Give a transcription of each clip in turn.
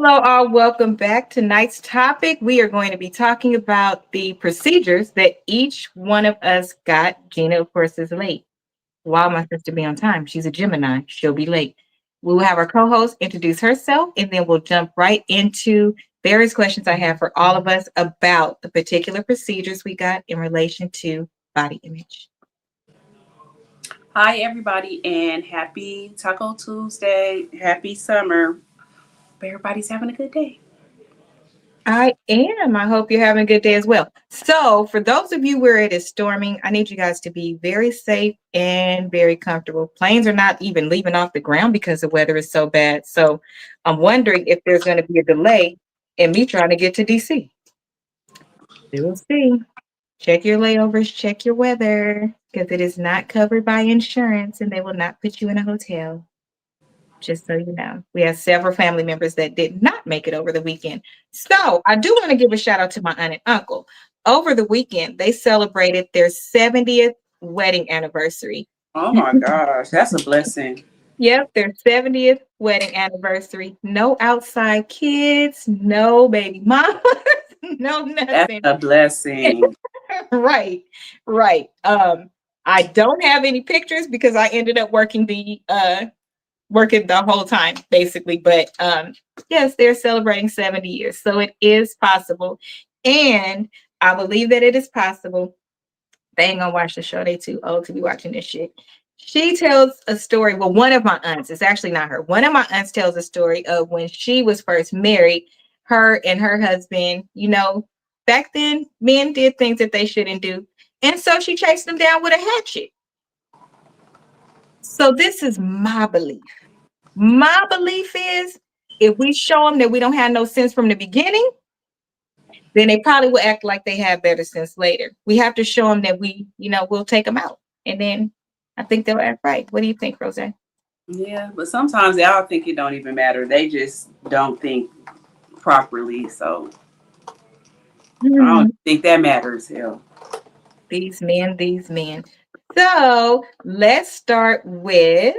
Hello, all. Welcome back. Tonight's topic, we are going to be talking about the procedures that each one of us got. Gina, of course, is late. While my sister be on time. She's a Gemini. She'll be late. We will have our co-host introduce herself, and then we'll jump right into various questions I have for all of us about the particular procedures we got in relation to body image. Hi, everybody, and happy Taco Tuesday. Happy summer. Hope everybody's having a good day. I am. I hope you're having a good day as well. So, for those of you where it is storming, I need you guys to be very safe and very comfortable. Planes are not even leaving off the ground because the weather is so bad. So, I'm wondering if there's going to be a delay in me trying to get to DC. We will see. Check your layovers, check your weather because it is not covered by insurance and they will not put you in a hotel. Just so you know, we have several family members that did not make it over the weekend. So I do want to give a shout out to my aunt and uncle. Over the weekend, they celebrated their 70th wedding anniversary. Oh my gosh, that's a blessing. Yep, their 70th wedding anniversary. No outside kids, no baby mamas, no That's nothing. a blessing. Right, right. I don't have any pictures because I ended up working the whole time basically, but yes, they're celebrating 70 years, so it is possible. And I believe that it is possible. They ain't gonna watch the show, they too old to be watching this shit. She tells a story. Well, one of my aunts, it's actually not her, one of my aunts tells a story of when she was first married. Her and her husband, back then men did things that they shouldn't do, and so she chased them down with a hatchet. So this is my belief. My belief is if we show them that we don't have no sense from the beginning, then they probably will act like they have better sense later. We have to show them that we'll take them out. And then I think they'll act right. What do you think, Rose? Yeah, but sometimes they all think it don't even matter. They just don't think properly. So I don't Hmm. think that matters. Hell. These men. So let's start with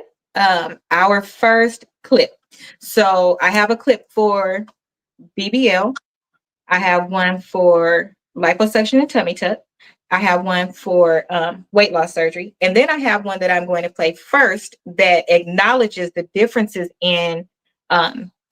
our first clip. So I have a clip for BBL. I have one for liposuction and tummy tuck. I have one for weight loss surgery. And then I have one that I'm going to play first that acknowledges the differences in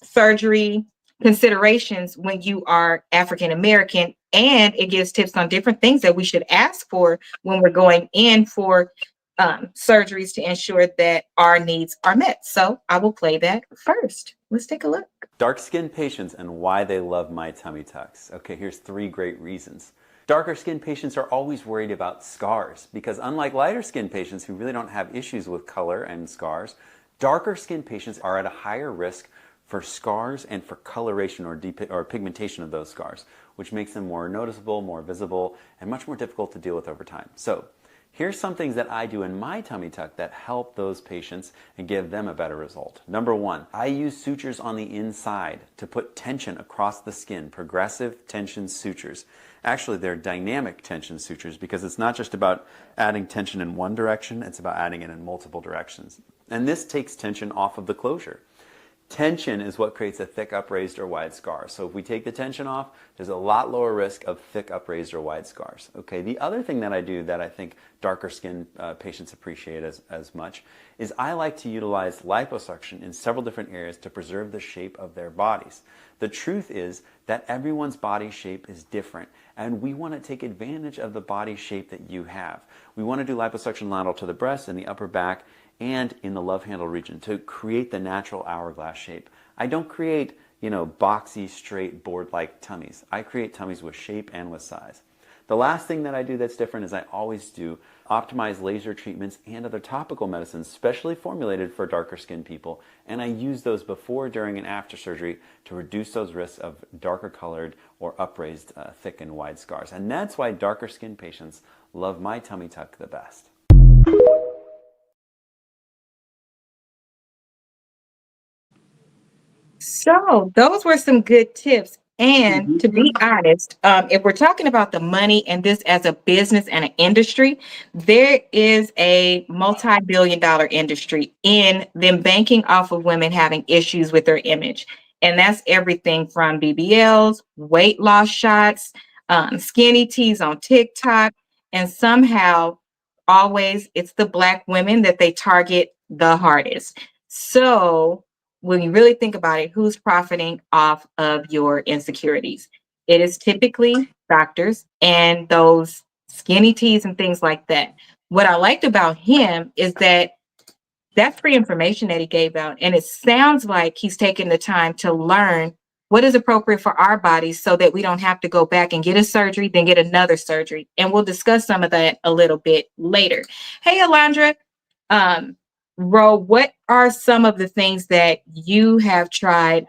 surgery considerations when you are African American. And it gives tips on different things that we should ask for when we're going in for surgeries to ensure that our needs are met. So I will play that first. Let's take a look. Dark-skinned patients and why they love my tummy tucks. Okay, here's 3 great reasons. Darker skinned patients are always worried about scars because unlike lighter skinned patients who really don't have issues with color and scars, darker skinned patients are at a higher risk for scars and for coloration or pigmentation of those scars, which makes them more noticeable, more visible, and much more difficult to deal with over time. So here's some things that I do in my tummy tuck that help those patients and give them a better result. Number 1, I use sutures on the inside to put tension across the skin, progressive tension sutures. Actually, they're dynamic tension sutures because it's not just about adding tension in one direction, it's about adding it in multiple directions. And this takes tension off of the closure. Tension is what creates a thick, upraised, or wide scar. So if we take the tension off, there's a lot lower risk of thick, upraised, or wide scars. Okay. The other thing that I do that I think darker skin patients appreciate as much is I like to utilize liposuction in several different areas to preserve the shape of their bodies. The truth is that everyone's body shape is different, and we want to take advantage of the body shape that you have. We want to do liposuction lateral to the breast and the upper back and in the love handle region to create the natural hourglass shape. I don't create, boxy, straight, board-like tummies. I create tummies with shape and with size. The last thing that I do that's different is I always do optimized laser treatments and other topical medicines specially formulated for darker skinned people, and I use those before, during, and after surgery to reduce those risks of darker colored or upraised, thick and wide scars. And that's why darker skinned patients love my tummy tuck the best. So those were some good tips. And to Mm-hmm. be honest, if we're talking about the money and this as a business and an industry, there is a multi-billion-dollar industry in them banking off of women having issues with their image. And that's everything from BBLs, weight loss shots, skinny teas on TikTok. And somehow, always, it's the Black women that they target the hardest. So when you really think about it, who's profiting off of your insecurities? It is typically doctors and those skinny teas and things like that. What I liked about him is that that's free information that he gave out. And it sounds like he's taking the time to learn what is appropriate for our bodies so that we don't have to go back and get a surgery, then get another surgery. And we'll discuss some of that a little bit later. Hey, Alondra, Ro, what are some of the things that you have tried?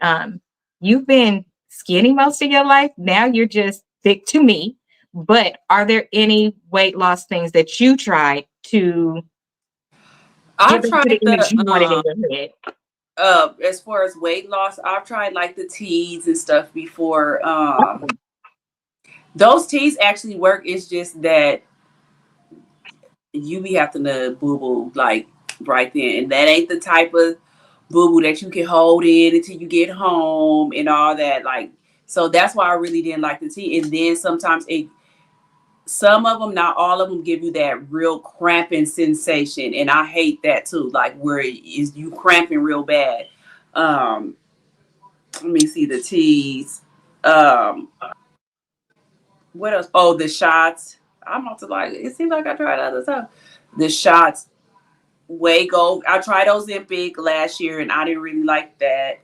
You've been skinny most of your life. Now you're just thick to me. But are there any weight loss things that you tried to I've get back to the tried image you wanted in the your head? as far as weight loss, I've tried like the teas and stuff before. Those teas actually work. It's just that you be having to boo boo like right then, and that ain't the type of boo boo that you can hold in until you get home and all that. Like, so that's why I really didn't like the tea. And then sometimes some of them, not all of them, give you that real cramping sensation, and I hate that too. Like where it is you cramping real bad. Let me see the teas. What else? Oh, the shots. I'm not to like. It seems like I tried other stuff. The shots. Wago. I tried Ozempic last year, and I didn't really like that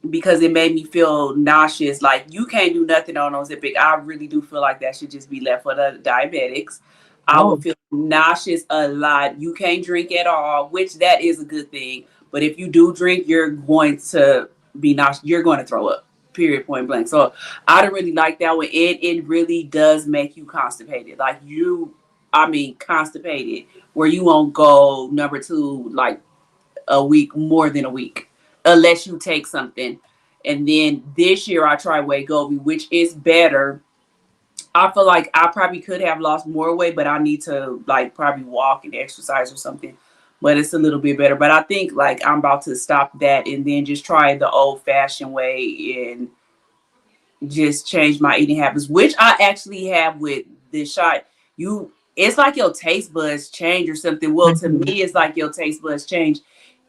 because it made me feel nauseous. Like you can't do nothing on Ozempic. I really do feel like that should just be left for the diabetics. I will Oh, feel nauseous a lot. You can't drink at all, which that is a good thing. But if you do drink, you're going to be nauseous. You're going to throw up. Period. Point blank. So I don't really like that one. It really does make you constipated. Like constipated, where you won't go number two like a week, more than a week, unless you take something. And then this year I tried Wegovy, which is better. I feel like I probably could have lost more weight, but I need to like probably walk and exercise or something. But it's a little bit better. But I think like I'm about to stop that and then just try the old fashioned way and just change my eating habits, which I actually have with this shot. It's like your taste buds change or something. Well, to mhm. me, it's like your taste buds change.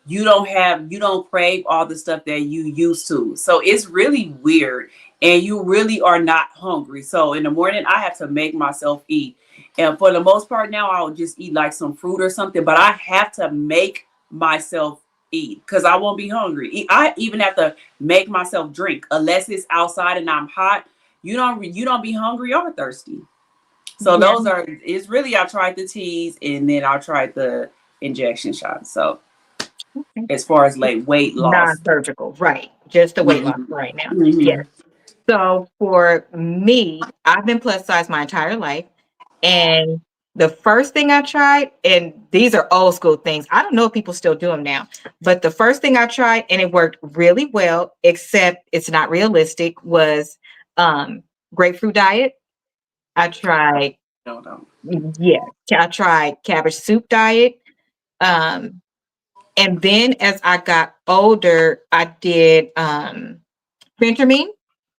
You don't crave all the stuff that you used to. So it's really weird. And you really are not hungry. So in the morning, I have to make myself eat. And for the most part now, I'll just eat like some fruit or something. But I have to make myself eat because I won't be hungry. I even have to make myself drink unless it's outside and I'm hot. You don't be hungry or thirsty. So Yeah. it's really, I tried the teas and then I tried the injection shots. So Okay. as far as like weight loss. Non-surgical, right? Just the weight loss Mhm. right now. Yes. Mhm. So for me, I've been plus size my entire life. And the first thing I tried, and these are old school things, I don't know if people still do them now, but the first thing I tried, and it worked really well, except it's not realistic, was grapefruit diet. I tried, No, no. yeah, I tried cabbage soup diet. Um, and then as I got older, I did phentermine.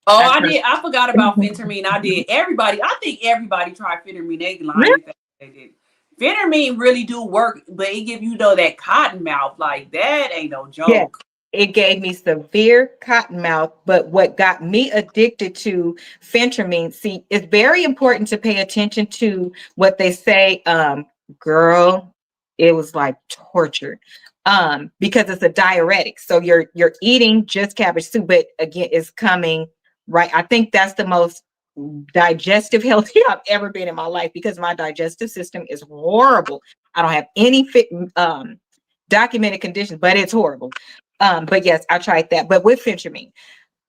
Oh, I I tried did. I forgot about phentermine. I did. I think everybody tried phentermine. They really? lying if they did. Phentermine really do work, but it give you though that cotton mouth. Like that ain't no Yeah. joke. It gave me severe cotton mouth, but what got me addicted to phentermine, see, it's very important to pay attention to what they say. Girl, it was like torture. Because it's a diuretic. So you're eating just cabbage soup, but again, it's coming right. I think that's the most digestive healthy I've ever been in my life because my digestive system is horrible. I don't have any documented conditions, but it's horrible. But yes, I tried that. But with phentermine,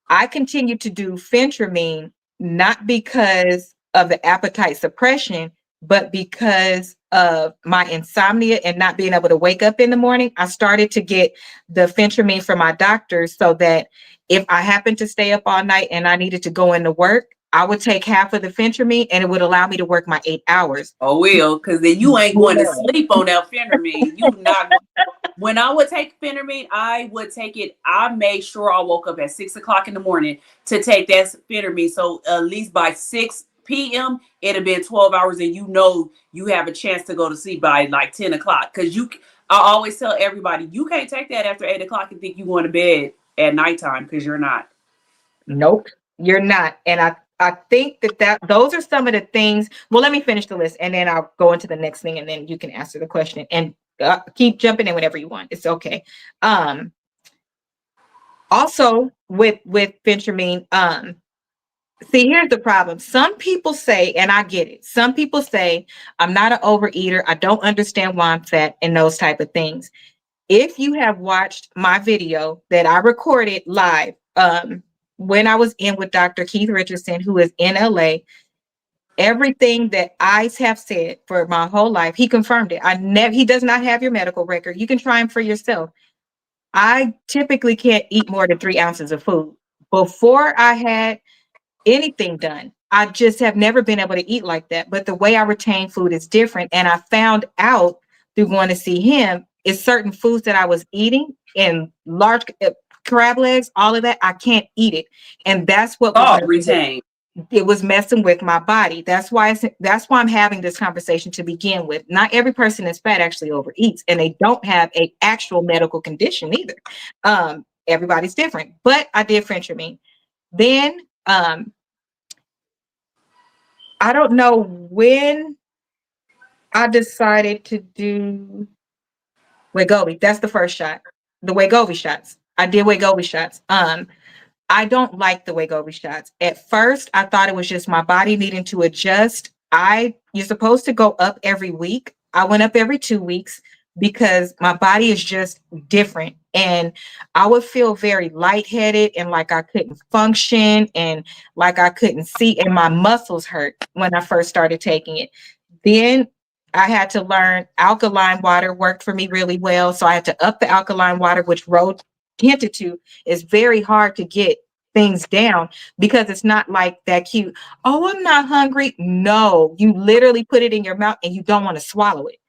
I continue to do phentermine not because of the appetite suppression, but because of my insomnia and not being able to wake up in the morning. I started to get the phentermine from my doctor so that if I happened to stay up all night and I needed to go into work, I would take half of the phentermine and it would allow me to work my 8 hours. Oh, well, because then you ain't going to sleep on that phentermine. When I would take phentermine, I would take it. I made sure I woke up at 6 o'clock in the morning to take that phentermine. So at least by 6 p.m., it'd have been 12 hours, and you have a chance to go to sleep by like 10 o'clock. Because I always tell everybody, you can't take that after 8 o'clock and think you're going to bed at nighttime, because you're not. Nope, you're not. And I think that those are some of the things. Well, let me finish the list and then I'll go into the next thing and then you can answer the question and keep jumping in whenever you want. It's okay. Also with phentermine, see, here's the problem. Some people say, and I get it. Some people say, I'm not an overeater. I don't understand why I'm fat and those type of things. If you have watched my video that I recorded live, when I was in with Dr. Keith Richardson, who is in LA, everything that I have said for my whole life, he confirmed it. He does not have your medical record. You can try him for yourself. I typically can't eat more than 3 ounces of food. Before I had anything done, I just have never been able to eat like that. But the way I retain food is different. And I found out through going to see him is certain foods that I was eating and large crab legs, all of that, I can't eat it. And that's what was Retain. It was messing with my body. That's why I'm having this conversation to begin with. Not every person that's fat actually overeats, and they don't have a actual medical condition either. Everybody's different. But I did phentermine. Then I don't know when I decided to do Wegovy. That's the first shot. The Wegovy shots. I did Wegovy shots. I don't like the Wegovy shots. At first, I thought it was just my body needing to adjust. You're supposed to go up every week. I went up every 2 weeks because my body is just different. And I would feel very lightheaded and like I couldn't function and like I couldn't see, and my muscles hurt when I first started taking it. Then I had to learn alkaline water worked for me really well. So I had to up the alkaline water, which Rose hinted to is very hard to get things down because it's not like that cute. Oh, I'm not hungry. No, you literally put it in your mouth and you don't want to swallow it.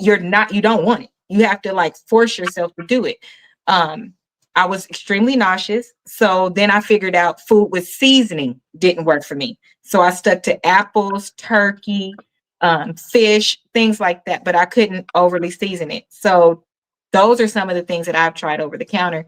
You don't want it. You have to like force yourself to do it. I was extremely nauseous. So then I figured out food with seasoning didn't work for me. So I stuck to apples, turkey, fish, things like that, but I couldn't overly season it. So those are some of the things that I've tried over the counter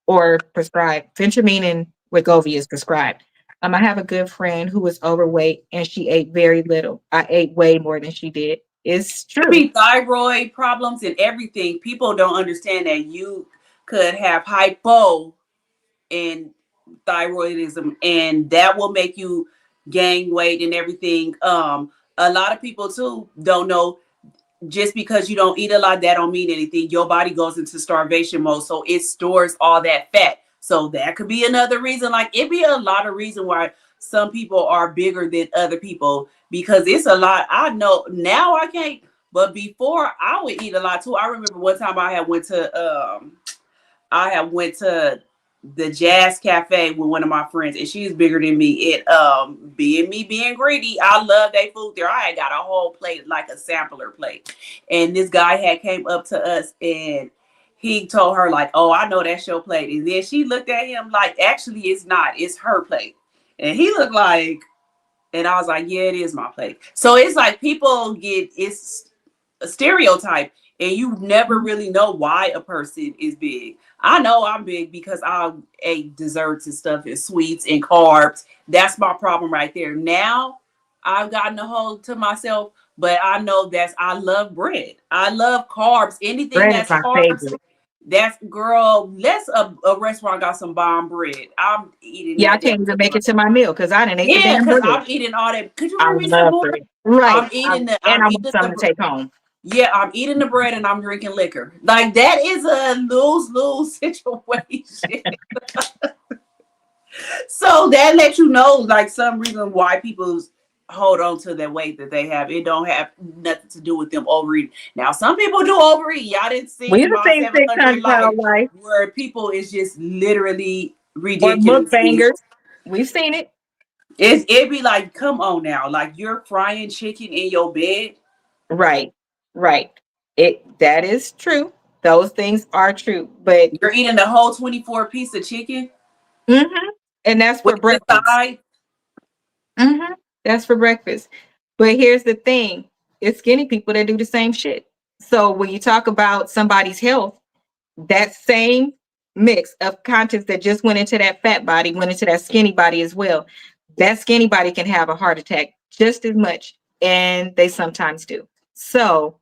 or prescribed. Phentermine and Wegovy is prescribed. I have a good friend who was overweight and she ate very little. I ate way more than she did. It's true. Thyroid problems and everything. People don't understand that you could have hypo and thyroidism, and that will make you gain weight and everything. A lot of people too don't know, just because you don't eat a lot, that don't mean anything. Your body goes into starvation mode, so it stores all that fat. So that could be another reason. Like, it'd be a lot of reason why some people are bigger than other people, because it's a lot. I know now I can't, but before I would eat a lot too. I remember one time I had went to the Jazz Cafe with one of my friends, and she's bigger than me. Being greedy, I love their food there. I had got a whole plate, like a sampler plate, and this guy had came up to us and he told her like, "Oh, I know that's your plate," and then she looked at him like, "Actually, it's not. It's her plate," and he looked like, and I was like, "Yeah, it is my plate." So it's like it's a stereotype, and you never really know why a person is big. I know I'm big because I ate desserts and stuff and sweets and carbs. That's my problem right there. Now I've gotten a hold to myself, but I know I love bread. I love carbs. Anything Bread is that's my carbs, favorite. that's, girl, let's a restaurant got some bomb bread. I'm eating Yeah, I that. can't even make it to my meal because I didn't eat the Yeah, damn because bread. I'm eating all that. Could you I bring me some love more? bread. Right. I'm eating And I I'm want eating something to take home. Yeah, I'm eating the bread and I'm drinking liquor. Like, that is a lose-lose situation. So that lets you know, like, some reason why people hold on to their weight that they have. It don't have nothing to do with them overeating. Now, some people do overeat. Y'all didn't see We've my seen 700 600-pound life life where people is just literally or ridiculously. mukbangers. We've seen it. It'd be like, come on now, like, you're frying chicken in your bed. Right. Right. That is true. Those things are true. But You're eating the whole 24 piece of chicken mhm, and that's for with the breakfast. side. Hmm. That's for breakfast. But here's the thing: it's skinny people that do the same shit. So when you talk about somebody's health, that same mix of contents that just went into that fat body went into that skinny body as well. That skinny body can have a heart attack just as much, and they sometimes do. So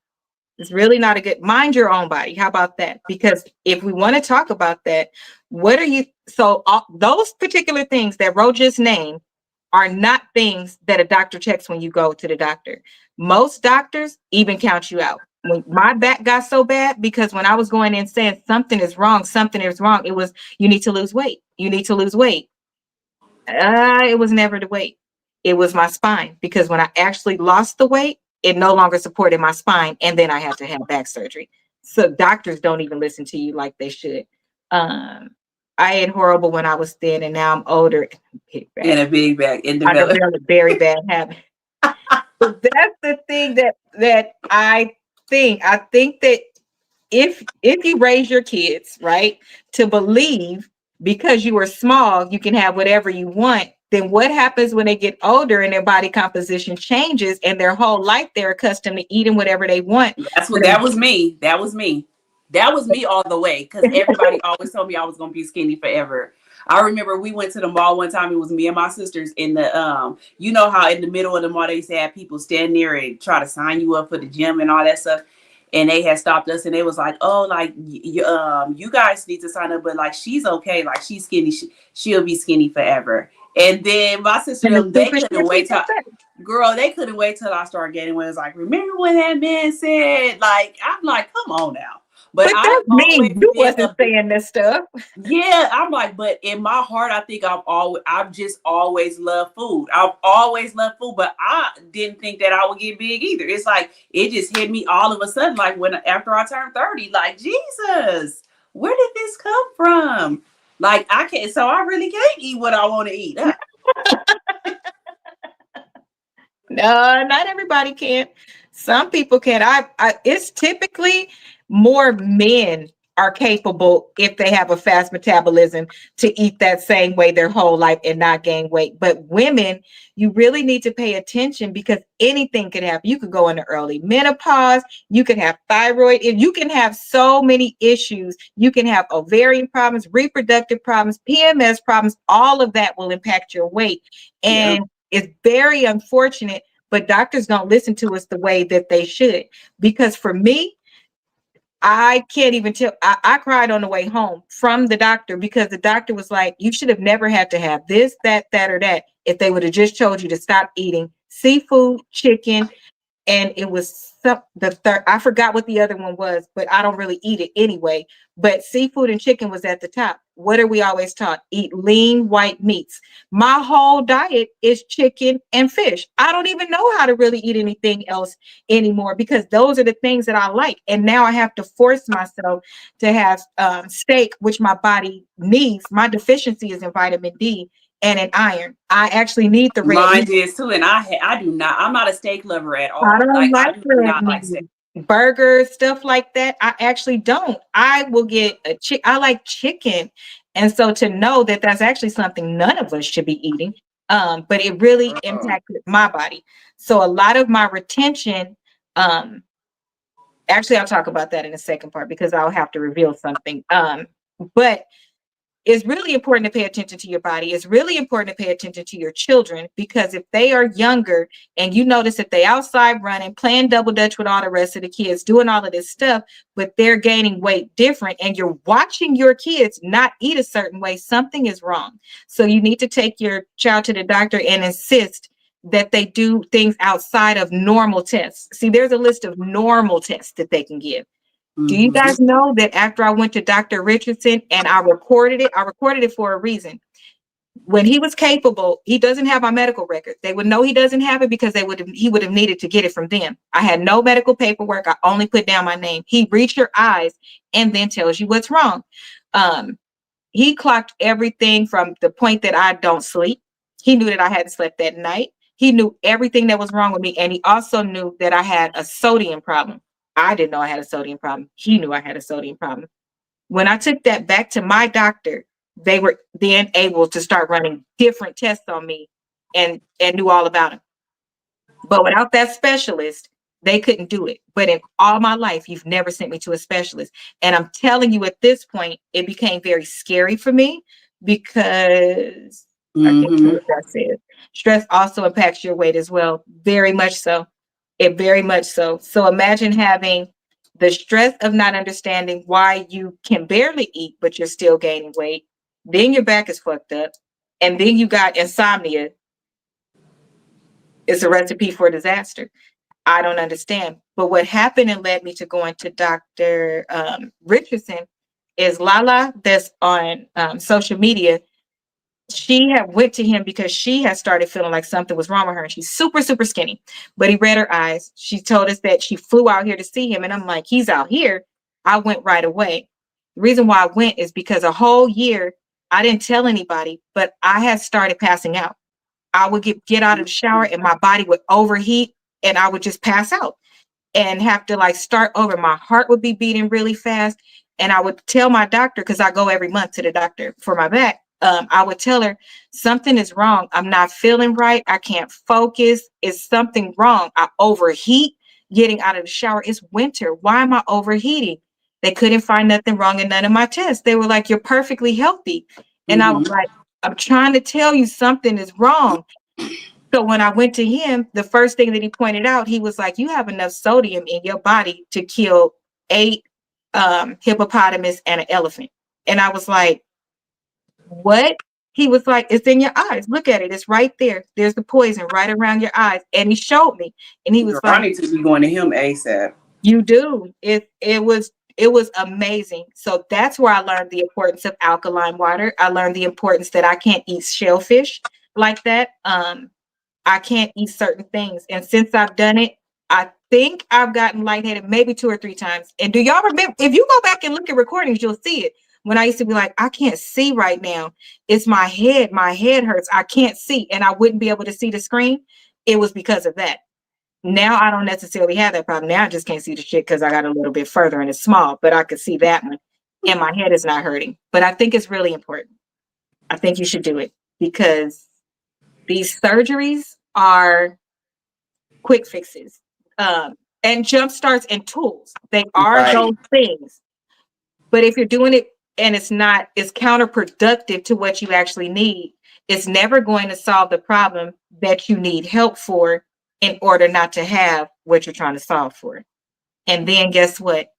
it's really not a good, mind your own body. How about that? Because if we want to talk about that, what are you, so those particular things that Ro just named are not things that a doctor checks when you go to the doctor. Most doctors even count you out. When my back got so bad, because when I was going in saying something is wrong, it was, you need to lose weight. You need to lose weight. It was never the weight. It was my spine, because when I actually lost the weight, it no longer supported my spine, and then I had to have back surgery. So doctors don't even listen to you like they should. Um, I ate horrible when I was thin, and now I'm older. Big And back. a big bag in I develop. developed a very bad habit. But that's the thing that I think. I think that if you raise your kids right to believe because you are small you can have whatever you want, then what happens when they get older and their body composition changes and their whole life they're accustomed to eating whatever they want? That's So what that was me. That was me. That was me all the way. Because everybody always told me I was gonna be skinny forever. I remember we went to the mall one time. It was me and my sisters in the you know how in the middle of the mall they used to have people stand there and try to sign you up for the gym and all that stuff. And they had stopped us and they was like, oh, like you guys need to sign up, but like she's okay, like she's skinny, she'll be skinny forever. And then my sister and the them, they stupid couldn't shit wait people till say. girl, they couldn't wait till I started getting when it was like, remember when that man said, like, I'm like, come on now. But But I've that's me. always You been wasn't a big, saying this stuff. yeah, I'm like, but in my heart, I think I've just always loved food. I've always loved food, but I didn't think that I would get big either. It's like, it just hit me all of a sudden, like when, after I turned 30, like, Jesus, where did this come from? Like, I can't, so I really can't eat what I want to eat. Huh? No, not everybody can. Some people can. It's typically more men are capable if they have a fast metabolism to eat that same way their whole life and not gain weight. But women, you really need to pay attention because anything could happen. You could go into early menopause. You can have thyroid. You can have so many issues. You can have ovarian problems, reproductive problems, PMS problems. All of that will impact your weight. Yeah. And it's very unfortunate, but doctors don't listen to us the way that they should. Because for me, I can't even tell. I cried on the way home from the doctor because the doctor was like, you should have never had to have this, that, or that if they would have just told you to stop eating seafood, chicken, and it was the third, I forgot what the other one was, but I don't really eat it anyway. But seafood and chicken was at the top. What are we always taught? Eat lean white meats. My whole diet is chicken and fish. I don't even know how to really eat anything else anymore because those are the things that I like. And now I have to force myself to have steak, which my body needs. My deficiency is in vitamin D and in iron. I actually need the red Mine meat. is too, and I do not. I'm not a steak lover at I all. don't Like like I do red not like meat. steak. Burgers, stuff like that. I actually don't. I will get a I like chicken. And so to know that that's actually something none of us should be eating, but it really Girl. impacted my body. So a lot of my retention, um, actually I'll talk about that in the second part because I'll have to reveal something. But it's really important to pay attention to your body. It's really important to pay attention to your children because if they are younger and you notice that they outside running, playing double dutch with all the rest of the kids, doing all of this stuff, but they're gaining weight different and you're watching your kids not eat a certain way, something is wrong. So you need to take your child to the doctor and insist that they do things outside of normal tests. See, there's a list of normal tests that they can give. Do you Mm-hmm. guys know that after I went to Dr. Richardson and I recorded it for a reason. When he was capable, he doesn't have my medical record. They would know he doesn't have it because he would have needed to get it from them. I had no medical paperwork. I only put down my name. He reads your eyes and then tells you what's wrong. Um, he clocked everything from the point that I don't sleep. He knew that I hadn't slept that night. He knew everything that was wrong with me. And he also knew that I had a sodium problem. I didn't know I had a sodium problem. He knew I had a sodium problem. When I took that back to my doctor, they were then able to start running different tests on me and knew all about it. But without that specialist, they couldn't do it. But in all my life, you've never sent me to a specialist. And I'm telling you, at this point, it became very scary for me because I can't Mm-hmm. remember what I said. Stress also impacts your weight as well. Very much so. It very much so. So imagine having the stress of not understanding why you can barely eat, but you're still gaining weight. Then your back is fucked up. And then you got insomnia. It's a recipe for disaster. I don't understand. But what happened and led me to going to Dr. Richardson is Lala, that's on social media. She had went to him because she had started feeling like something was wrong with her. And she's super, super skinny. But he read her eyes. She told us that she flew out here to see him. And I'm like, he's out here. I went right away. The reason why I went is because a whole year I didn't tell anybody, but I had started passing out. I would get out of the shower and my body would overheat and I would just pass out and have to like start over. My heart would be beating really fast. And I would tell my doctor, because I go every month to the doctor for my back. I would tell her something is wrong. I'm not feeling right. I can't focus. Is something wrong? I overheat getting out of the shower. It's winter. Why am I overheating? They couldn't find nothing wrong in none of my tests. They were like, you're perfectly healthy. And I was Mm-hmm. like, I'm trying to tell you something is wrong. So when I went to him, the first thing that he pointed out, he was like, you have enough sodium in your body to kill 8 hippopotamus and an elephant. And I was like, what? He was like, it's in your eyes. Look at it. It's right there. There's the poison right around your eyes. And he showed me. And he was Girl, I like, need to be going to him ASAP. you do. It was amazing. So that's where I learned the importance of alkaline water. I learned the importance that I can't eat shellfish like that. I can't eat certain things. And since I've done it, I think I've gotten lightheaded maybe 2 or 3 times. And do y'all remember? If you go back and look at recordings, you'll see it. When I used to be like, I can't see right now. It's my head. My head hurts. I can't see. And I wouldn't be able to see the screen. It was because of that. Now I don't necessarily have that problem. Now I just can't see the shit because I got a little bit further and it's small, but I could see that one. And my head is not hurting. But I think it's really important. I think you should do it because these surgeries are quick fixes and jump starts and tools. They are Right. those things. But if you're doing it and it's counterproductive to what you actually need, it's never going to solve the problem that you need help for in order not to have what you're trying to solve for. And then guess what?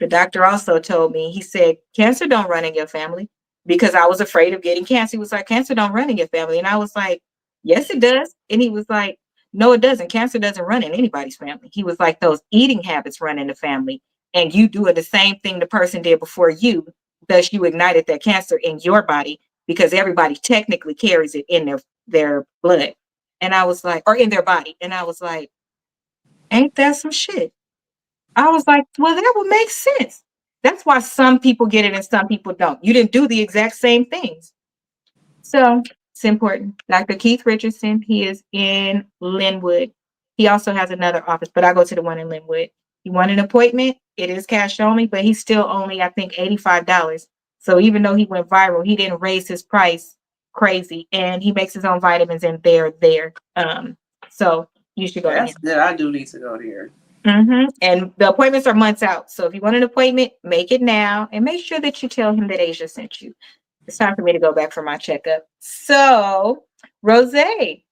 The doctor also told me, he said, cancer don't run in your family because I was afraid of getting cancer. He was like, cancer don't run in your family. And I was like, yes, it does. And he was like, no, it doesn't. Cancer doesn't run in anybody's family. He was like, those eating habits run in the family. And you doing the same thing the person did before you, thus you ignited that cancer in your body because everybody technically carries it in their blood. And I was like, or in their body. And I was like, ain't that some shit? I was like, well, that would make sense. That's why some people get it and some people don't. You didn't do the exact same things. So it's important. Dr. Keith Richardson, he is in Linwood. He also has another office, but I go to the one in Linwood. You want an appointment? It is cash only, but he's still only, I think, $85. So even though he went viral, he didn't raise his price crazy. And he makes his own vitamins and they're there. So you should go to him. That's good. I do need to go there. And the appointments are months out. So if you want an appointment, make it now and make sure that you tell him that Asia sent you. It's time for me to go back for my checkup. So, Rose,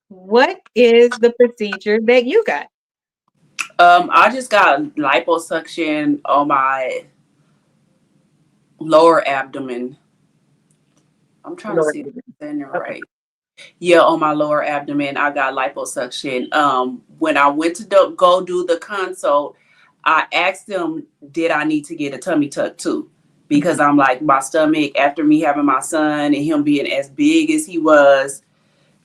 what is the procedure that you got? I just got liposuction on my lower abdomen. I'm trying to Lord, see if I'm saying it okay. right. Yeah, on my lower abdomen, I got liposuction. When I went to go do the consult, I asked them, did I need to get a tummy tuck too? Because I'm like, my stomach, after me having my son and him being as big as he was,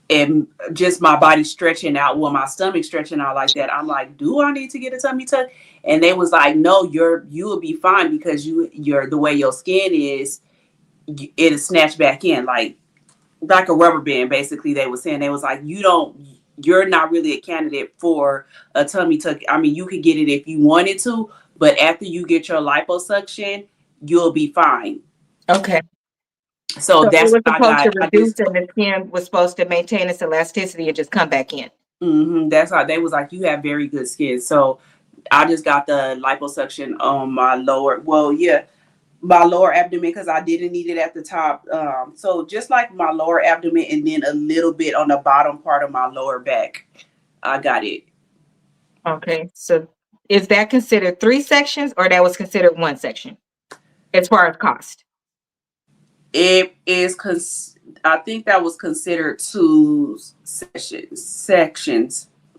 and just my body stretching out, well, my stomach stretching out like that, I'm like, do I need to get a tummy tuck? And they was like, no, you will be fine because you're the way your skin is, it is snatched back in like a rubber band. Basically, they were saying, they was like, you don't, you're not really a candidate for a tummy tuck. I mean, you could get it if you wanted to, but after you get your liposuction, you'll be fine. Okay. So So it that's was what I supposed got. to I reduce just and the skin was supposed to maintain its elasticity and just come back in. that's how they was like, you have very good skin. So I just got the liposuction on my lower. Well, yeah, my lower abdomen because I didn't need it at the top. So just like my lower abdomen and then a little bit on the bottom part of my lower back, I got it. Okay. So is that considered 3 sections or that was considered 1 section as far as cost? It is I think that was considered sections,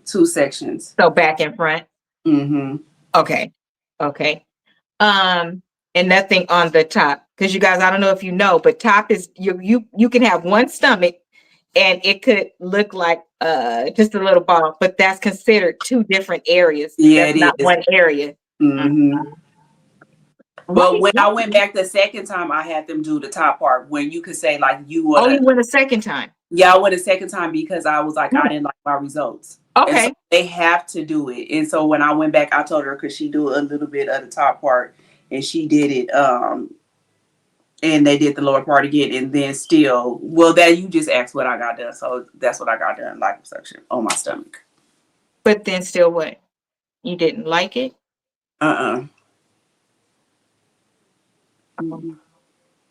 2 sections. So back and front. Mm-hmm. Okay. Okay. And nothing on the top. Because you guys, I don't know if you know, but top is you can have one stomach and it could look like just a little ball, but that's considered 2 different areas. Yeah, That's it not is. one area. Mm-hmm. But Why? when I went back the second time, I had them do the top part when you could say like you Oh, wanna. you went a second time. Yeah, I went a second time because I was like I Hmm. didn't like my results, and so Okay. they have to do it. And so when I went back, I told her because she do a little bit of the top part, and she did it. And they did the lower part again, and then still, well, that you just asked what I got done, so that's what I got done, liposuction on my stomach. But then still what? You didn't like it? Uh-uh.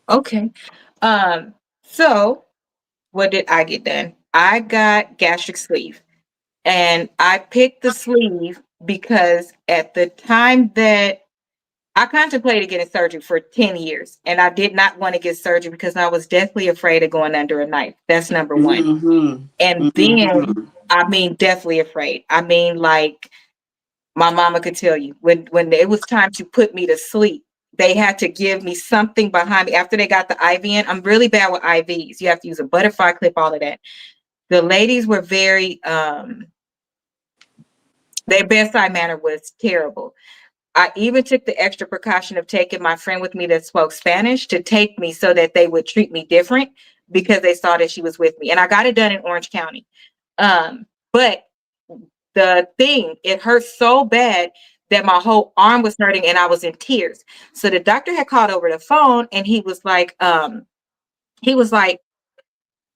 Okay. So what did I get done? I got gastric sleeve. And I picked the sleeve because at the time that I contemplated getting surgery for 10 years, and I did not want to get surgery because I was deathly afraid of going under a knife. That's number one. Mm-hmm. And then, Mm-hmm. I mean, deathly afraid. I mean, like my mama could tell you, when it was time to put me to sleep, they had to give me something behind me after they got the IV in. I'm really bad with IVs. You have to use a butterfly clip, all of that. The ladies were very, their bedside manner was terrible. I even took the extra precaution of taking my friend with me that spoke Spanish to take me so that they would treat me different because they saw that she was with me. And I got it done in Orange County. But the thing, it hurt so bad that my whole arm was hurting and I was in tears. So the doctor had called over the phone and he was like,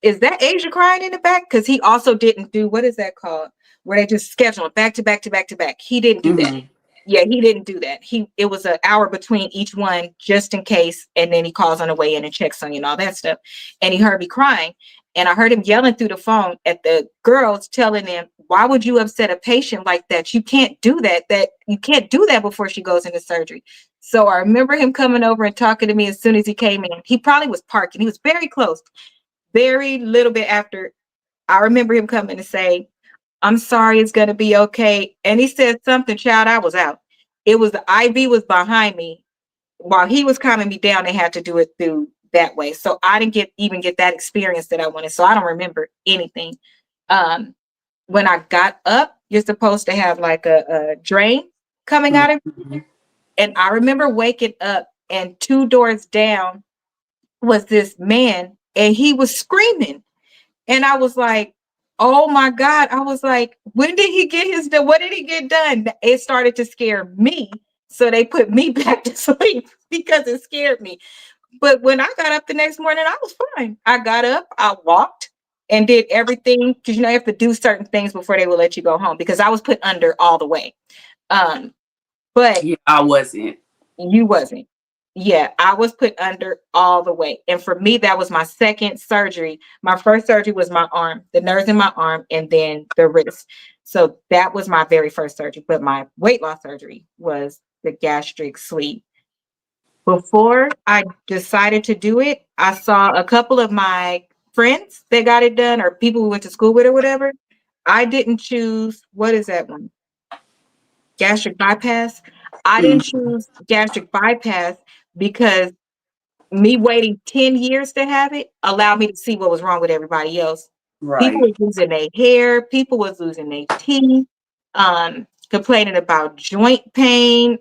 is that Asia crying in the back? Because he also didn't do, what is that called? Where they just schedule it back to back to back to back. He didn't do that. Mm-hmm. Yeah, he didn't do that. It was an hour between each one just in case. And then he calls on the way in and checks on you and all that stuff. And he heard me crying. And I heard him yelling through the phone at the girls, telling them, why would you upset a patient like that? You can't do that. You can't do that before she goes into surgery. So I remember him coming over and talking to me as soon as he came in. He probably was parking. He was very close. Very little bit after, I remember him coming to say, I'm sorry, it's going to be okay. And he said something, child, I was out. It was the IV was behind me. While he was calming me down, they had to do it through that way. So I didn't even get that experience that I wanted. So I don't remember anything. Um, when I got up, you're supposed to have like a drain coming out of Mm-hmm. you. And I remember waking up and 2 doors down was this man and he was screaming. And I was like, oh my God. I was like, when did he get what did he get done? It started to scare me. So they put me back to sleep because it scared me. But when I got up the next morning, I was fine. I got up, I walked and did everything because you have to do certain things before they will let you go home because I was put under all the way. But Yeah, I wasn't. you wasn't. Yeah, I was put under all the way. And for me, that was my second surgery. My first surgery was my arm, the nerves in my arm, and then the wrist. So that was my very first surgery. But my weight loss surgery was the gastric sleeve. Before I decided to do it, I saw a couple of my friends that got it done or people we went to school with or whatever. I didn't choose, what is that one? Gastric bypass. I didn't Mm-hmm. choose gastric bypass because me waiting 10 years to have it allowed me to see what was wrong with everybody else. People Right. was losing their hair, people was losing their teeth, complaining about joint pain,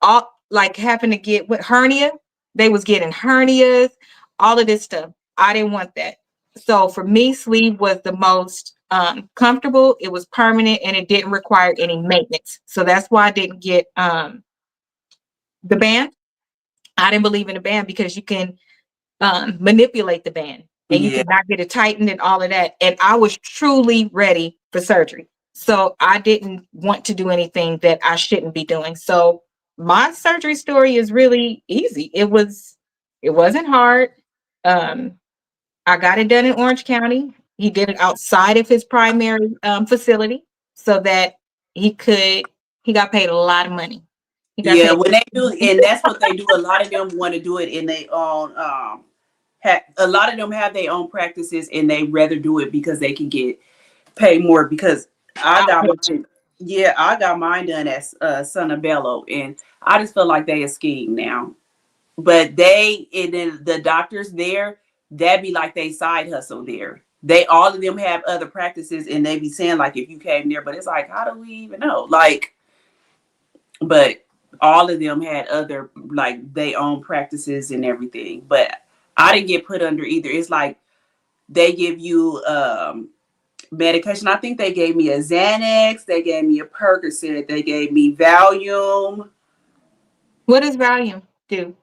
all like having to get what hernia. They was getting hernias, all of this stuff. I didn't want that. So for me, sleeve was the most comfortable, it was permanent, and it didn't require any maintenance. So that's why I didn't get the band. I didn't believe in the band because you can manipulate the band and you Yeah. cannot get it tightened and all of that. And I was truly ready for surgery. So I didn't want to do anything that I shouldn't be doing. So my surgery story is really easy. It wasn't hard. Um, I got it done in Orange County. He did it outside of his primary facility so that he got paid a lot of money. He got Yeah, paid. when they do, and that's what they do. A lot of them want to do it in their own. A lot of them have their own practices, and they rather do it because they can get paid more. Because I got Outpatient. mine. Yeah, I got mine done at Sonabello, and I just feel like they are skiing now. But they and then the doctors there, that be like they side hustle there. They all of them have other practices, and they be saying like if you came there, but it's like how do we even know? Like, but all of them had other like they own practices and everything. But I didn't get put under either. It's like they give you medication. I think they gave me a Xanax, they gave me a Percocet, they gave me Valium. What does Valium do?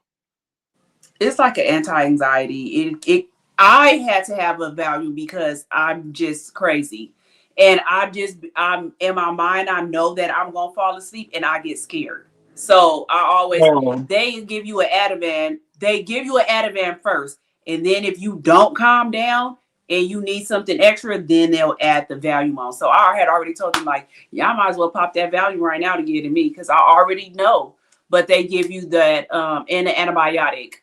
It's like an anti-anxiety. It I had to have a Valium because I'm just crazy. And I'm in my mind, I know that I'm gonna fall asleep and I get scared. So I always Oh. they give you an Ativan, they give you an Ativan first, and then if you don't calm down and you need something extra, then they'll add the Valium on. So I had already told them like, yeah, I might as well pop that Valium right now to get it me because I already know. But they give you that and the antibiotic,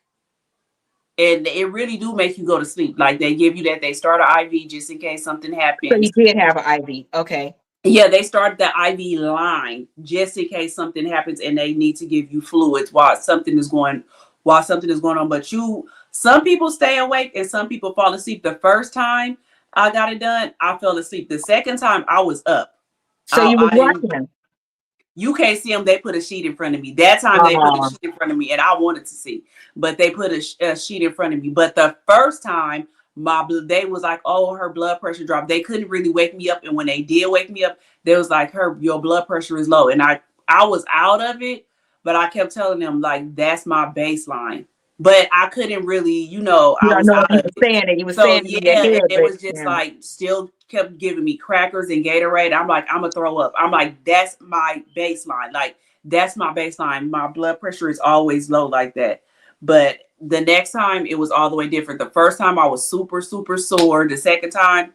and it really do make you go to sleep. Like they give you that, they start an IV just in case something So you happens. did have an IV. Okay. Yeah, they start the IV line just in case something happens and they need to give you fluids while something is going on. But some people stay awake and some people fall asleep. The first time I got it done, I fell asleep. The second time I was up. So you was I didn't. watching them. You can't see them. They put a sheet in front of me. That time they put a Oh, sheet in front of me, and I wanted to see, but they put a sheet in front of me. But the first time, they was like, "Oh, her blood pressure dropped." They couldn't really wake me up, and when they did wake me up, they was like, your blood pressure is low," and I was out of it, but I kept telling them like that's my baseline. But I couldn't really, you I don't was know if out you of were it. saying it. You were So saying it in your yeah, and head, it but was just yeah. like still kept giving me crackers and Gatorade. I'm like, I'm gonna throw up. I'm like, that's my baseline. Like that's my baseline. My blood pressure is always low like that. But the next time it was all the way different. The first time I was super, super sore. The second time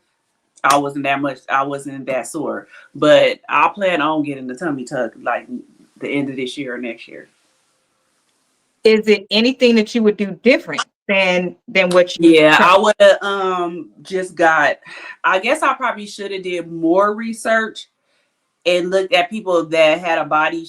I wasn't that sore. But I plan on getting the tummy tuck like the end of this year or next year. Is it anything that you would do different than what you Yeah, tried? I would have just got, I guess I probably should have did more research and looked at people that had a body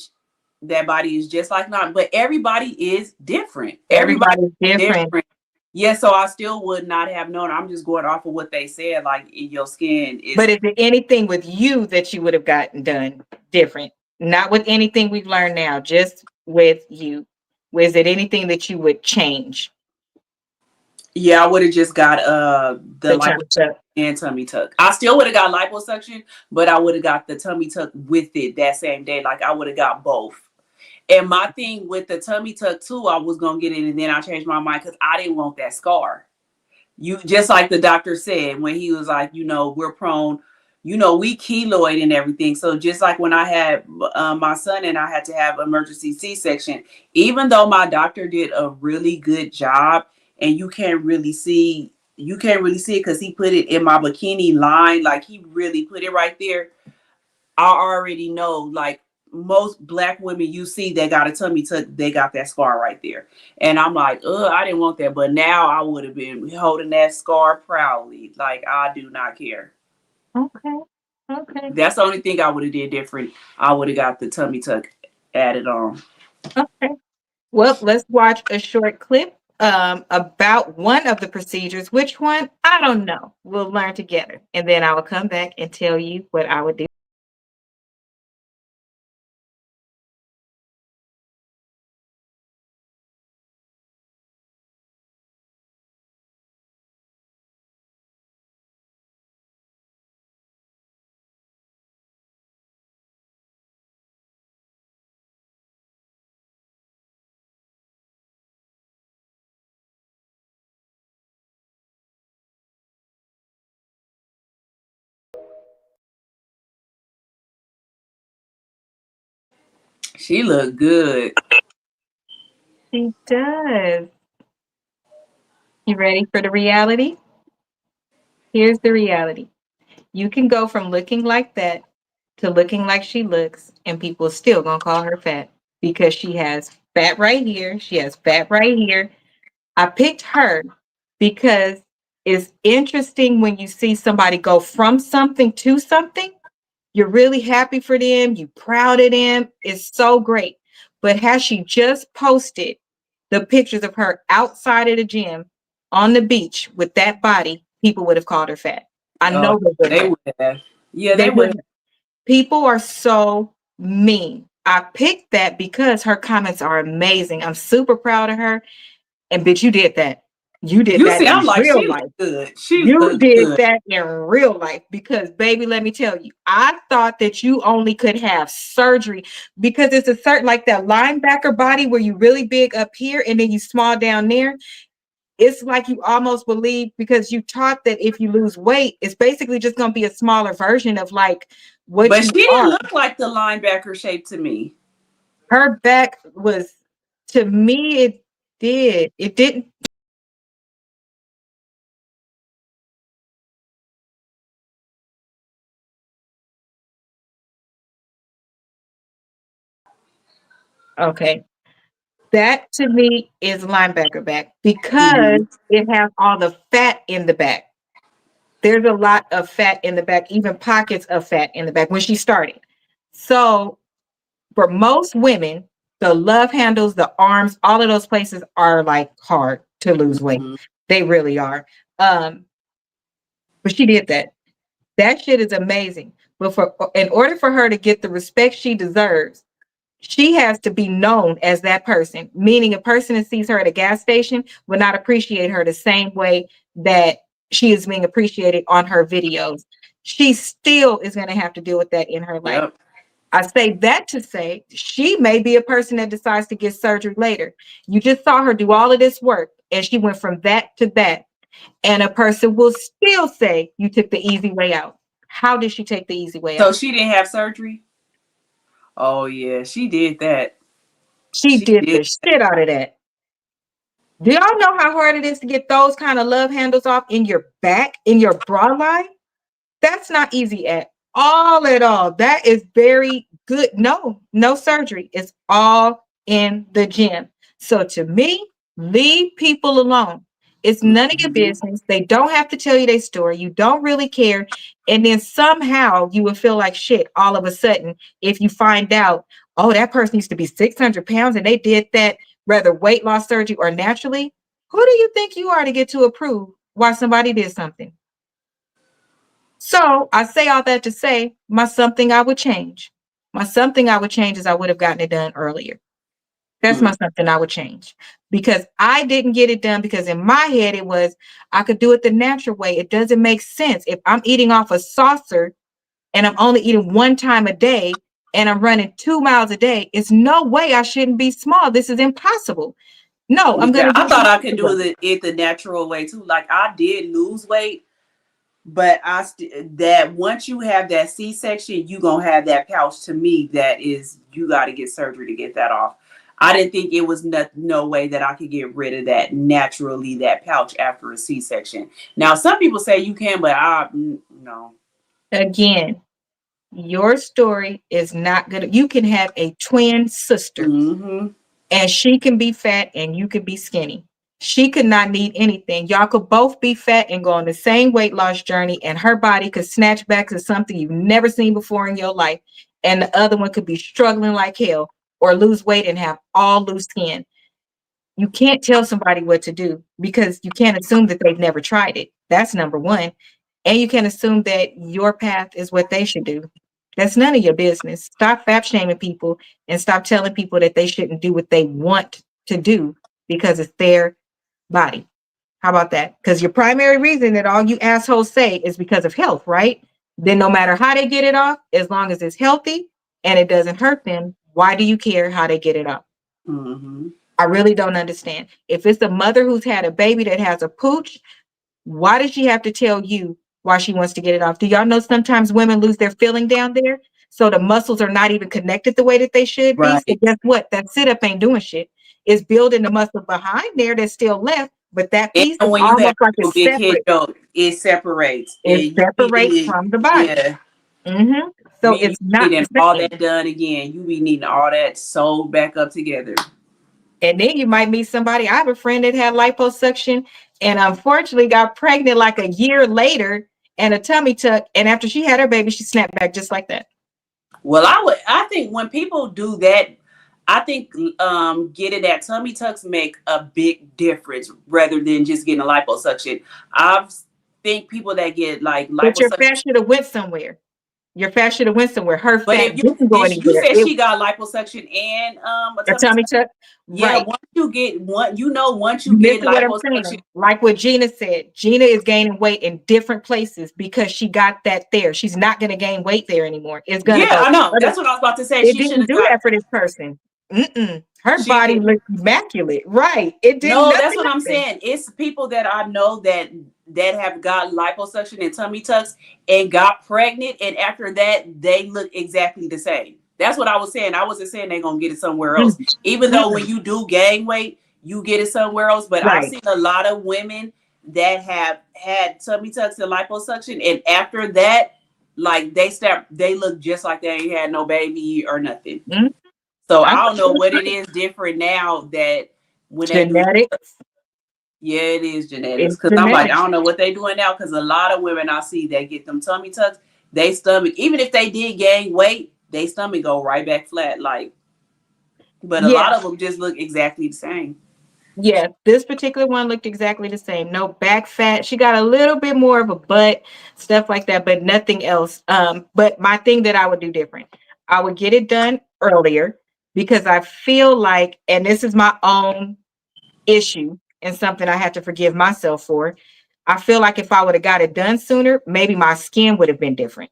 that body is just like mine, but everybody is different. Everybody Everybody's is different. different. Yeah, so I still would not have known. I'm just going off of what they said. Like your skin is. But is there anything with you that you would have gotten done different? Not with anything we've learned now, just with you. Was it anything that you would change? Yeah, I would have just got the The tummy liposuction tuck. and tummy tuck. I still would have got liposuction, but I would have got the tummy tuck with it that same day. Like I would have got both. And my thing with the tummy tuck too, I was gonna get it, and then I changed my mind because I didn't want that scar. You just like the doctor said when he was like, we're prone, we keloid and everything. So just like when I had my son and I had to have emergency C-section, even though my doctor did a really good job, and you can't really see it because he put it in my bikini line, like he really put it right there. I already know, like most black women you see that got a tummy tuck, they got that scar right there. And I'm like, I didn't want that. But now I would have been holding that scar proudly. Like I do not care. Okay. Okay. That's the only thing I would have did different. I would have got the tummy tuck added on. Okay. Well, let's watch a short clip about one of the procedures. Which one? I don't know. We'll learn together. And then I will come back and tell you what I would do. She look good. She does. You ready for the reality? Here's the reality. You can go from looking like that to looking like she looks, and people still gonna call her fat because she has fat right here. She has fat right here. I picked her because it's interesting when you see somebody go from something to something. You're really happy for them. You proud of them. It's so great. But has she just posted the pictures of her outside of the gym on the beach with that body, people would have called her fat. I Oh, know they would they have. would have. Yeah, They they would would. have. People are so mean. I picked that because her comments are amazing. I'm super proud of her. And bitch, you did that. You did You that see, in I'm like, real she life. look good. She You look did good. that in real life because, baby, let me tell you, I thought that you only could have surgery because it's a certain, like that linebacker body where you really big up here and then you small down there. It's like you almost believe because you taught that if you lose weight, it's basically just going to be a smaller version of like what But she you didn't are. look like the linebacker shape to me. Her back was, to me, it did. It didn't. Okay. That to me is linebacker back because Hmm. it has all the fat in the back. There's a lot of fat in the back, even pockets of fat in the back when she started. So for most women, the love handles, the arms, all of those places are like hard to lose weight. Hmm. They really are. Um, but she did that. That shit is amazing. But for in order for her to get the respect she deserves, she has to be known as that person, meaning a person that sees her at a gas station will not appreciate her the same way that she is being appreciated on her videos. She still is going to have to deal with that in her life. Yep. I say that to say she may be a person that decides to get surgery later. You just saw her do all of this work and she went from that to that. And a person will still say you took the easy way out. How did she take the easy way So out? she didn't have surgery? Oh yeah, she did that. She She did did. the shit out of that. Do y'all know how hard it is to get those kind of love handles off in your back, in your bra line? That's not easy at all. That is very good. No, no surgery. It's all in the gym. So to me, leave people alone. It's none of your Mhm. business. They don't have to tell you their story. You don't really care. And then somehow you will feel like shit all of a sudden if you find out, oh, that person used to be 600 pounds and they did that, whether weight loss surgery or naturally. Who do you think you are to get to approve why somebody did something? So I say all that to say my something I would change. My something I would change is I would have gotten it done earlier. That's my Mm. something I would change because I didn't get it done because in my head it was I could do it the natural way. It doesn't make sense. If I'm eating off a saucer and I'm only eating one time a day and I'm running 2 miles a day, it's no way I shouldn't be small. This is impossible. No, I'm going Yeah, to I do it thought the I could natural do way. it the natural way too. Like I did lose weight, but that once you have that C-section, you gonna have that pouch. To me, that is you got to get surgery to get that off. I didn't think it was no way that I could get rid of that naturally, that pouch after a C-section. Now, some people say you can, but no. Again, your story is not going to, you can have a twin sister Mm-hmm. and she can be fat and you can be skinny. She could not need anything. Y'all could both be fat and go on the same weight loss journey, and her body could snatch back to something you've never seen before in your life. And the other one could be struggling like hell or lose weight and have all loose skin. You can't tell somebody what to do because you can't assume that they've never tried it. That's number one. And you can assume that your path is what they should do. That's none of your business. Stop fat shaming people and stop telling people that they shouldn't do what they want to do because it's their body. How about that? Because your primary reason that all you assholes say is because of health, right? Then no matter how they get it off, as long as it's healthy and it doesn't hurt them, why do you care how they get it off? Mm-hmm. I really don't understand. If it's a mother who's had a baby that has a pooch, why does she have to tell you why she wants to get it off? Do y'all know sometimes women lose their feeling down there? So the muscles are not even connected the way that they should be. So Right. guess what? That sit up ain't doing shit. It's building the muscle behind there that's still left, but that piece And is when you have almost like a it's big head separate. joke, it separates. It And you separates be from the body. yeah. So You it's not needing the all same. that done again. You be needing all that sewed back up together. And then you might meet somebody. I have a friend that had liposuction and unfortunately got pregnant like a year later and a tummy tuck. And after she had her baby, she snapped back just like that. Well, I think when people do that, I think getting that tummy tucks make a big difference rather than just getting a liposuction. I think people that get like But your liposuction. fat should have went somewhere. Your fat should have went somewhere. Her But fat if you didn't go if you anywhere. said It she got liposuction and a a tummy tummy tuck, tuck. yeah, Right. once you get one, once you You get missing what I'm liposuction, saying. Like what Gina said. Gina is gaining weight in different places because she got that there. She's not going to gain weight there anymore. It's going to yeah, go I know. other. That's what I was about to say. It She should didn't have do got. that for this person. Mm-mm. Her She body did. looked immaculate. Right. It did No, that's nothing what I'm happen. saying. It's people that I know that have got liposuction and tummy tucks and got pregnant, and after that, they look exactly the same. That's what I was saying. I wasn't saying they're gonna get it somewhere else. Even though when Mm-mm. you do gain weight, you get it somewhere else. But I've Right. seen a lot of women that have had tummy tucks and liposuction, and after that, like they look just like they ain't had no baby or nothing. Mm. So I I don't know know what it is different now that when they do. genetics. Yeah, it is genetics. It's Cause I'm like, I genetics. don't know what they doing now. Cause a lot of women I see that get them tummy tucks, they stomach, even if they did gain weight, they stomach go right back flat. Like, but a Yeah. lot of them just look exactly the same. Yeah, this particular one looked exactly the same. No back fat. She got a little bit more of a butt, stuff like that, but nothing else. But my thing that I would do different, I would get it done earlier because I feel like, and this is my own issue and something I have to forgive myself for. I feel like if I would have got it done sooner, maybe my skin would have been different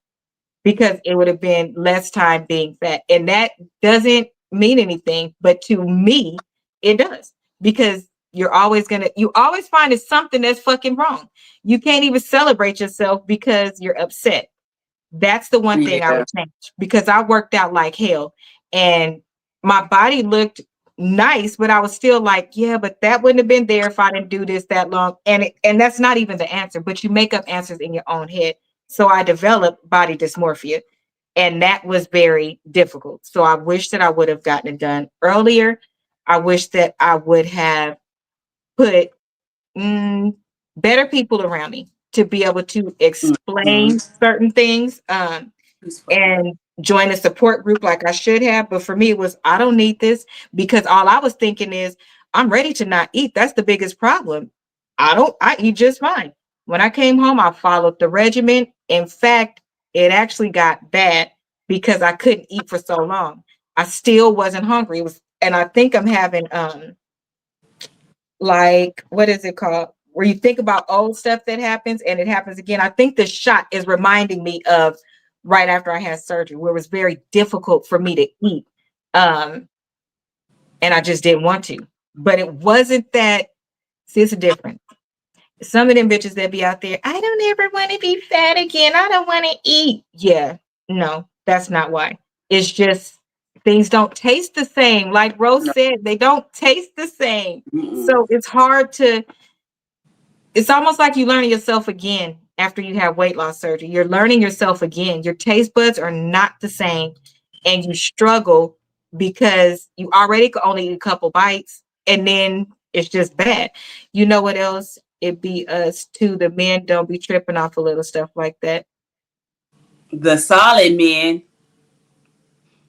because it would have been less time being fat. And that doesn't mean anything, but to me, it does because you always find it's something that's fucking wrong. You can't even celebrate yourself because you're upset. That's the one thing I Yeah. would change because I worked out like hell and my body looked nice, but I was still like, yeah, but that wouldn't have been there if I didn't do this that long. And that's not even the answer, but you make up answers in your own head. So I developed body dysmorphia and that was very difficult. So I wish that I would have gotten it done earlier. I wish that I would have put better people around me to be able to Mm-hmm. explain certain things. It's funny. And join a support group like I should have. But for me, it was, I don't need this because all I was thinking is, I'm ready to not eat. That's the biggest problem. I eat just fine. When I came home, I followed the regimen. In fact, it actually got bad because I couldn't eat for so long. I still wasn't hungry. It was, and I think I'm having like what is it called? Where you think about old stuff that happens and it happens again. I think the shot is reminding me of right after I had surgery, where it was very difficult for me to eat. Um, and I just didn't want to. But it wasn't that, see, it's a difference. Some of them bitches that be out there, I don't ever want to be fat again. I don't want to eat. Yeah, no, that's not why. It's just things don't taste the same. Like Rose No. said, they don't taste the same. Mm-mm. So it's hard to, it's almost like you learning yourself again after you have weight loss surgery. You're learning yourself again. Your taste buds are not the same and you struggle because you already could only eat a couple bites and then it's just bad. You know what else? It be us too. The men don't be tripping off a little stuff like that. The solid men,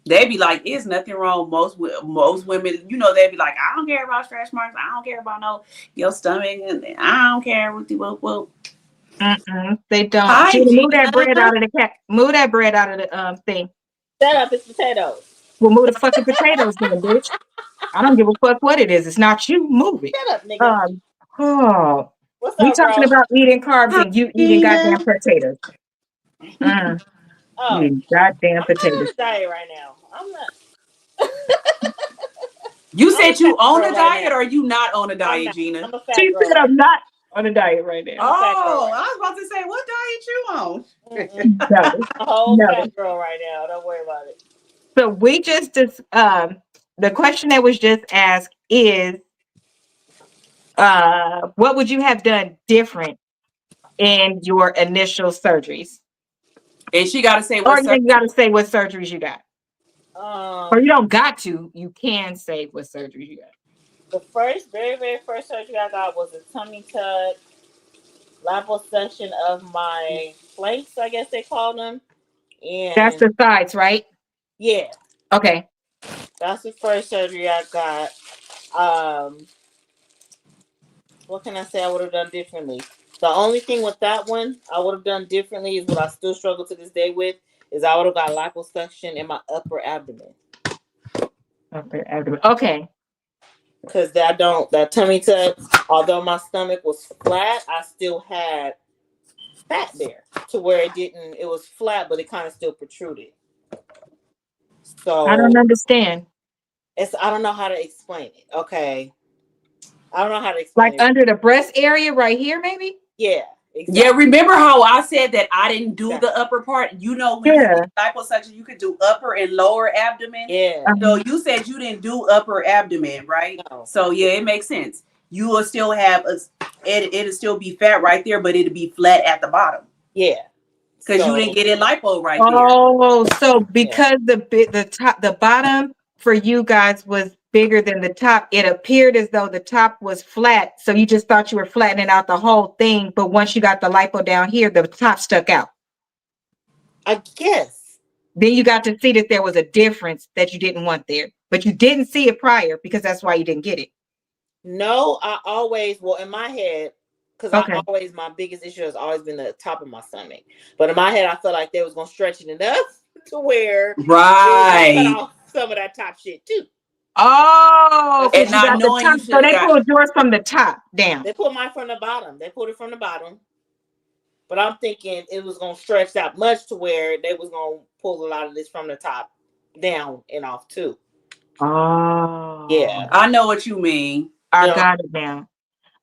they be like, "It's nothing wrong." Most women, they be like, "I don't care about stretch marks. I don't care about no your stomach. And I don't care what the well." They don't. Hi, Gina, move that Gina. bread out of the cat. Move that bread out of the thing. Shut up, it's potatoes. Well, move the fucking potatoes then, bitch. I don't give a fuck what it is. It's not you. Move it. Shut up, nigga. Um, oh, What's we up, talking bro? about eating carbs Hi, and you eating Gina. goddamn potatoes. Mm, you Oh, eating goddamn I'm not potatoes. on a diet right now. I'm not. You I'm a said fat you on girl a right diet, now. or you not on a I'm diet, not. Gina? I'm a fat She girl said right I'm not. on a diet right now. Oh, I was about to say, what diet you on? No, A whole no. fat girl right now. Don't worry about it. So we the question that was just asked is, what would you have done different in your initial surgeries? And she got to say Or what you got to say what surgeries you got. Or you Um, don't got to. You can say what surgeries you got. the very first surgery I got was a tummy tuck, liposuction of my flanks, I guess they call them. That's And the sides, right? yeah, Okay. that's the first surgery I got. Um, what can I say I would have done differently? The only thing with that one I would have done differently is what I still struggle to this day with is I would have got liposuction in my upper abdomen. Upper abdomen. Okay. Cause that tummy tuck, although my stomach was flat, I still had fat there to where it was flat, but it kind of still protruded. I So don't understand. I don't know how to explain it. Okay. I don't know how to Like explain it. under the breast area right here, maybe? Yeah, Yeah, exactly. remember how I said that I didn't do Exactly. the upper part? You know, when you Yeah. get liposuction, you could do upper and lower abdomen. Yeah. So you said you didn't do upper abdomen, right? No. So yeah, it makes sense. You will still have it'll still be fat right there, but it'll be flat at the bottom Yeah. because you So didn't get it lipo right there. Oh, so yeah. because the bottom for you guys was bigger than the top, it appeared as though the top was flat. So you just thought you were flattening out the whole thing, but once you got the lipo down here, the top stuck out. I guess. Then you got to see that there was a difference that you didn't want there, but you didn't see it prior because that's why you didn't get it. No, in my head, because Okay. my biggest issue has always been the top of my stomach. But in my head, I felt like they was gonna stretch it enough to where it was gonna cut Right. off some of that top shit too. Oh, That's because And you what not got I the knowing top. you So should have they got pulled yours from the top down. They pulled mine from the bottom. They pulled it from the bottom. But I'm thinking it was gonna stretch that much to where they was gonna pull a lot of this from the top down and off too. Oh, Yeah. I know what you mean. I You know, got it now.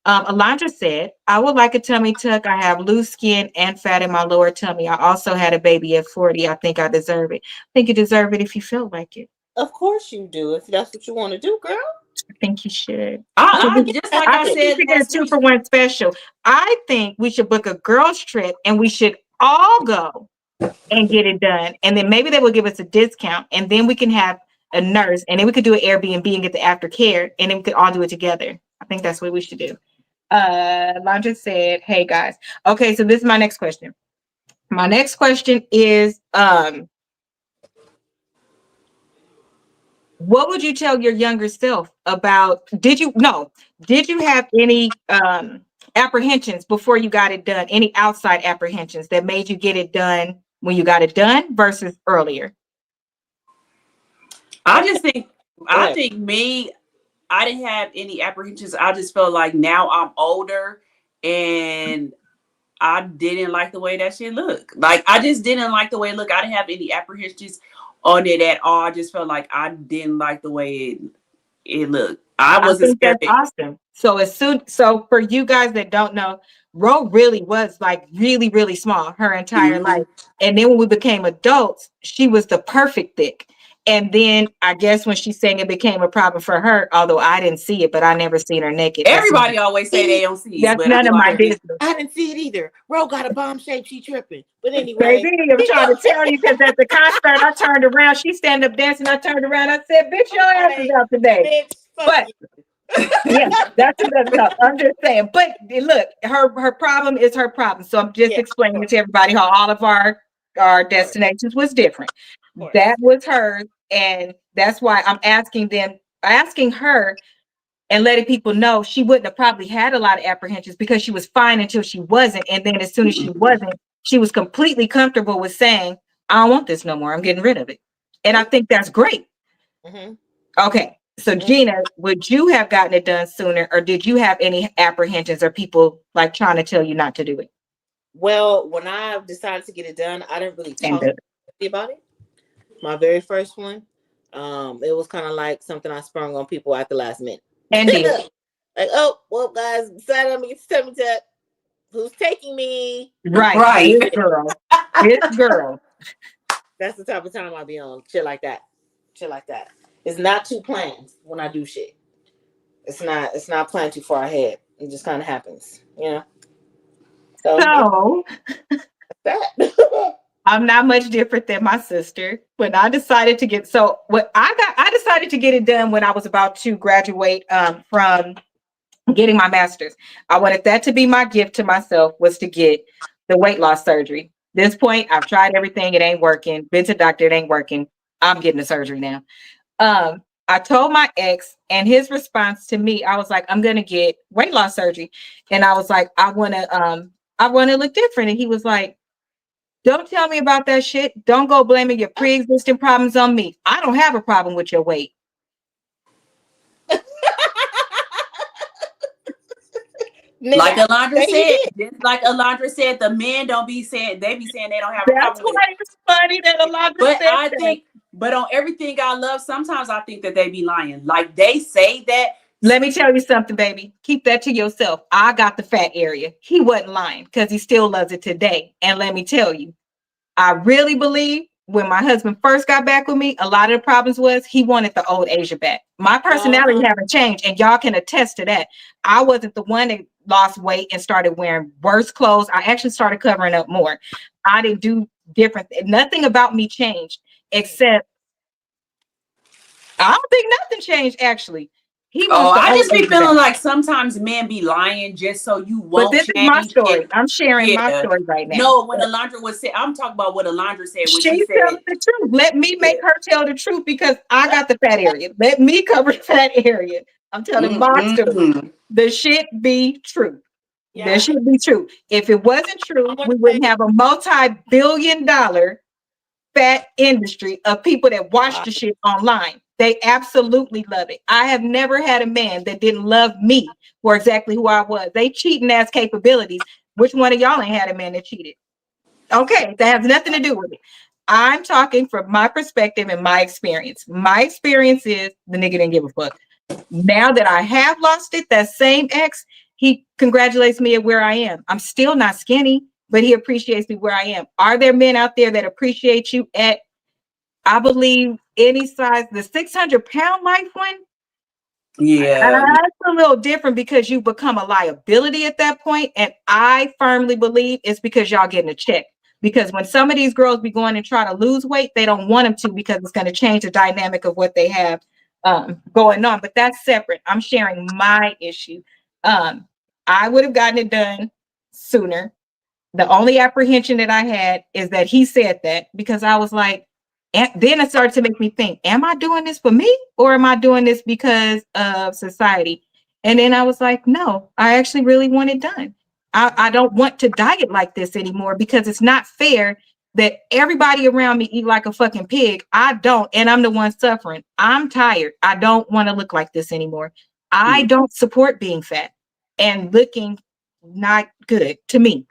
Alondra said, I would like a tummy tuck. I have loose skin and fat in my lower tummy. I also had a baby at 40. I think I deserve it. I think you deserve it if you feel like it. of course you do if that's what you want to do, girl. I think you should. I just like I I think you said should get a last 2 week. for 1 special. I think we should book a girls trip and we should all go and get it done. And then maybe they will give us a discount. And then we can have a nurse and then we could do an Airbnb and get the aftercare. And then we could all do it together. I think that's what we should do. Landra said, hey guys. Okay, so this is my next question. My next question is what would you tell your younger self about did you have any apprehensions before you got it done? Any outside apprehensions that made you get it done when you got it done versus earlier? I just think Go ahead. I didn't have any apprehensions. I just felt like now I'm older and I didn't like the way that shit looked. Like I just didn't like the way it looked. I didn't have any apprehensions on it at all. I just felt like I didn't like the way it looked. I I wasn't think scared. that's awesome. So for you guys that don't know, Ro really was like really, really small her entire life. And then when we became adults, she was the perfect thick. And then I guess when she's saying it became a problem for her, although I didn't see it, but I never seen her naked. Everybody always say they don't see it, That's but none I'm of my like, business. I didn't see it either. Ro got a bomb shape. She tripping. But anyway, Baby, I'm trying to tell you because at the concert, I turned around. She stand up dancing. I turned around. I said, "Bitch, your ass is out today." bitch, fuck But you. yeah, that's another talk. I'm just saying. But look, her problem is her problem. So I'm just Yeah, explaining to everybody how all of our destinations was different. of course. That was hers, and that's why I'm asking her and letting people know she wouldn't have probably had a lot of apprehensions because she was fine until she wasn't. And then as soon as she wasn't, she was completely comfortable with saying, I don't want this no more. I'm getting rid of it. And I think that's great. Mm-hmm. Okay. So Gina, would you have gotten it done sooner or did you have any apprehensions or people like trying to tell you not to do it? Well, when I decided to get it done, I didn't really talk about it. My very first one. It was kind of like something I sprung on people at the last minute. And did. Like, oh, well, guys, decided I'm gonna get the tummy tuck. Who's taking me? Right. Right. This girl. This girl. That's the type of time I'll be on. Shit like that. Shit like that. It's not too planned when I do shit. It's not planned too far ahead. It just kind of happens, you know. So yeah, So that. I'm not much different than my sister. When I decided to get I decided to get it done when I was about to graduate from getting my master's. I wanted that to be my gift to myself, was to get the weight loss surgery. This point, I've tried everything, it ain't working. Been to doctor, it ain't working. I'm getting the surgery now. I told my ex, and his response to me, I was like, I'm gonna get weight loss surgery. And I was like, I wanna look different. And he was like, don't tell me about that shit. Don't go blaming your pre-existing problems on me. I don't have a problem with your weight. Like Nigga, Alondra say he said, did. just like Alondra said, the men don't be saying, they be saying they don't have a That's problem with why it. it's funny that a lot of But said I that. think, but on everything I love, sometimes I think that they be lying. Like they say that. Let me tell you something, baby. Keep that to yourself. I got the fat area. He wasn't lying because he still loves it today. And let me tell you, I really believe when my husband first got back with me, a lot of the problems was he wanted the old Asia back. My personality Uh-huh. haven't changed, and y'all can attest to that. I wasn't the one that lost weight and started wearing worse clothes. I actually started covering up more. I didn't do different. Nothing about me changed except I don't think nothing changed actually. He Oh, wants the I old just be Asia back. feeling like sometimes men be lying just so you But won't this is my change. And story. I'm sharing my yeah, story right now. no, when Alondra was saying, I'm talking about what Alondra said when She's she telling said, the truth. Let me yeah, make her tell the truth because I got the fat area. Let me cover the fat area. I'm telling my story. mm-mm. The shit be true. The Yeah, shit be true. If it wasn't I'm true, gonna we say wouldn't have a multi-billion-dollar fat industry of people that watch wow. the shit online. They absolutely love it. I have never had a man that didn't love me for exactly who I was. They cheating ass capabilities. Which one of y'all ain't had a man that cheated? Okay, that has nothing to do with it. I'm talking from my perspective and my experience. My experience is the nigga didn't give a fuck. Now that I have lost it, that same ex, he congratulates me at where I am. I'm still not skinny, but he appreciates me where I am. Are there men out there that appreciate you at, I believe, any size, the 600-pound life one? Yeah, That's a little different because you become a liability at that point. And I firmly believe it's because y'all getting a check. Because when some of these girls be going and try to lose weight, they don't want them to because it's going to change the dynamic of what they have going on. But that's separate. I'm sharing my issue. I would have gotten it done sooner. The only apprehension that I had is that he said that because I was like, and then it started to make me think, am I doing this for me or am I doing this because of society? And then I was like, no, I actually really want it done. I don't want to diet like this anymore because it's not fair that everybody around me eat like a fucking pig. I don't, and I'm the one suffering. I'm tired. I don't want to look like this anymore. I don't support being fat and looking not good to me.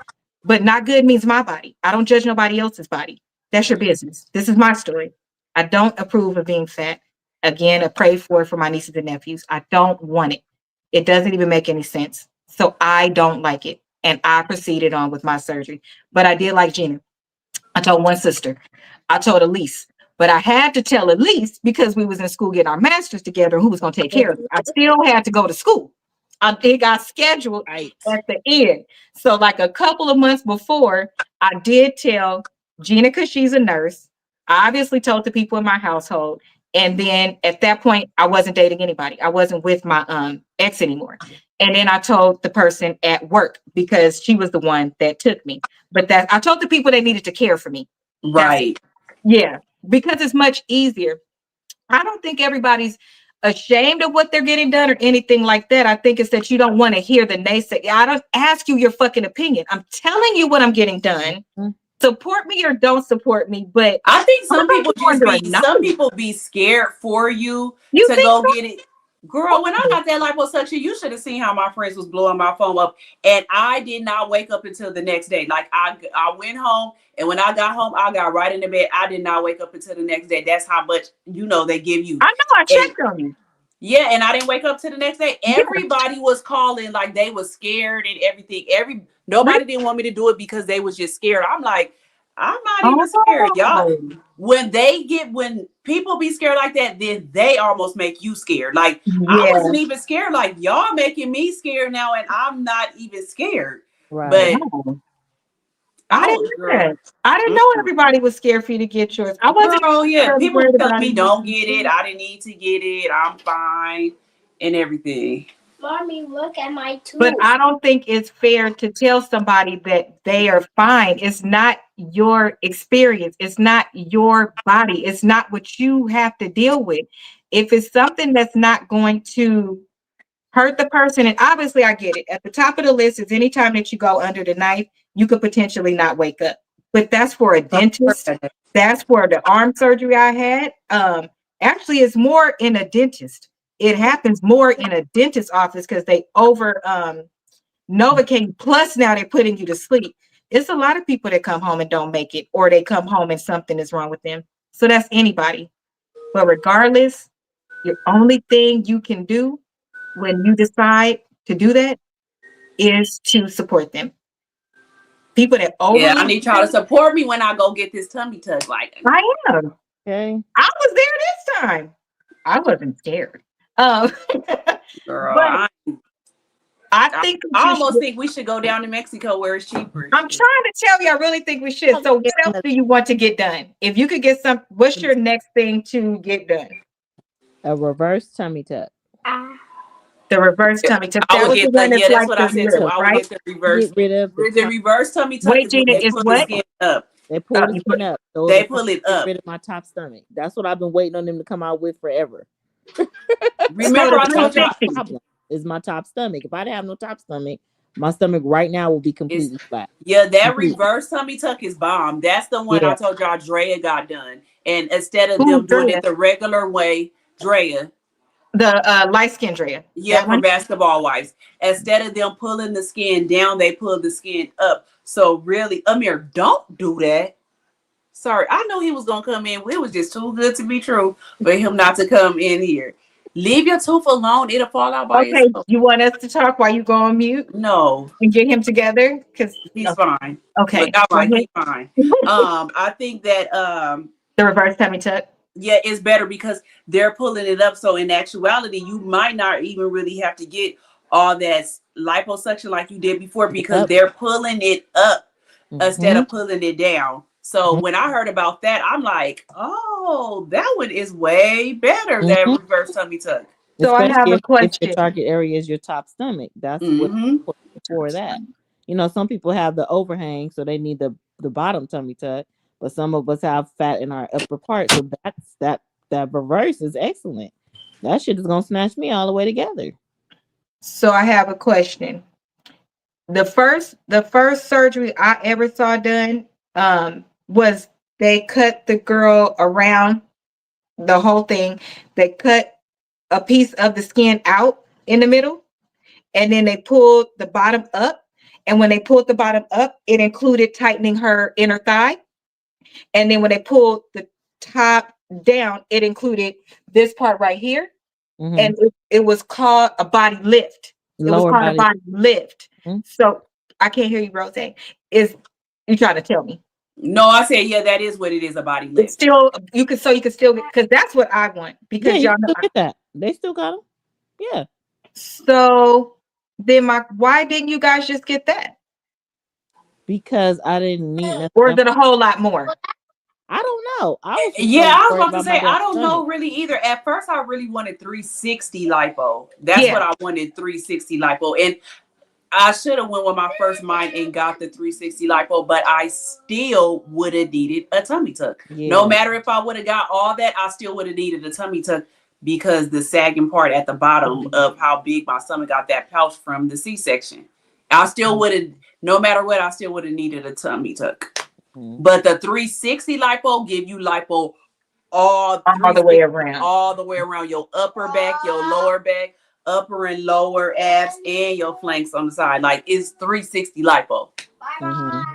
But not good means my body. I don't judge nobody else's body. That's your business. This is my story. I don't approve of being fat. Again, I pray for it for my nieces and nephews. I don't want it. It doesn't even make any sense. So I don't like it. And I proceeded on with my surgery. But I did like Gina. I told one sister. I told Elise. But I had to tell Elise because we was in school getting our masters together who was going to take care of it. I still had to go to school. It got scheduled Right. at the end. So like a couple of months before, I did tell Gina because she's a nurse. I obviously told the people in my household. And then at that point, I wasn't dating anybody. I wasn't with my ex anymore. And then I told the person at work because she was the one that took me. But that I told the people they needed to care for me. That's right. yeah, because it's much easier. I don't think everybody's ashamed of what they're getting done or anything like that. I think it's that you don't want to hear the naysay. I don't ask you your fucking opinion. I'm telling you what I'm getting done. Mhm. Support me or don't support me, but I think I'm some about people to just under a be some no. people be scared for you You to think go get it. Girl, when I got that liposuction, you should have seen how my friends was blowing my phone up, and I did not wake up until the next day. Like I went home, and when I got home, I got right in the bed. I did not wake up until the next day. That's how much they give you. I know I And checked on you. Yeah, and I didn't wake up to the next day. Yeah. Everybody was calling like they was scared and everything. Nobody didn't want me to do it because they was just scared. I'm like, I'm not even scared, y'all. Oh, When people be scared like that, then they almost make you scared. Like I yeah. wasn't even scared. Like y'all making me scared now, and I'm not even scared. Right. But No. I didn't know girl, that. I didn't know everybody was scared for you to get yours. I wasn't girl, yeah, necessarily people worried telling about me it. don't get it. I didn't need to get it. I'm fine and everything. Mommy, look at my tooth. But I don't think it's fair to tell somebody that they are fine. It's not your experience. It's not your body. It's not what you have to deal with. If it's something that's not going to hurt the person, and obviously I get it. At the top of the list is anytime that you go under the knife, you could potentially not wake up. But that's for a dentist. That's for the arm surgery I had. Actually, it's more in a dentist. It happens more in a dentist office because they over Novocaine. Plus, now they're putting you to sleep. It's a lot of people that come home and don't make it, or they come home and something is wrong with them. So that's anybody. But regardless, the only thing you can do when you decide to do that is to support them. People that Yeah, I overly, need y'all to support me when I go get this tummy tuck. Like, I am. Okay. I was there this time. I wasn't scared. Um, girl, but I I, think that I you should. almost think we should go down to Mexico where it's cheaper. I'm trying to tell you, I really think we should. So, what else do you want to get done? If you could get some, what's your next thing to get done? A reverse tummy tuck. The reverse tummy tuck. I That would was the get one that's that's like what the I said too. lip, I would right? get the reverse. Get rid of The reverse tummy tuck Wait, is when Gina, they is pull the what? skin up. They pull the You skin put, up. So They pull it get up. rid of my top stomach. That's what I've been waiting on them to come out with forever. so Remember, the I told y'all 360. Problem is my top stomach. If I didn't have no top stomach, my stomach right now will be is completely flat. that Completely. reverse tummy tuck is bomb. That's the one I Yeah. told y'all Drea got done. And instead of Who's them doing Drea? it the regular way, Drea, The light skin Drea. yeah, That for one? basketball wives. Instead of them pulling the skin down, they pull the skin up. So really, Amir, don't do that. Sorry, I know he was gonna come in. It was just too good to be true for him not to come in here. Leave your tooth alone; it'll fall out by Okay, itself. you want us to talk while you go on mute No, and get him together? Because he's fine. Look, okay, I'm go like ahead. he's fine. I think that The reverse tummy tuck. yeah, it's better because they're pulling it up. So in actuality, you might not even really have to get all that liposuction like you did before because Yep. they're pulling it up instead Mhm. of pulling it down. So when I heard about that, I'm like, oh, that one is way better. That Mhm. reverse tummy tuck. So I have Especially a if your question. target area is your top stomach. That's what Mm-hmm. for that. You know, some people have the overhang, so they need the bottom tummy tuck. But some of us have fat in our upper part, so that reverse is excellent. That shit is gonna snatch me all the way together. So I have a question. The first surgery I ever saw done was they cut the girl around the whole thing. They cut a piece of the skin out in the middle, and then they pulled the bottom up. And when they pulled the bottom up, it included tightening her inner thigh. And then when they pulled the top down, it included this part right here. Hmm. And it was called a body lift. It was Lower called a body. body lift. Mhm. So I can't hear you, Rose. Is you trying to tell me? No, I said, yeah, that is what it is, a body It's lift. still you can still get because that's what I want Yeah, because you y'all can know. still get that. They still got them. Yeah, So then why didn't you guys just get that? because I didn't need Or is nothing. it a whole lot more? I don't know. I was just Yeah, so I was worried about to about my say, damn I don't know stomach. really either. At first, I really wanted 360 lipo. That's Yeah. what I wanted, 360 lipo. And I should have went with my first mind and got the 360 lipo, but I still would have needed a tummy tuck. No Yeah. matter if I would have got all that, I still would have needed a tummy tuck because the sagging part at the bottom of how big my stomach got that pouch from the C-section. I still would have, no matter what, I still would have needed a tummy tuck. Mhm. But the 360 lipo give you lipo all All the 360 way around. all the way around your upper back, your lower back, upper and lower abs, and your flanks on the side. Like it's 360 lipo. Mhm.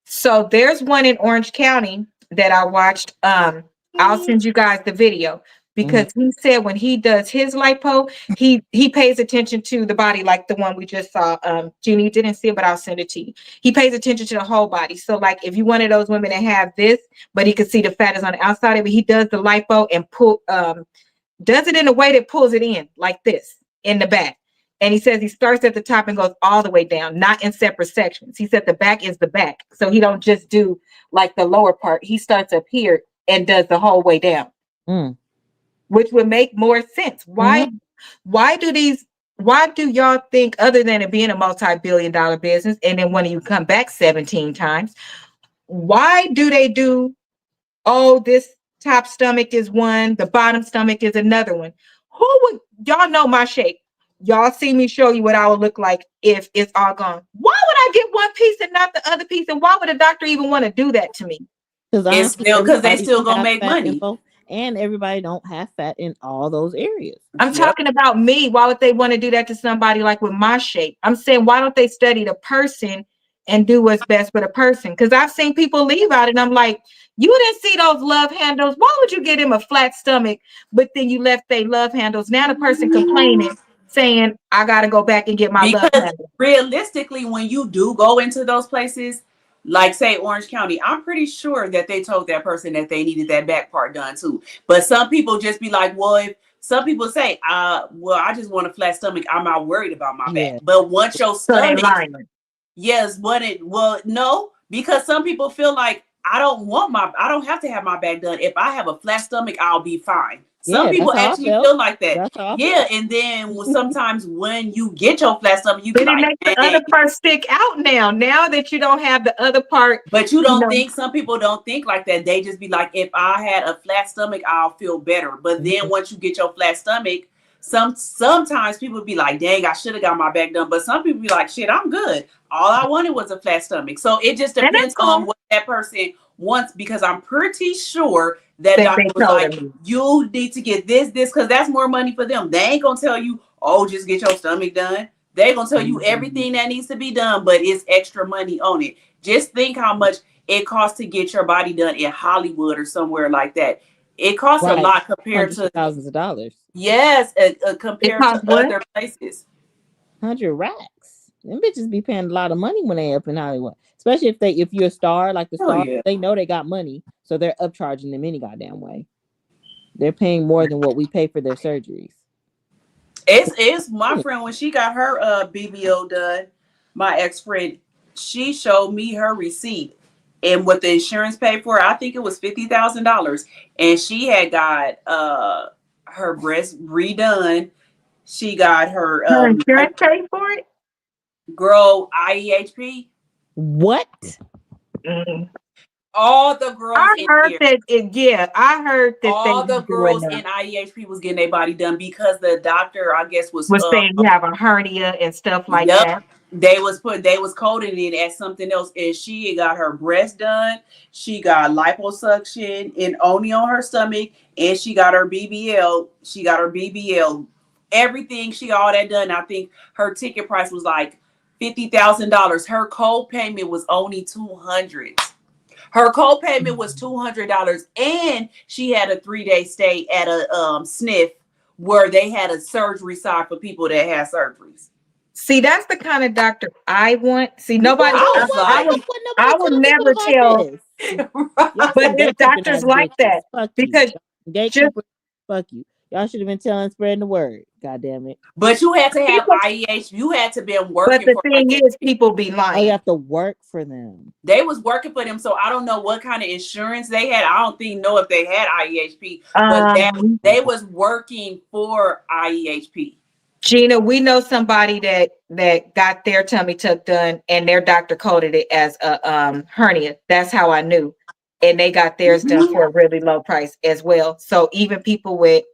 So there's one in Orange County that I watched. I'll send you guys the video. because he said when he does his lipo, he pays attention to the body, like the one we just saw. Jeannie didn't see it, but I'll send it to you. He pays attention to the whole body. So like if you one of those women that have this, but he can see the fat is on the outside of it, he does the lipo and does it in a way that pulls it in like this in the back. And he says he starts at the top and goes all the way down, not in separate sections. He said the back is the back. So he don't just do like the lower part. He starts up here and does the whole way down, which would make more sense. Why do y'all think, other than it being a multi-billion-dollar business and then when you come back 17 times, why do they do, oh, this top stomach is one, the bottom stomach is another one? Y'all know my shape. Y'all see me show you what I would look like if it's all gone. Why would I get one piece and not the other piece? And why would a doctor even want to do that to me? It's still because they still gonna make money. And everybody don't have fat in all those areas. I'm talking about me. Why would they want to do that to somebody like with my shape? I'm saying, why don't they study the person and do what's best for the person? Because I've seen people leave out and I'm like, you didn't see those love handles. Why would you get him a flat stomach, but then you left they love handles? Now the person complaining, saying, I got to go back and get my love handles. Realistically, when you do go into those places, like say Orange County, I'm pretty sure that they told that person that they needed that back part done too. But some people just be like, well, if some people say, well, I just want a flat stomach, I'm not worried about my back. But once your stomach, no, because some people feel like I don't have to have my back done. If I have a flat stomach, I'll be fine. Some people actually feel like that. And then sometimes when you get your flat stomach, you but it makes the other part stick out now that you don't have the other part. But you don't think, some people don't think like that. They just be like, if I had a flat stomach, I'll feel better. But then once you get your flat stomach, sometimes people be like, dang, I should have got my back done. But some people be like, shit, I'm good. All I wanted was a flat stomach. So it just depends on what that person wants, because I'm pretty sure that doctor was like, you need to get this, because that's more money for them. They ain't gonna tell you, oh, just get your stomach done. They're gonna tell you everything that needs to be done, but it's extra money on it. Just think how much it costs to get your body done in Hollywood or somewhere like that. It costs a lot compared to thousands of dollars. Yes, compared to other places. 100 racks. Them bitches be paying a lot of money when they up in Hollywood. Especially if you're a star, like the star, they know they got money, so they're upcharging them any goddamn way. They're paying more than what we pay for their surgeries. It's my friend, when she got her BBO done, my ex-friend, she showed me her receipt and what the insurance paid for. I think it was $50,000, and she had got her breast redone. She got her insurance paid for it. Girl, IEHP. What? All the girls I heard that all the girls in IEHP was getting their body done because the doctor, I guess, was saying you have a hernia and stuff like that. They was coding it as something else, and she got her breast done. She got liposuction and only on her stomach, and she got her BBL. Everything, she got all that done. I think her ticket price was like $50,000. Her co-payment was only $200. Her co-payment was $200, and she had a 3-day stay at a SNF where they had a surgery side for people that had surgeries. See, that's the kind of doctor I want. See, nobody. I would never tell. But there's doctors like that because fuck you. Y'all should have been spreading the word. God damn it. But you had to have IEH. You had to be working. But the thing is, people be lying. Oh, you have to work for them. They was working for them, so I don't know what kind of insurance they had. I don't know if they had IEHP, but they was working for IEHP. Gina, we know somebody that got their tummy tuck done, and their doctor coded it as a hernia. That's how I knew, and they got theirs done for a really low price as well. So even people with,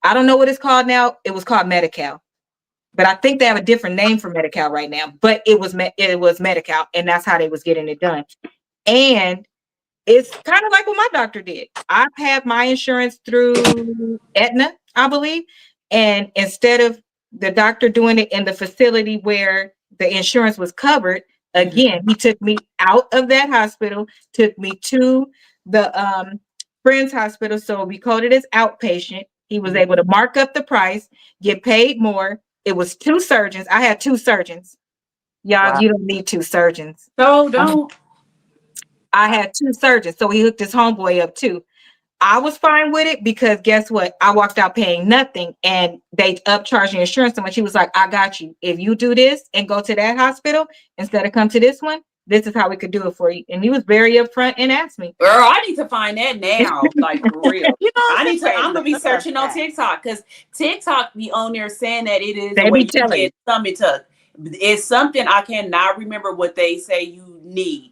I don't know what it's called now. It was called Medi-Cal, but I think they have a different name for Medi-Cal right now. But it was Medi-Cal, and that's how they was getting it done. And it's kind of like what my doctor did. I've had my insurance through Aetna, I believe, and instead of the doctor doing it in the facility where the insurance was covered, again, he took me out of that hospital, took me to the Friends Hospital. So we coded as outpatient. He was able to mark up the price, get paid more. It was 2 surgeons. I had 2 surgeons. Y'all, Wow. you don't need 2 surgeons. So don't. I had 2 surgeons, so he hooked his homeboy up too. I was fine with it because guess what? I walked out paying nothing and they upcharged the insurance so much. He was like, I got you. If you do this and go to that hospital instead of come to this one, this is how we could do it for you. And he was very upfront and asked me. Girl, I need to find that now. Like for real. You know, I'm gonna be look up searching on that. TikTok because TikTok be on there saying that it is They the way be you telling get tummy tuck. It's something I cannot remember what they say you need.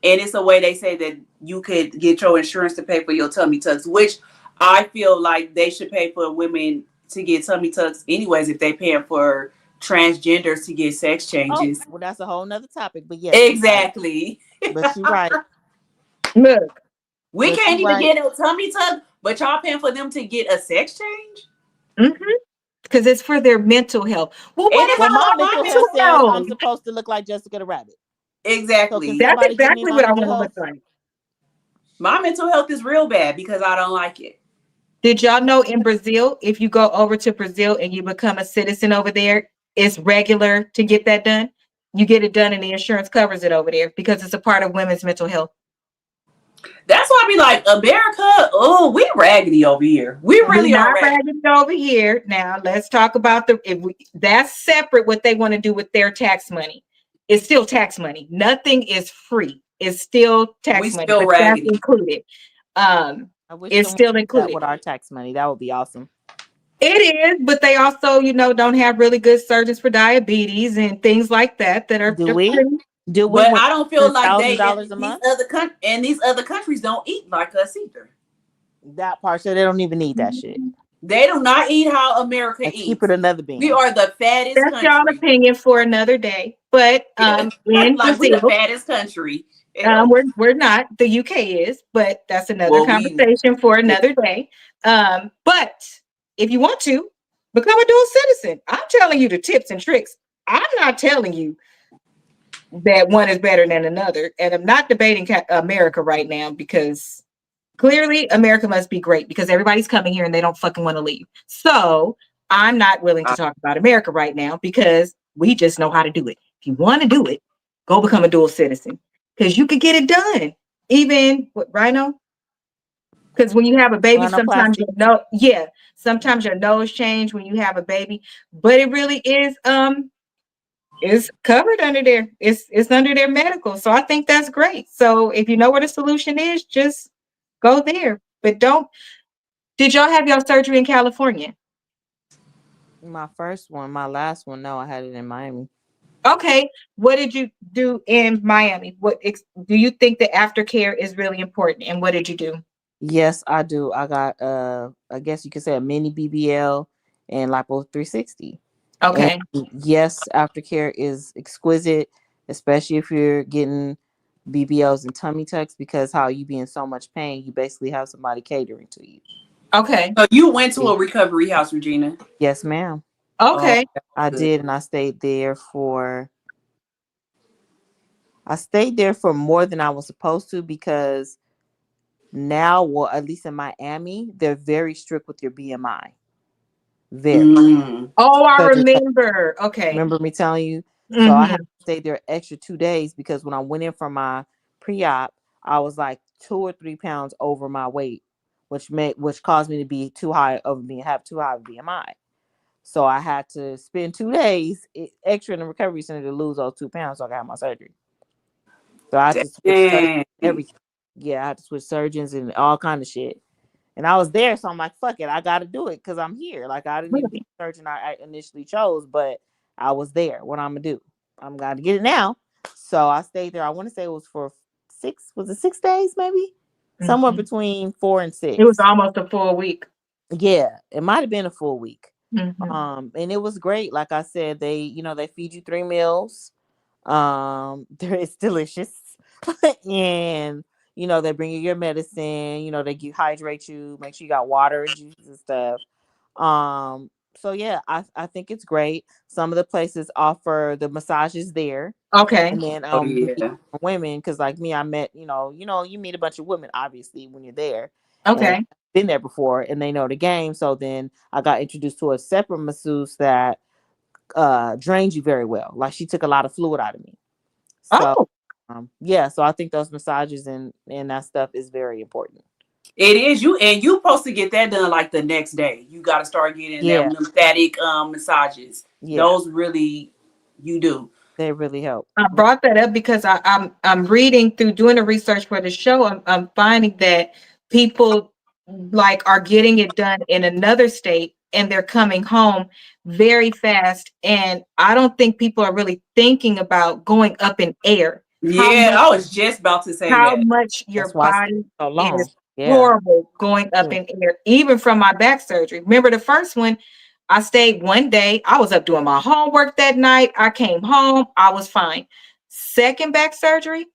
And it's a way they say that you could get your insurance to pay for your tummy tucks, which I feel like they should pay for women to get tummy tucks anyways if they paying for transgenders to get sex Oh, changes. well, that's a whole nother topic. But yes, you're right. Exactly. But you're right. Look, We But can't you're even right. get a tummy tuck, but y'all paying for them to get a sex change? because it's for their mental health. Well, And what it's Well, about my all the my mental mental health mental says I'm health? supposed to look like Jessica the Rabbit. So can exactly. That's somebody give me exactly my what I mental want to health? look like. My mental health is real bad because I don't like it. Did y'all know in Brazil, if you go over to Brazil and you become a citizen over there, it's regular to get that done? You get it done and the insurance covers it over there because it's a part of women's mental health. That's why I be like, America, oh, we raggedy over here. We We're really are not raggedy. ragging over here. Now let's talk about that's separate what they want to do with their tax money. It's still tax money. Nothing is free. It's still We tax money, still but that's raggedy. included. I wish It's someone still did that included. with our tax money. That would be awesome. It is, but they also, don't have really good surgeons for diabetes and things like that are Do they're we? free. Do we But when I don't feel like they $1,000 a these month? other countries don't eat like us either. That part, so they don't even need that shit. They do not eat how America Let's keep eats. it another We bean. are the fattest That's y'all country. opinion for another day. But in Like we the Brazil, fattest country. Hell. we're not. The UK is, but that's another Well, we conversation for another day. But if you want to become a dual citizen, I'm telling you the tips and tricks. I'm not telling you that one is better than another, and I'm not debating America right now because clearly America must be great because everybody's coming here and they don't fucking want to leave. So I'm not willing to talk about America right now because we just know how to do it. If you want to do it, go become a dual citizen because you could get it done. Even with Rhino, because when you have a baby, sometimes Rhinoplasty. sometimes your nose change when you have a baby, but it really is covered under there. It's under their medical. So I think that's great. So if you know what a solution is, just go there. But don't. Did y'all have your surgery in California? My first one, my last one. No, I had it in Miami. Okay. What did you do in Miami? Do you think the aftercare is really important? And what did you do? Yes, I do. I got I guess you could say a mini BBL and lipo 360. And Okay. yes, aftercare is exquisite, especially if you're getting BBLs and tummy tucks because how you be in so much pain, you basically have somebody catering to you. Okay. So you went to a recovery house, Regina. Yes, ma'am. Oh, Okay. I good. did, and I stayed there for more than I was supposed to because now, well, at least in Miami, they're very strict with your BMI. Very. Oh, I Such as remember. Okay. remember me telling you? So I had Mm-hmm. to stay there extra 2 days because when I went in for my pre-op, I was like 2 or 3 pounds over my weight, which caused me to be too high of me have too high of BMI. So I had to spend 2 days extra in the recovery center to lose those 2 pounds so I could have my surgery. So I had to switch surgeons Dang. and everything. Yeah, I had to switch surgeons and all kind of shit. And I was there, so I'm like, fuck it, I got to do it because I'm here. Like I didn't even get the surgeon I initially chose, but I was there. What I'm gonna do? I'm gonna get it now. So I stayed there. I want to say it was for 6. Was it 6 days? Maybe somewhere Mm-hmm. between 4 and It was 6. almost a full week. Yeah, it might have been a full week. Mm-hmm. And it was great. Like I said, they feed you 3 meals. It's delicious. And they bring you your medicine, they hydrate you, make sure you got water and juices and stuff. So yeah, I think it's great. Some of the places offer the massages there. Okay. And then Oh you meet yeah. women because like me, I met, you meet a bunch of women obviously when you're there. And Okay. been there before and they know the game. So then I got introduced to a separate masseuse that drains you very well. Like she took a lot of fluid out of me. So Oh, yeah, so I think those massages and that stuff is very important. It is you, and you supposed to get that done like the next day. You got to start getting Yeah. that lymphatic massages. Yeah. Those really, you do. They really help. I brought that up because I'm reading through doing the research for the show. I'm finding that people like are getting it done in another state and they're coming home very fast. And I don't think people are really thinking about going up in air. Yeah, I was just about to say How that. much your That's why it's body so long. is Yeah. horrible going up in air, even from my back surgery. Remember the first one, I stayed one day. I was up doing my homework that night. I came home. I was fine. Second back surgery,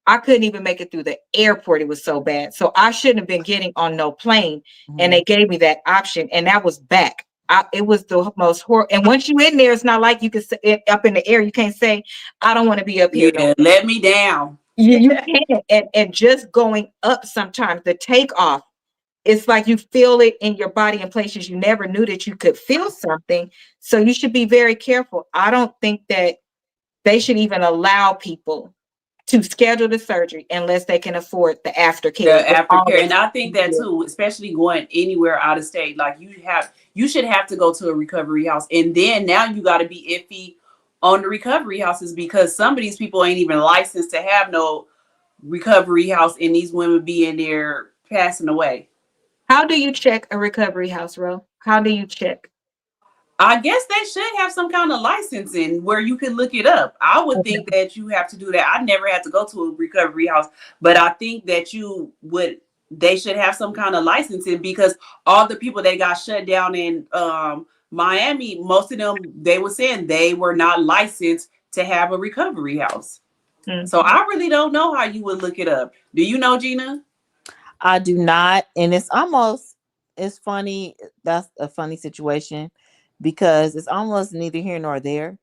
I couldn't even make it through the airport. It was so bad. So I shouldn't have been getting on no plane. And they gave me that option. And that was back. It was the most horrible. And once you're in there, it's not like you can say up in the air. You can't say, I don't want to be up here. Yeah, let me down. You can. And just going up sometimes, the takeoff, it's like you feel it in your body in places you never knew that you could feel something. So you should be very careful. I don't think that they should even allow people to schedule the surgery unless they can afford the aftercare. The aftercare, and I think that too, especially going anywhere out of state, like you should have to go to a recovery house, and then now you got to be iffy on the recovery houses because some of these people ain't even licensed to have no recovery house, and these women be in there passing away. How do you check a recovery house, Ro? How do you check? I guess they should have some kind of licensing where you can look it up. I would think that you have to do that. I never had to go to a recovery house, but I think that they should have some kind of licensing because all the people that got shut down in Miami, most of them, they were saying they were not licensed to have a recovery house. Mm-hmm. So I really don't know how you would look it up. Do you know, Gina? I do not. And it's funny. That's a funny situation because it's almost neither here nor there.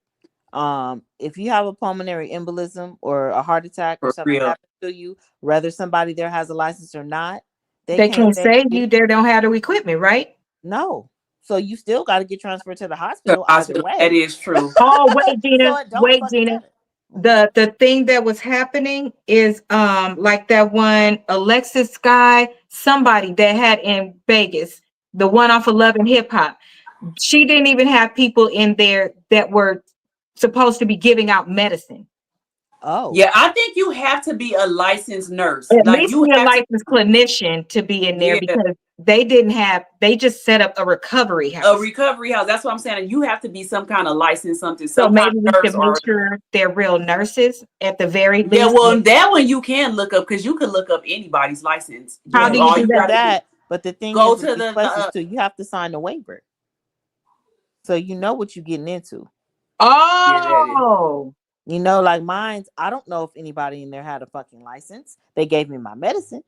If you have a pulmonary embolism or a heart attack or something happens to you, whether somebody there has a license or not, they can't say you there don't have the equipment, right? No. So you still got to get transferred to the hospital either way. That is true. Oh, wait, Gina. So wait, Gina. The thing that was happening is like that one Alexis guy, somebody that had in Vegas, the one off of Love and Hip Hop. She didn't even have people in there that were supposed to be giving out medicine. Oh. Yeah, I think you have to be a licensed nurse. At like least you be a have licensed clinician to be in there because they just set up a recovery house. A recovery house. That's what I'm saying. You have to be some kind of licensed something. So maybe we should make sure they're real nurses at the very least. Yeah, well, that one you can look up because you can look up anybody's license. How do you do that? But the thing go is, to the places too, you have to sign the waiver, so you know what you're getting into. Oh, you know, like mine's. I don't know if anybody in there had a fucking license. They gave me my medicine.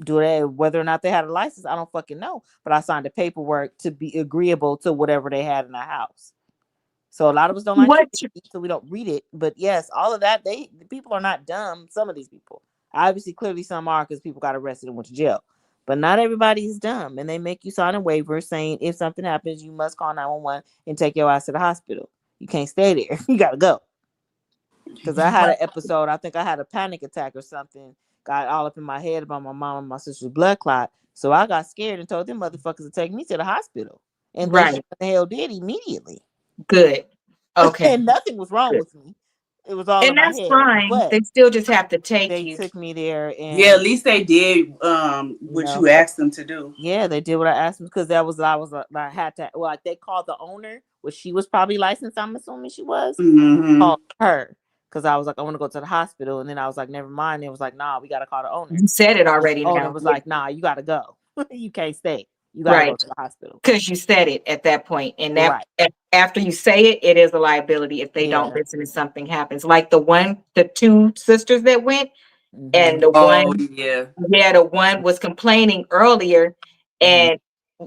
Whether or not they had a license, I don't fucking know. But I signed the paperwork to be agreeable to whatever they had in the house. So a lot of us don't like to read, so we don't read it. But yes, all of that, the people are not dumb. Some of these people, obviously, clearly some are because people got arrested and went to jail. But not everybody is dumb, and they make you sign a waiver saying if something happens, you must call 911 and take your ass to the hospital. You can't stay there. You gotta go. Because I had an episode, I think I had a panic attack or something, got all up in my head about my mom and my sister's blood clot. So I got scared and told them motherfuckers to take me to the hospital. And they what the hell did immediately. Good. Okay. And nothing was wrong with me. It was all in my head. And that's fine. They still just have to take you. They took me there. And yeah, at least they did what you asked them to do. Yeah, they did what I asked them because I had to. Well, like they called the owner, which she was probably licensed. I'm assuming she was. Called her because I was like, I want to go to the hospital, and then I was like, never mind. It was like, nah, we got to call the owner. You said it already. The owner was like, nah, you got to go. You can't stay. You got to go to the hospital because you said it at that point, and that after you say it, it is a liability if they don't listen and something happens. Like the two sisters that went, and the the one was complaining earlier, and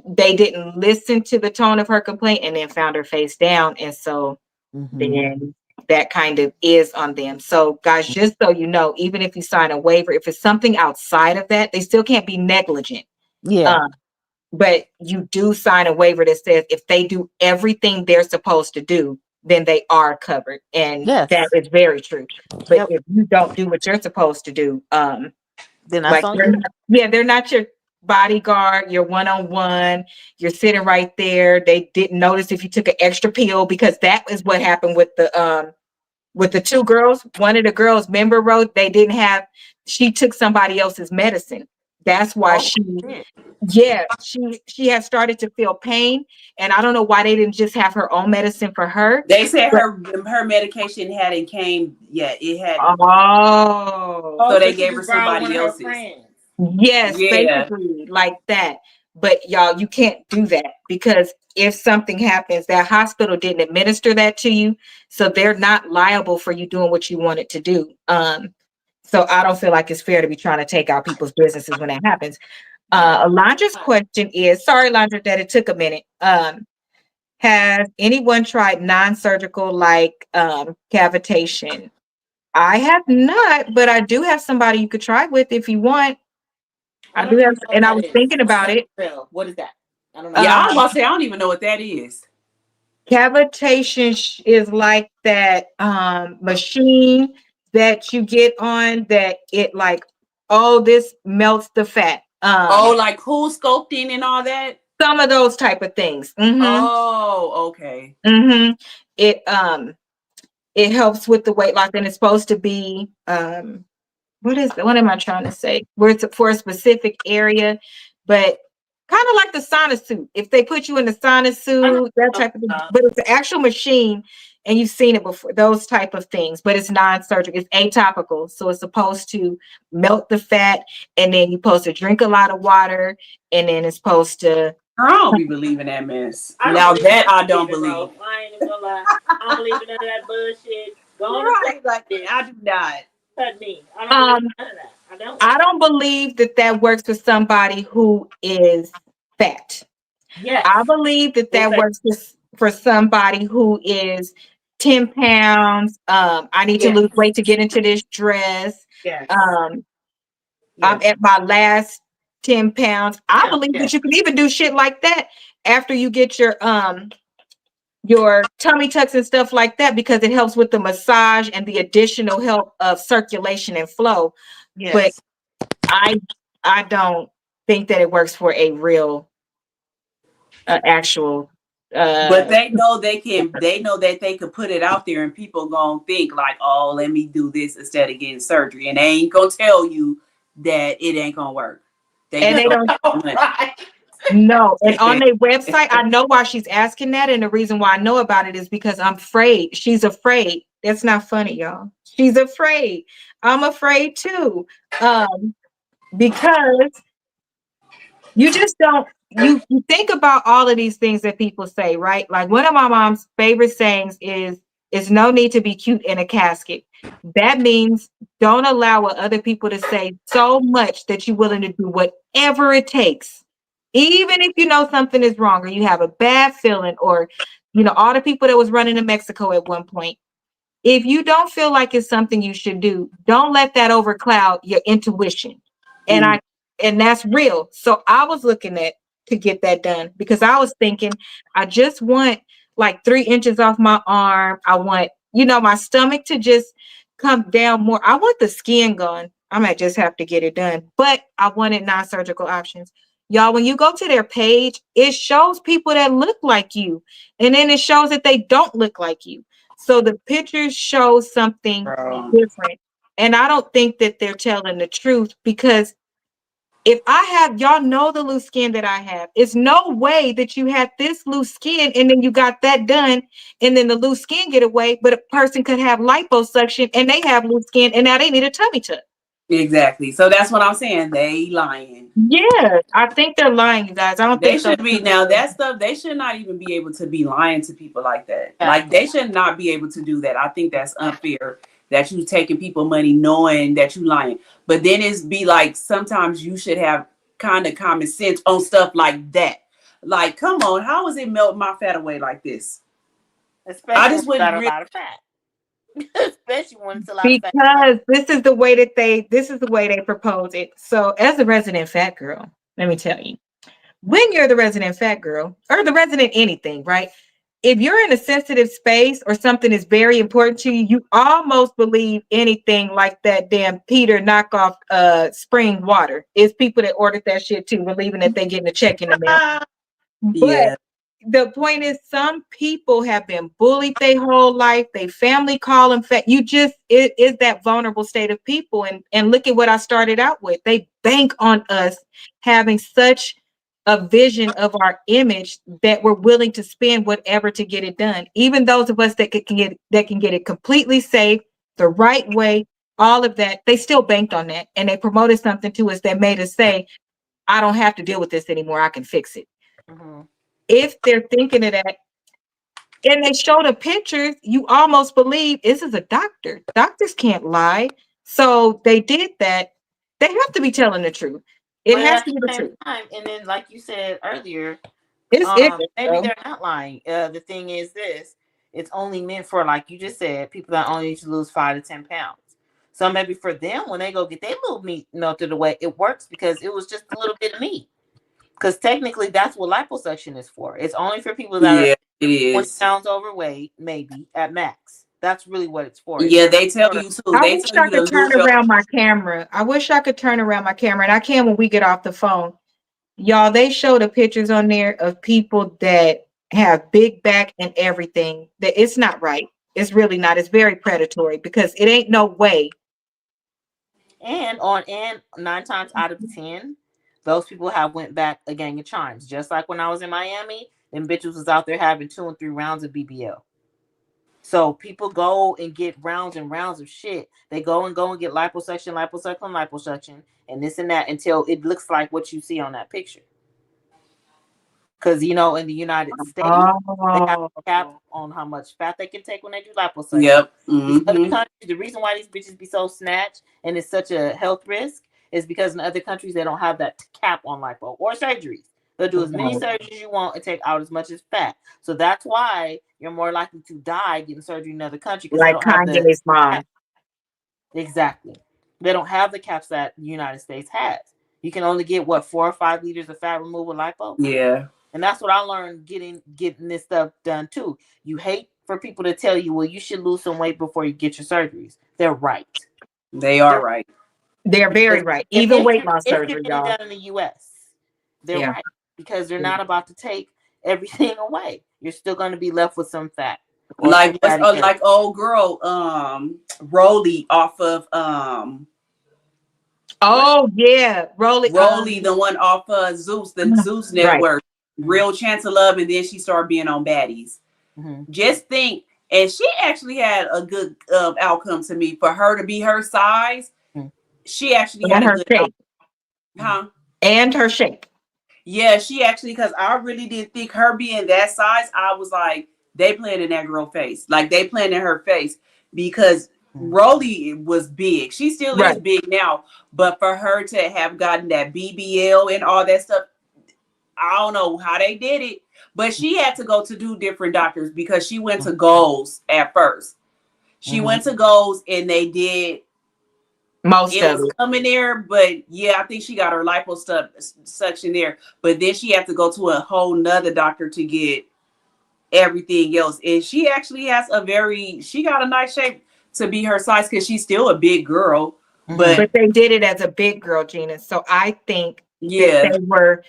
they didn't listen to the tone of her complaint, and then found her face down, and so then that kind of is on them. So, guys, just so you know, even if you sign a waiver, if it's something outside of that, they still can't be negligent. Yeah. but you do sign a waiver that says if they do everything they're supposed to do, then they are covered. And Yes. that is very true. But Yep. if you don't do what you're supposed to do, Then that's like on you. they're not your bodyguard, your one-on-one, you're sitting right there. They didn't notice if you took an extra pill, because that is what happened with the two girls. One of the girls, member wrote they didn't have, she took somebody else's medicine. That's why she has started to feel pain, and I don't know why they didn't just have her own medicine for her. They said But, her medication hadn't came yet. It hadn't. oh, So they she gave her just borrowed one somebody of her else's. friends. yes, Yeah. basically like that. But y'all, you can't do that, because if something happens, that hospital didn't administer that to you, so they're not liable for you doing what you wanted to do. So I don't feel like it's fair to be trying to take out people's businesses when that happens. Alondra's question is, sorry, Alondra, that it took a minute. Has anyone tried non-surgical like cavitation? I have not, but I do have somebody you could try with if you want. I do have, and I was thinking about it. What is that? I don't know. Yeah, I was about to say I don't even know what that is. Cavitation is like that machine that you get on that it like, oh, this melts the fat. Like who's sculpting and all that? Some of those type of things. Oh, okay. It it helps with the weight loss, and it's supposed to be what am I trying to say? Where it's for a specific area, but kind of like the sauna suit. If they put you in the sauna suit, that type of thing, but it's an actual machine, and you've seen it before, those type of things, but it's non-surgical, it's atopical. So it's supposed to melt the fat, and then you're supposed to drink a lot of water, and then it's supposed to. I don't be believing that mess. Now that I don't believe. I ain't even gonna lie. I don't believe in none of that bullshit. Go on Right, like that. I do not. cut me. I don't believe none of that. I don't believe that works for somebody who is fat. Yes. I believe that works for somebody who is 10 pounds. I need to lose weight to get into this dress. Yes. I'm at my last 10 pounds. I believe that you can even do shit like that after you get your tummy tucks and stuff like that, because it helps with the massage and the additional help of circulation and flow. Yes. But I don't think that it works for a real actual but they know they know that they could put it out there and people gonna think like, oh, let me do this instead of getting surgery, and they ain't gonna tell you that it ain't gonna work. They don't. No, and on their website, I know why she's asking that, and the reason why I know about it is because I'm afraid. She's afraid. That's not funny, y'all. She's afraid. I'm afraid too, because you just don't. You think about all of these things that people say, right? Like one of my mom's favorite sayings is no need to be cute in a casket. That means don't allow what other people to say so much that you're willing to do whatever it takes. Even if you know something is wrong or you have a bad feeling, or, all the people that was running to Mexico at one point, if you don't feel like it's something you should do, don't let that overcloud your intuition. And that's real. So I was looking to get that done, because I was thinking, I just want like 3 inches off my arm. I want, my stomach to just come down more. I want the skin gone. I might just have to get it done, but I wanted non-surgical options. Y'all, when you go to their page, it shows people that look like you, and then it shows that they don't look like you. So the pictures show something different. And I don't think that they're telling the truth, because if y'all know the loose skin that I have, it's no way that you had this loose skin and then you got that done and then the loose skin get away, but a person could have liposuction and they have loose skin and now they need a tummy tuck. Exactly. So that's what I'm saying. They lying. Yeah, I think they're lying, you guys. I don't think they should be. Now that stuff, they should not even be able to be lying to people like that. Yeah. Like they should not be able to do that. I think that's unfair that you taking people money knowing that you lying. But then it's be like, sometimes you should have kind of common sense on stuff like that. Like, come on, how is it melt my fat away like this? Especially I just wouldn't a lot of fat. Especially when it's a lot of fat. Because this is the way they propose it. So as a resident fat girl, let me tell you, when you're the resident fat girl or the resident anything, right? If you're in a sensitive space or something is very important to you, you almost believe anything like that damn Peter knockoff spring water. It's people that ordered that shit too, believing that they're getting a check in the mail. But Yeah. the point is, some people have been bullied their whole life. They family call them fat. It is that vulnerable state of people. And look at what I started out with. They bank on us having such a vision of our image that we're willing to spend whatever to get it done. Even those of us that can get it completely safe, the right way, all of that, they still banked on that. And they promoted something to us that made us say, I don't have to deal with this anymore. I can fix it. Mm-hmm. If they're thinking of that and they show the pictures, you almost believe this is a doctor. Doctors can't lie. So they did that. They have to be telling the truth. It But has at to the be the same truth. time, and then like you said earlier, It's ignorant, maybe though. they're not lying. The thing is this: it's only meant for, like you just said, people that only need to lose 5 to 10 pounds. So maybe for them, when they go get their little meat melted away, it works because it was just a little bit of meat. Because technically, that's what liposuction is for. It's only for people that are Yeah, it 20 is. pounds overweight, maybe at max. That's really what it's for. It's Yeah, just they tell for, you too. I They wish tell I you to could turn lose your. around my camera. I wish I could turn around my camera, and I can when we get off the phone. Y'all, they show the pictures on there of people that have big back and everything. That it's not right. It's really not. It's very predatory because it ain't no way. and 9 times out of 10, those people have went back a gang of charms. Just like when I was in Miami, them bitches was out there having 2 and 3 rounds of BBL. So people go and get rounds and rounds of shit. They go and get liposuction, and this and that until it looks like what you see on that picture. Because in the United States, they have Oh, a cap on how much fat they can take when they do liposuction. Yep. These other Mm-hmm. countries, the reason why these bitches be so snatched and it's such a health risk is because in other countries they don't have that cap on lipo or surgeries. They'll do as many surgeries as you want and take out as much as fat. So that's why you're more likely to die getting surgery in another country because they like don't have the Kanye's mom. cap. Exactly. They don't have the caps that the United States has. You can only get 4 or 5 liters of fat removed with lipo. Yeah. And that's what I learned getting this stuff done too. You hate for people to tell you, well, you should lose some weight before you get your surgeries. They're right. They are right. They're very Because right. if, Even if weight you're loss if you're surgery, getting y'all. done in the US, they're Yeah. right. Because they're not about to take everything away. You're still going to be left with some fat or Like some what's fatty hair. like old girl, Rolly off of Oh yeah, Rolly. Rolly, the one off of Zeus, the Zeus Right. network, Real Chance of Love, and then she started being on Baddies. Mm-hmm. Just think, and she actually had a good outcome to me for her to be her size. Mm-hmm. She actually And had a her good shape. outcome. Huh? And her shape. Yeah, she actually, because I really didn't think her being that size, I was like, they playing in that girl face. Like they playing in her face because Rolly was big. She still is Right. big now, but for her to have gotten that BBL and all that stuff, I don't know how they did it, but she had to go to 2 different doctors because she went to Goals at first. She went to Goals and they did most it of was it. coming there, but yeah, I think she got her lipo stuff suction there. But then she had to go to a whole nother doctor to get everything else. And she actually has she got a nice shape to be her size because she's still a big girl. But they did it as a big girl, Gina. So I think yeah, that they were,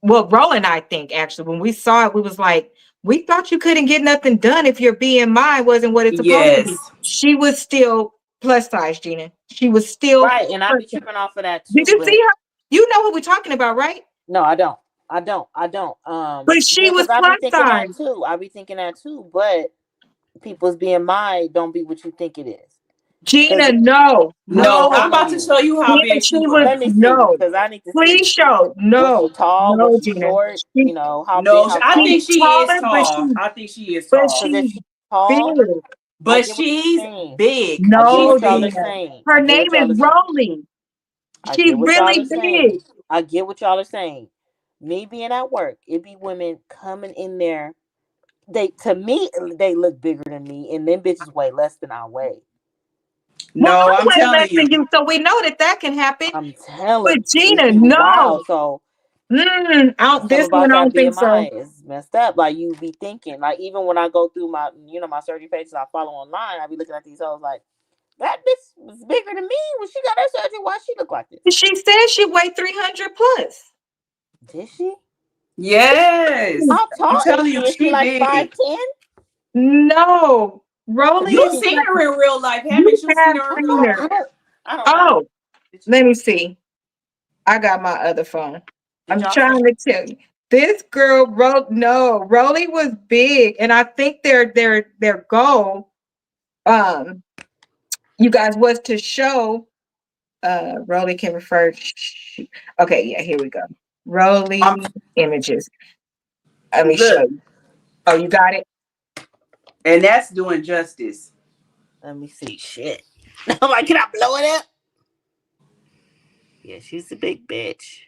well, Roland, I think actually, when we saw it, we was like, we thought you couldn't get nothing done if your BMI wasn't what it's supposed to be. yes, She was still plus size, Gina. She was still Right, and I plus be size. tripping off of that too. Did you see her? You know what we're talking about, right? No, I don't. But she was because I be plus thinking that size. too. But people's BMI don't be what you think it is. Gina, no. no, I'm about to show you how Gina, big she she was. was, Let me see, no. because I need to Please see. show. Was she No. tall? No, Was she Gina. short? She, How No, big? How I tall? think she's she is taller, tall. I think she is but tall. Because if she's she's tall, big. I But get what she's you're saying. big. I get No, what y'all are Gina. saying. Her name is Rolly. I She's get what y'all really are saying. big. I get what y'all are saying. Me being at work, it be women coming in there. To me, they look bigger than me, and them bitches weigh less than I weigh. Well, No, I I'm weigh telling less you. than you, so we know that can happen. I'm telling But you, Gina, it's wild. no. So Something This one about I that don't think so. BMI is messed up. Like you be thinking, like even when I go through my, my surgery pages I follow online, I be looking at these hoes like that bitch was bigger than me when she got her surgery. Why she look like this? She said she weighed 300 plus. Did she? Yes. How I'm tall is telling she? you, Is she she like big. 5'10"? No, Rolly You've is seen like, her in real life, you haven't you seen have her in real seen life? her. I don't know. Oh, let me see. I got my other phone. Did I'm y'all say? trying to tell you. This girl wrote no, Rolly was big, and I think their goal, um, you guys, was to show Rolly can refer. Okay, yeah, here we go. Um, Rolly images. Let me show look, you. Oh, you got it? and that's doing justice. Let me see. Shit. I'm like, can I blow it up? Yeah, she's a big bitch.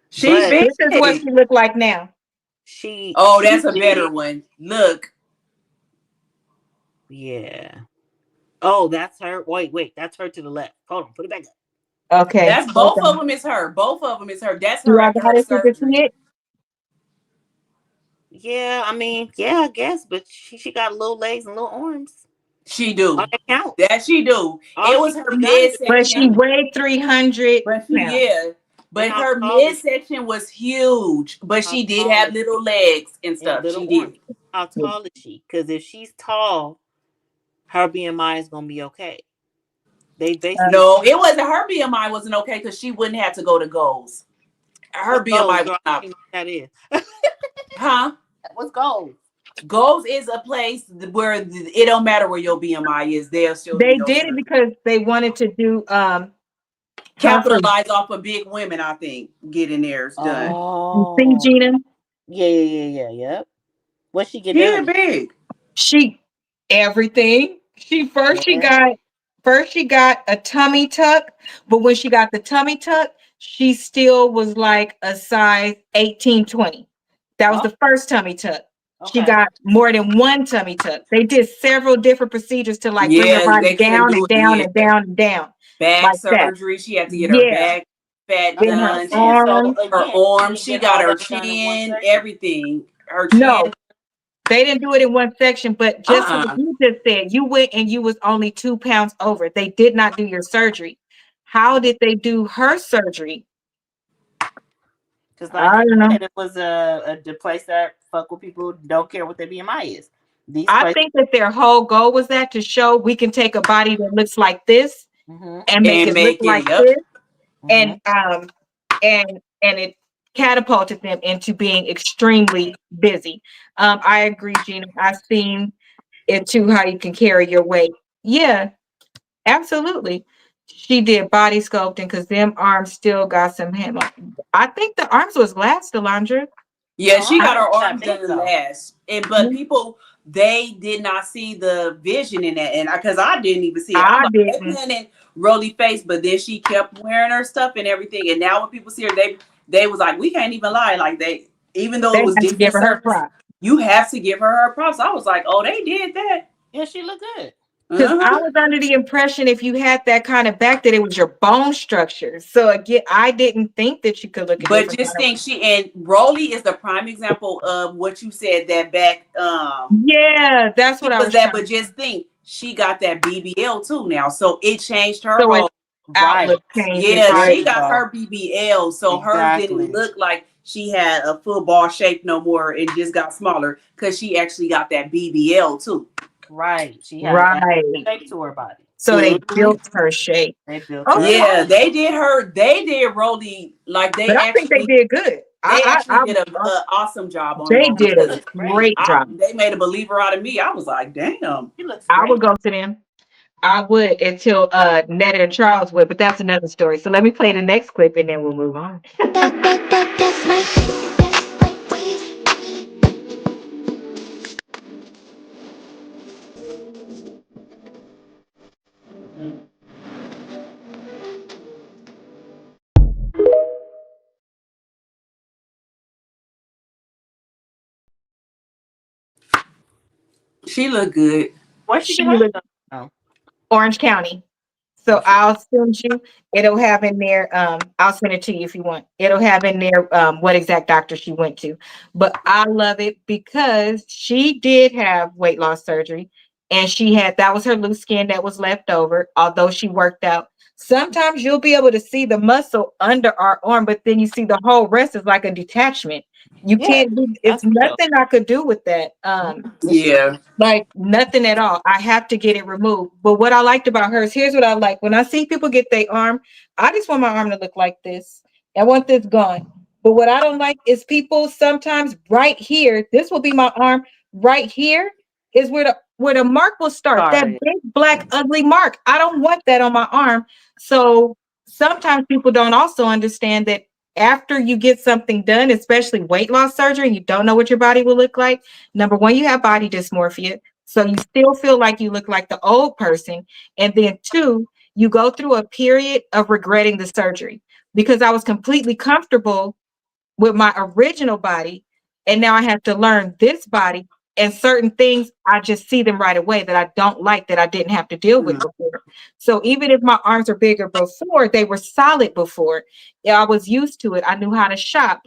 She But This is what big. she looked like now. Oh, she that's a did. better one. Look, Yeah. Oh, that's her. Wait, that's her to the left. Hold on, put it back up. Okay, that's hold both of on. them is her. Both of them is her. That's Do her I after got her it? You can surgery. see it? Yeah, I mean, yeah, I guess, but she got little legs and little arms. She All do. that count. That she do. All It she was her really got is a But she midsection, weighed 300 but pounds. and but how her tall is midsection was huge. But how she did tall have is little legs and and stuff. little She arms? did. How tall is she? Because if she's tall, her BMI is gonna be okay. They basically No, it wasn't her BMI wasn't okay because she wouldn't have to go to goals. Her what's goals, BMI was girl? I don't not. even know what that is. Huh? What's goals? Goals is a place where it don't matter where your BMI is, they'll still do They your did it surgery. because they wanted to do her for Capitalize off of big women, I think, getting theirs done. see Oh, Gina. yep. What she get She ain't done? big. She everything. Yeah. First she got a tummy tuck, but when she got the tummy tuck, she still was like a size 18, 20. That was Oh, the first tummy tuck. She okay. got more than one tummy tuck. They did several different procedures to like bring her Yeah, body they couldn't down do and it. down and Yeah. down and down Back like that. surgery. She had to get her Yeah. back fat Then That's what her I'm done. saying. So arms. Her again, she arms. didn't She get got all her that done in one chin, section. everything. Her No, chin. they didn't do it in one section, but just what Uh-uh. you just said, you went and you was only 2 pounds over. They did not do your surgery. How did they do her surgery? Because, like I you don't know. said, it was the place that fuck with people who don't care what their BMI is. These I places. think that their whole goal was that to show we can take a body that looks like this Mm-hmm. and make And it look make like it, yep. this, Mm-hmm. and it catapulted them into being extremely busy. I agree, Gina. I've seen it too, how you can carry your weight. Yeah, absolutely. She did body sculpting because them arms still got some hand. I think the arms was last, Alondra. Yeah, she Oh, got her I arms think done so. last, but people they did not see the vision in that, and because I didn't even see it, I'm I like they didn't. playing in Rolly face, but then she kept wearing her stuff and everything, and now when people see her, they was like, we can't even lie, like they even though They it was had to give different her surgeries, props. you have to give her props. I was like, oh, they did that. Yeah, she looked good. Because I Uh-huh. was under the impression if you had that kind of back that it was your bone structure. So again, I didn't think that you could look a But different just kind of. think, she and Rolly is the prime example of what you said, that back. Yeah, that's She what I was was that, trying but to say. just think, she got that BBL too now, so it changed her So whole. its Right. outlook changes, Yeah, There right? she you got go. her BBL, so hers didn't Exactly. look like she had a football shape no more. It just got smaller because she actually got that BBL too. Right. She has an Right. shape to her body. So they Hmm. built her shape. They built her Okay. up. Yeah, they did her. They did Rhodey like But I think they did good. they actually did I a awesome job on they Rhodey did a because Great. great job. they made a believer out of me. I was like, damn. She looks I would great. go to them. I would until Netta and Charles would, but that's another story. So let me play the next clip and then we'll move on. She looked good. Where'd she She get hers was done? Oh. Orange County. So I'll send you. It'll have in there. I'll send it to you if you want. It'll have in there what exact doctor she went to. But I love it because she did have weight loss surgery, and she had that was her loose skin that was left over. Although she worked out, sometimes you'll be able to see the muscle under our arm, but then you see the whole rest is like a detachment. You Yeah, can't do. It's that's for sure. nothing I could do with that. Yeah. Like nothing at all. I have to get it removed. But what I liked about hers, here's what I like. When I see people get their arm, I just want my arm to look like this. I want this gone. But what I don't like is people sometimes right here, this will be my arm right here is where the mark will start. That Sorry. big black ugly mark. I don't want that on my arm. So sometimes people don't also understand that after you get something done, especially weight loss surgery, and you don't know what your body will look like. Number one, you have body dysmorphia. So you still feel like you look like the old person. And then two, you go through a period of regretting the surgery because I was completely comfortable with my original body. And now I have to learn this body and certain things. I just see them right away that I don't like that I didn't have to deal with Mm. before. So even if my arms are bigger before, they were solid before. Yeah, I was used to it. I knew how to shop.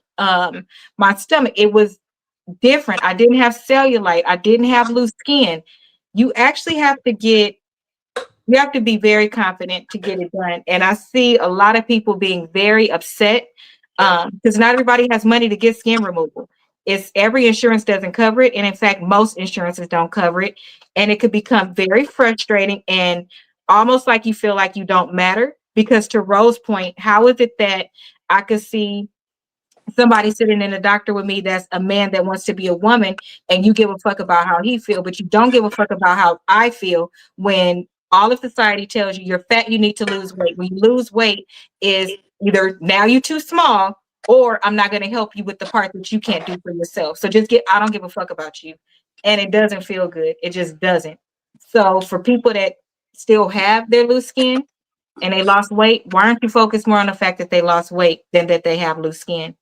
My stomach, it was different. I didn't have cellulite. I didn't have loose skin. You actually have to get, you have to be very confident to get it done. And I see a lot of people being very upset because not everybody has money to get skin removal. It's every insurance doesn't cover it. And in fact, most insurances don't cover it. And it could become very frustrating and almost like you feel like you don't matter. Because to Rose's point, how is it that I could see somebody sitting in a doctor with me that's a man that wants to be a woman and you give a fuck about how he feel, but you don't give a fuck about how I feel when all of society tells you you're fat, you need to lose weight. When you lose weight is either now you're too small or I'm not going to help you with the part that you can't do for yourself. So just get, I don't give a fuck about you. And it doesn't feel good. It just doesn't. So for people that still have their loose skin and they lost weight, why aren't you focused more on the fact that they lost weight than that they have loose skin?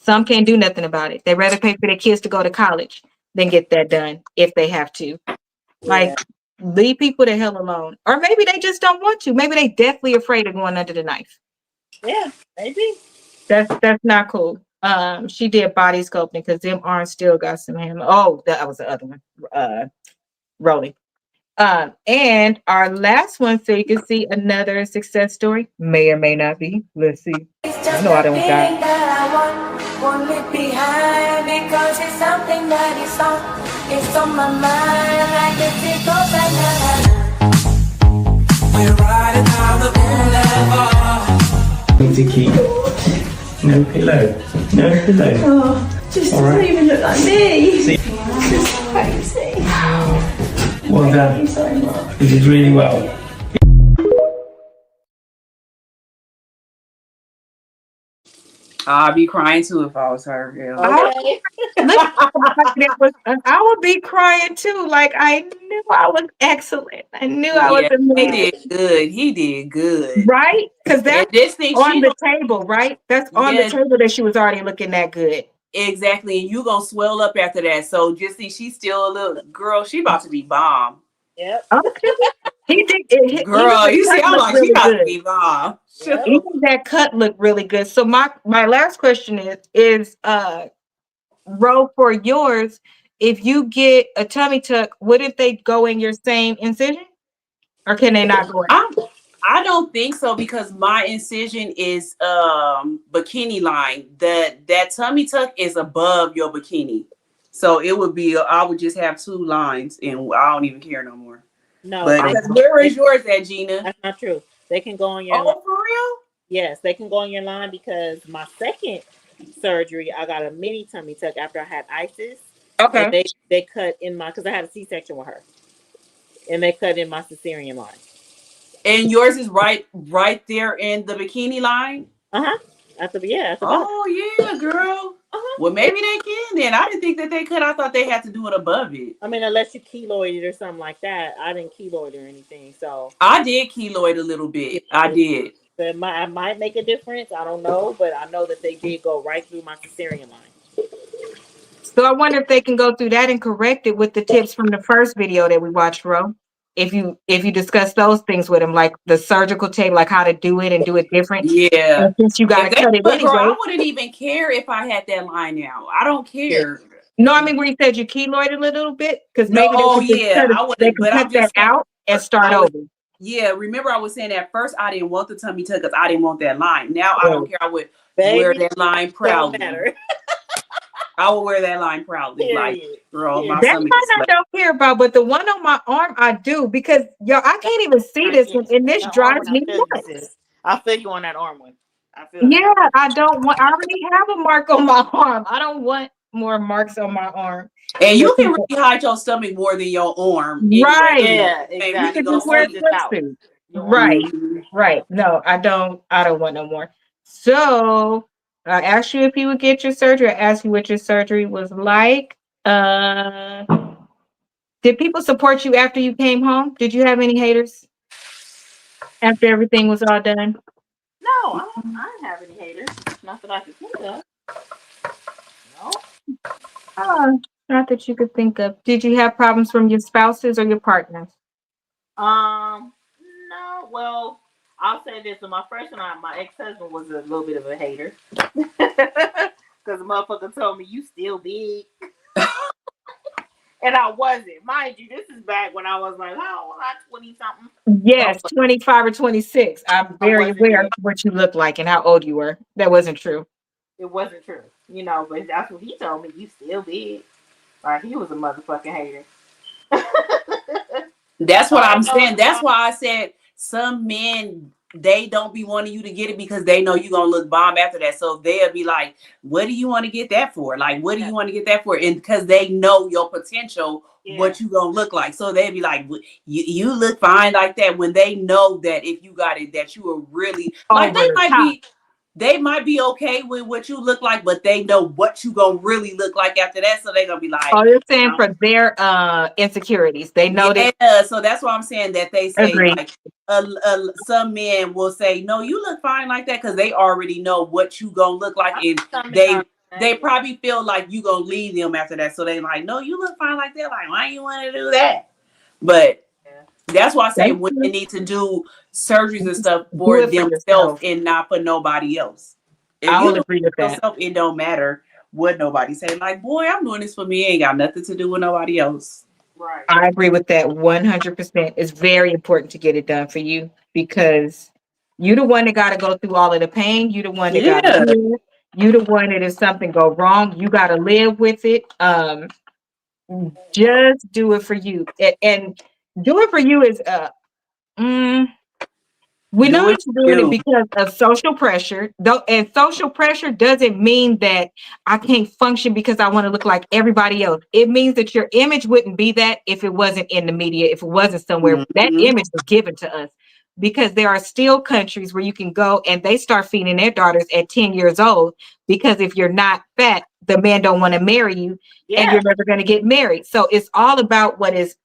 Some can't do nothing about it. They'd rather pay for their kids to go to college than get that done if they have to. Yeah, Like, leave people the hell alone. Or maybe they just don't want to. Maybe they deathly afraid of going under the knife. yeah, maybe. That's not cool. She did body sculpting because them arms still got some hammer. Oh, that was the other one. Rolling. And our last one, so you can see another success story. May or may not be. Let's see. I know I don't got. That I won't leave behind because it's something that is on, it's on my mind. Like if it goes like that. We're riding down the boulevard. Need to keep no pillow, no pillow. Oh, just All right. doesn't even look like me. See? It's crazy. Well done. Thank you so much. You did really well. I'd be crying too if I was her. Yeah. Okay. I would be crying too. Like I knew I was excellent. I knew I was Yeah, he amazing. did good. He did good. Right? Because And that's this thing, on she the table, right? That's on the yeah, table that she was already looking that good. exactly. And you gonna swell up after that. So just see, she's still a little girl. She about to be bomb. Yep. Okay. He did it, even Girl, the you see, cut I'm looked like, she really about to good. be bomb. Yep. Even that cut looked really good. So my last question is Ro, for yours, if you get a tummy tuck, wouldn't they go in your same incision? Or can they not go in? I don't think so because my incision is bikini line. That tummy tuck is above your bikini. So it would be I would just have two lines and I don't even care no more. No, But where is yours at, Gina? that's not true. They can go on your line. Oh, for real? Yes, they can go on your line because my second surgery, I got a mini tummy tuck after I had ISIS. And Okay. they cut in my because I had a C-section with her, and they cut in my cesarean line. And yours is right there in the bikini line? At the bottom. Oh yeah, girl. Well, maybe they can then. I didn't think that they could. I thought they had to do it above it. I mean, unless you keloided or something like that. I didn't keloid or anything, so I did keloid a little bit. I did. I might make a difference. I don't know, but I know that they did go right through my cesarean line. So I wonder if they can go through that and correct it with the tips from the first video that we watched, Ro. if you discuss those things with him, like the surgical table, like how to do it and do it different. Yeah. And since you got If to they cut it put, girl, anyway. I wouldn't even care if I had that line now. I don't Yeah. care. No, I mean where you said you keloided a little bit, because No, maybe they oh could just yeah, I they wouldn't. can But cut I'm that just saying, out and start I was, over. yeah. Remember, I was saying at first I didn't want the tummy tuck because I didn't want that line. Now I don't Right. care. I would wear Baby, that line don't proudly. matter. I will wear that line proudly. Like, Period. girl, my That stomach part is I flat. don't care about, but the one on my arm I do, because yo, I can't even see this one, and this That arm drives one, I me feel you, nuts. sis. I feel you on that arm one. I feel Yeah, that. I don't want. I already have a mark on my arm. I don't want more marks on my arm. And Where you can people, really hide your stomach more than your arm anyway. right? Yeah, You ain't You really could exactly. gonna just Your wear arm see a it. just out. swimsuit. Your arm Right, just Mhm. right. No, I don't. I don't want no more. So I asked you if you would get your surgery. I asked you what your surgery was like. Uh, did people support you after you came home? Did you have any haters after everything was all done? no, I don't have any haters. Not that I can think of. No. Oh, not that you could think of. Did you have problems from your spouses or your partners? Um, no. Well, I'll say this: when my first one, my ex-husband was a little bit of a hater because the motherfucker told me you still big, and I wasn't. Mind you, this is back when I was like, oh, well, I'm 20 something. Yes, 25 or 26. I'm I very wasn't aware doing. of what you look like and how old you were. That wasn't true. It wasn't true, But that's what he told me. You still big. Like he was a motherfucking hater. That's what I'm Oh, saying. That's why I said some men they don't be wanting you to get it because they know you're gonna look bomb after that. So they'll be like, what do you want to get that for? Like, what do yeah, you want to get that for? And because they know your potential, yeah, what you gonna look like. So they'll be like, you look fine like that when they know that if you got it, that you are really like Over the top. they might be okay with what you look like, but they know what you gonna really look like after that. So they're gonna be like, Oh, you're saying for their insecurities. They know that. yeah, so that's why I'm saying that they say Agree. like some men will say, "No, you look fine like that," because they already know what you gonna look like, and they probably feel like you gonna leave them after that. So they like, "No, you look fine like that. Like, why you want to do that?" But that's why I say Thank women you. need to do surgeries and stuff Do for it for themselves yourself. and not for nobody else. If I you will do agree it with for that. yourself, it don't matter what nobody say. Like, boy, I'm doing this for me. It ain't got nothing to do with nobody else. Right. I agree with that 100%. It's very important to get it done for you, because you're the one that got to go through all of the pain. You're the one that got to Yeah. heal. You're the one that if something go wrong, you got to live with it. Just do it for you, and do it for you is mm, we know Do it that for you're doing it you. because of social pressure, though, and social pressure doesn't mean that I can't function because I want to look like everybody else. It means that your image wouldn't be that if it wasn't in the media, if it wasn't somewhere. That Mhm. image was given to us, because there are still countries where you can go and they start feeding their daughters at 10 years old, because if you're not fat, the man don't want to marry you and Yeah. you're never going to get married. So it's all about what is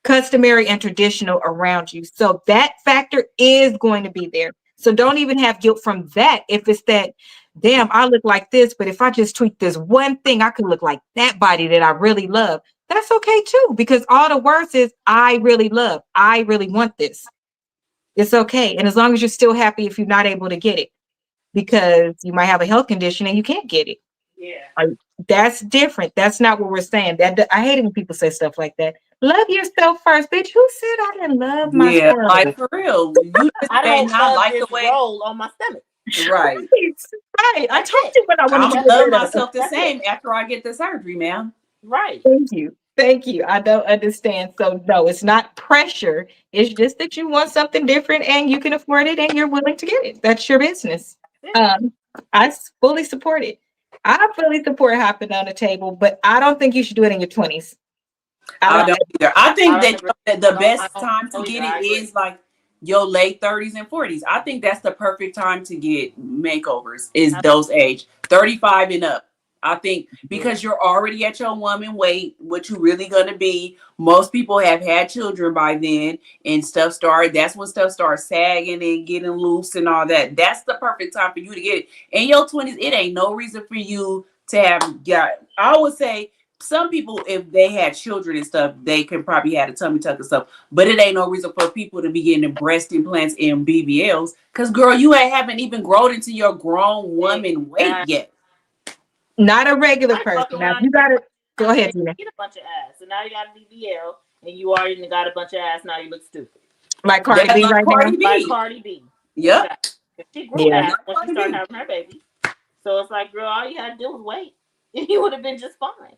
customary and traditional around you. So that factor is going to be there. So don't even have guilt from that. If it's that, damn, I look like this, but if I just tweak this one thing, I could look like that body that I really love. That's okay too, because all the words is I really love, I really want this. It's okay. And as long as you're still happy if you're not able to get it, because you might have a health condition and you can't get it. Yeah. Like, that's different. That's not what we're saying. That I hate it when people say stuff like that. Love yourself first, bitch. Who said I didn't love Yeah, myself? like for real. You just I may don't not love like the this way. roll on my stomach. Right. Right. I That's told it. you what I wanted I'm to gonna get love rid of. myself the That's it. same after I get the surgery, ma'am. Right. Thank you. Thank you. I don't understand. So no, it's not pressure. It's just that you want something different and you can afford it and you're willing to get it. That's your business. That's it. Um, fully support it. I fully support hopping on the table, but I don't think you should do it in your 20s. I I don't. No, don't either. I think I don't that agree. the I best don't time to know either. get I it agree. is like your late 30s and 40s. I think that's the perfect time to get makeovers is those age 35 and up. I think Yeah. because you're already at your woman weight, what you really gonna be. Most people have had children by then, and that's when stuff starts sagging and getting loose and all that. That's the perfect time for you to get it. In your 20s, it ain't no reason for you to have got. I would say some people, if they had children and stuff, they can probably have a tummy tuck and stuff. But it ain't no reason for people to be getting breast implants and BBLs. Because, girl, you haven't even grown into your grown woman weight yet. Not a regular I person. fuck Now, around you got to go and ahead, Gina. get a bunch of ass. So now you got a BBL, and you already got a bunch of ass. Now you look stupid. Like Cardi That's B like right now. Cardi B. Like Cardi B. Yep. Exactly. She grew Yeah. ass when she started having her baby. So it's like, girl, all you had to do was wait. You would have been just fine.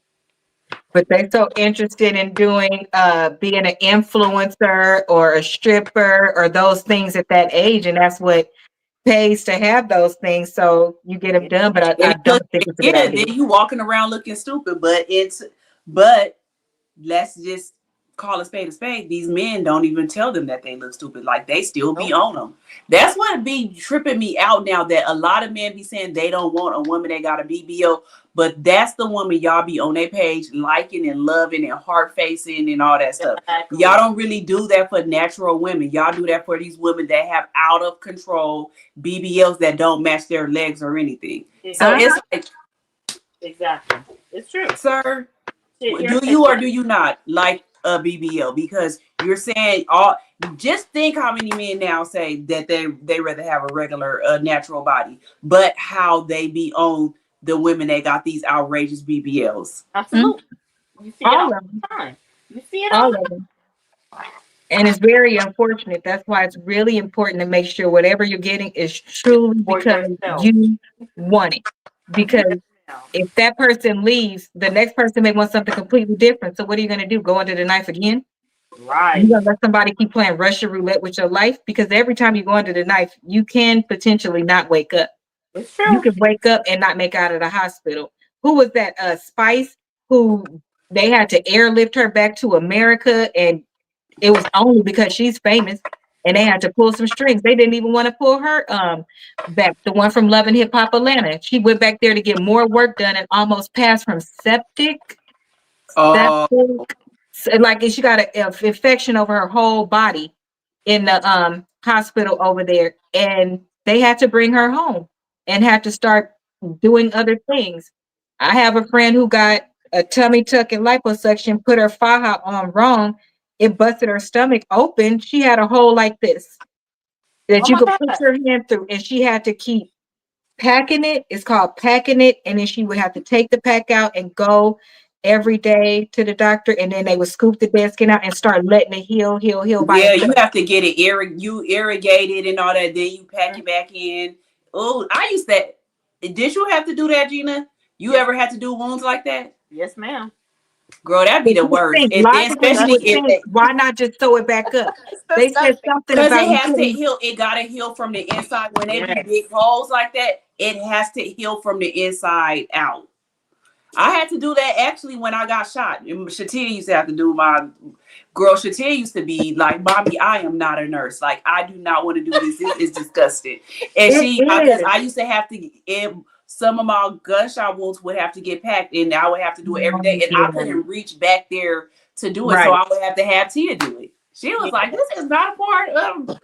But they're so interested in doing being an influencer or a stripper or those things at that age, and that's what pays to have those things. So you get them done, but I don't think it's a good idea. Then you walking around looking stupid, but let's just call a spade a spade. These men don't even tell them that they look stupid. Like, they still be on them. That's what be tripping me out now, that a lot of men be saying they don't want a woman that got a BBL, but that's the woman y'all be on their page liking and loving and heart facing and all that stuff. Exactly. Y'all don't really do that for natural women. Y'all do that for these women that have out of control BBLs that don't match their legs or anything. So it's like, exactly, it's true, sir. Do you or do you not like a BBL? Because you're saying just think how many men now say that they rather have a regular natural body, but how they be on the women that got these outrageous BBLs. Absolutely. You see it all the time. You see it all of them. And it's very unfortunate. That's why it's really important to make sure whatever you're getting is truly because you want it. Because if that person leaves, the next person may want something completely different. So what are you going to do? Go under the knife again? Right. You're going to let somebody keep playing Russian roulette with your life? Because every time you go under the knife, you can potentially not wake up. It's true. You can wake up and not make out of the hospital. Who was that? Spice, who they had to airlift her back to America, and it was only because she's famous, and they had to pull some strings. They didn't even want to pull her back. The one from Love and Hip Hop Atlanta. She went back there to get more work done and almost passed from septic. Like she got an infection over her whole body in the hospital over there, and they had to bring her home and had to start doing other things. I have a friend who got a tummy tuck and liposuction, put her faja on wrong. It busted her stomach open. She had a hole like this that you could put your hand through, and she had to keep packing it. It's called packing it, and then she would have to take the pack out and go every day to the doctor, and then they would scoop the dead skin out and start letting it heal by itself. You have to get it irrigated and all that, then you pack it back in. Oh, I used that. Did you have to do that, Gina? You ever had to do wounds like that? Yes, ma'am. Girl, that'd be the worst. And then especially if why not just sew it back up? They said something about it has to heal. It gotta heal from the inside. When they do big holes like that, it has to heal from the inside out. I had to do that actually when I got shot. Shatia used to have to do my girl. Shatia used to be like, "Mommy, I am not a nurse. Like, I do not want to do this. This is disgusting." And because I used to have to. Some of my gunshot wounds would have to get packed, and I would have to do it every day, and I couldn't reach back there to do it, so I would have to have Tia do it. She was like, "This is not a part of."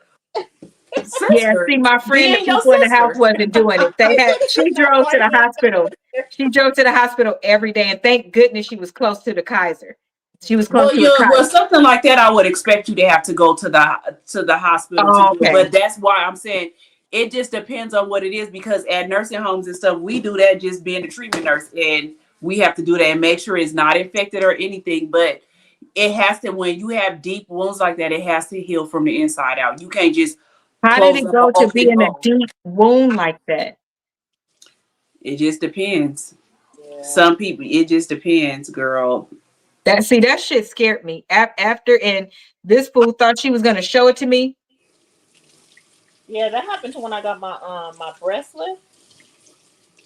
Sister. Yeah, see, my friend, the people in the house wasn't doing it. She drove to the hospital. She drove to the hospital every day, and thank goodness she was close to the Kaiser. She was close to the Kaiser. Well, something like that, I would expect you to have to go to the hospital to do. But that's why I'm saying it just depends on what it is, because at nursing homes and stuff, we do that just being a treatment nurse, and we have to do that and make sure it's not infected or anything. But it has to, when you have deep wounds like that, it has to heal from the inside out. You can't just. How did it go to being a deep wound like that? It just depends. Yeah. Some people, it just depends, girl. That shit scared me. After, and this fool thought she was gonna show it to me. Yeah, that happened to when I got my my breast lift,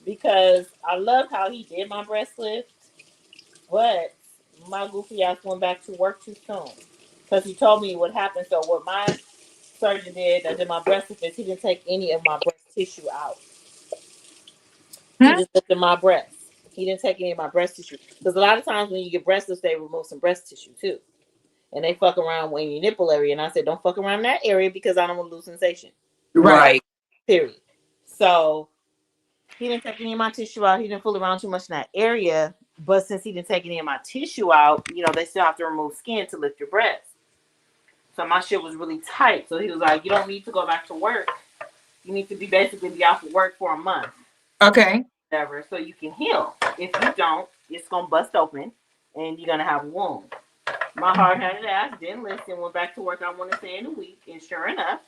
because I loved how he did my breast lift, but my goofy ass went back to work too soon because he told me what happened. So what my surgeon did, that did my breast lift, is he didn't take any of my breast tissue out. He just lifted my breast. He didn't take any of my breast tissue, because a lot of times when you get breast lifts, they remove some breast tissue too, and they fuck around in your nipple area. And I said, don't fuck around that area because I don't want to lose sensation. Right. Period. So he didn't take any of my tissue out. He didn't fool around too much in that area. But since he didn't take any of my tissue out, you know, they still have to remove skin to lift your breast. So my shit was really tight. So he was like, you don't need to go back to work. You need to basically be off of work for a month. Okay. Whatever, so you can heal. If you don't, it's gonna bust open and you're gonna have a wound. My hard-headed ass didn't listen, went back to work, I want to say in a week, and sure enough.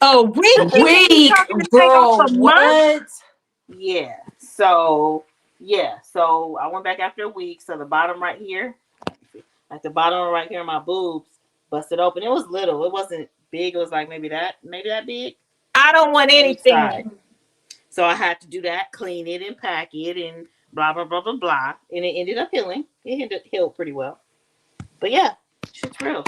A week? You think he's Weak, talking to take off girl. a month? What? Yeah. So I went back after a week. So the bottom right here, at the bottom right here, my boobs busted open. It was little. It wasn't big. It was like maybe that big. I don't want anything. Inside. So I had to do that, clean it and pack it and blah, blah, blah, blah, blah. And it ended up healing. It healed pretty well. But yeah, shit's real.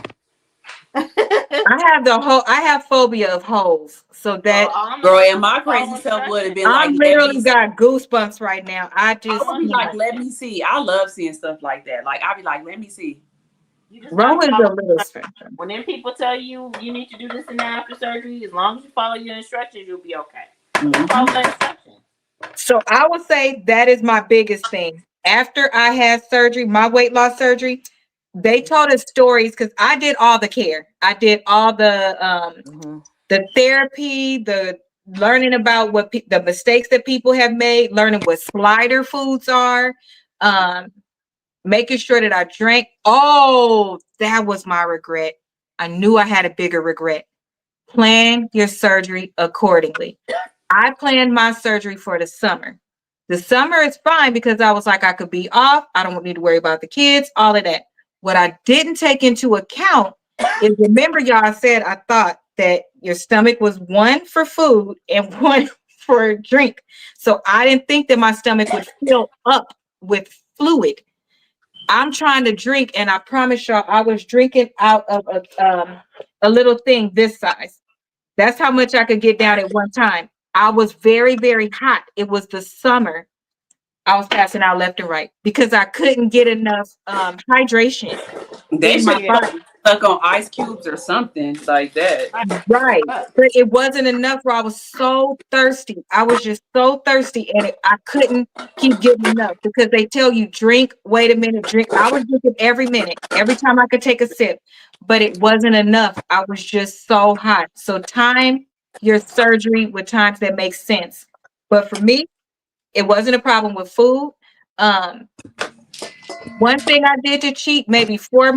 I have phobia of holes. So that girl, and my crazy self would have been like, I'm literally got goosebumps right now. I would be like, let me see. I love seeing stuff like that. Like I'd be like, let me see. Rowan's a little spectrum. When them people tell you you need to do this and that after surgery, as long as you follow your instructions, you'll be okay. Follow the instructions. So I would say that is my biggest thing. After I had surgery, my weight loss surgery, they told us stories because I did all the care. I did all the therapy, the learning about what the mistakes that people have made, learning what slider foods are, making sure that I drank. Oh, that was my regret. I knew I had a bigger regret. Plan your surgery accordingly. I planned my surgery for the summer. The summer is fine because I was like, I could be off. I don't need to worry about the kids, all of that. What I didn't take into account is, remember y'all said I thought that your stomach was one for food and one for drink. So I didn't think that my stomach would fill up with fluid. I'm trying to drink, and I promise y'all, I was drinking out of a little thing this size. That's how much I could get down at one time. I was very, very hot. It was the summer. I was passing out left and right because I couldn't get enough hydration. They in should my body. stuck on ice cubes or something like that. Right. But it wasn't enough where I was so thirsty. I was just so thirsty, and I couldn't keep getting enough because they tell you drink, wait a minute, drink. I was drinking every minute, every time I could take a sip, but it wasn't enough. I was just so hot. So time your surgery with times that make sense. But for me, it wasn't a problem with food. One thing I did to cheat, maybe 4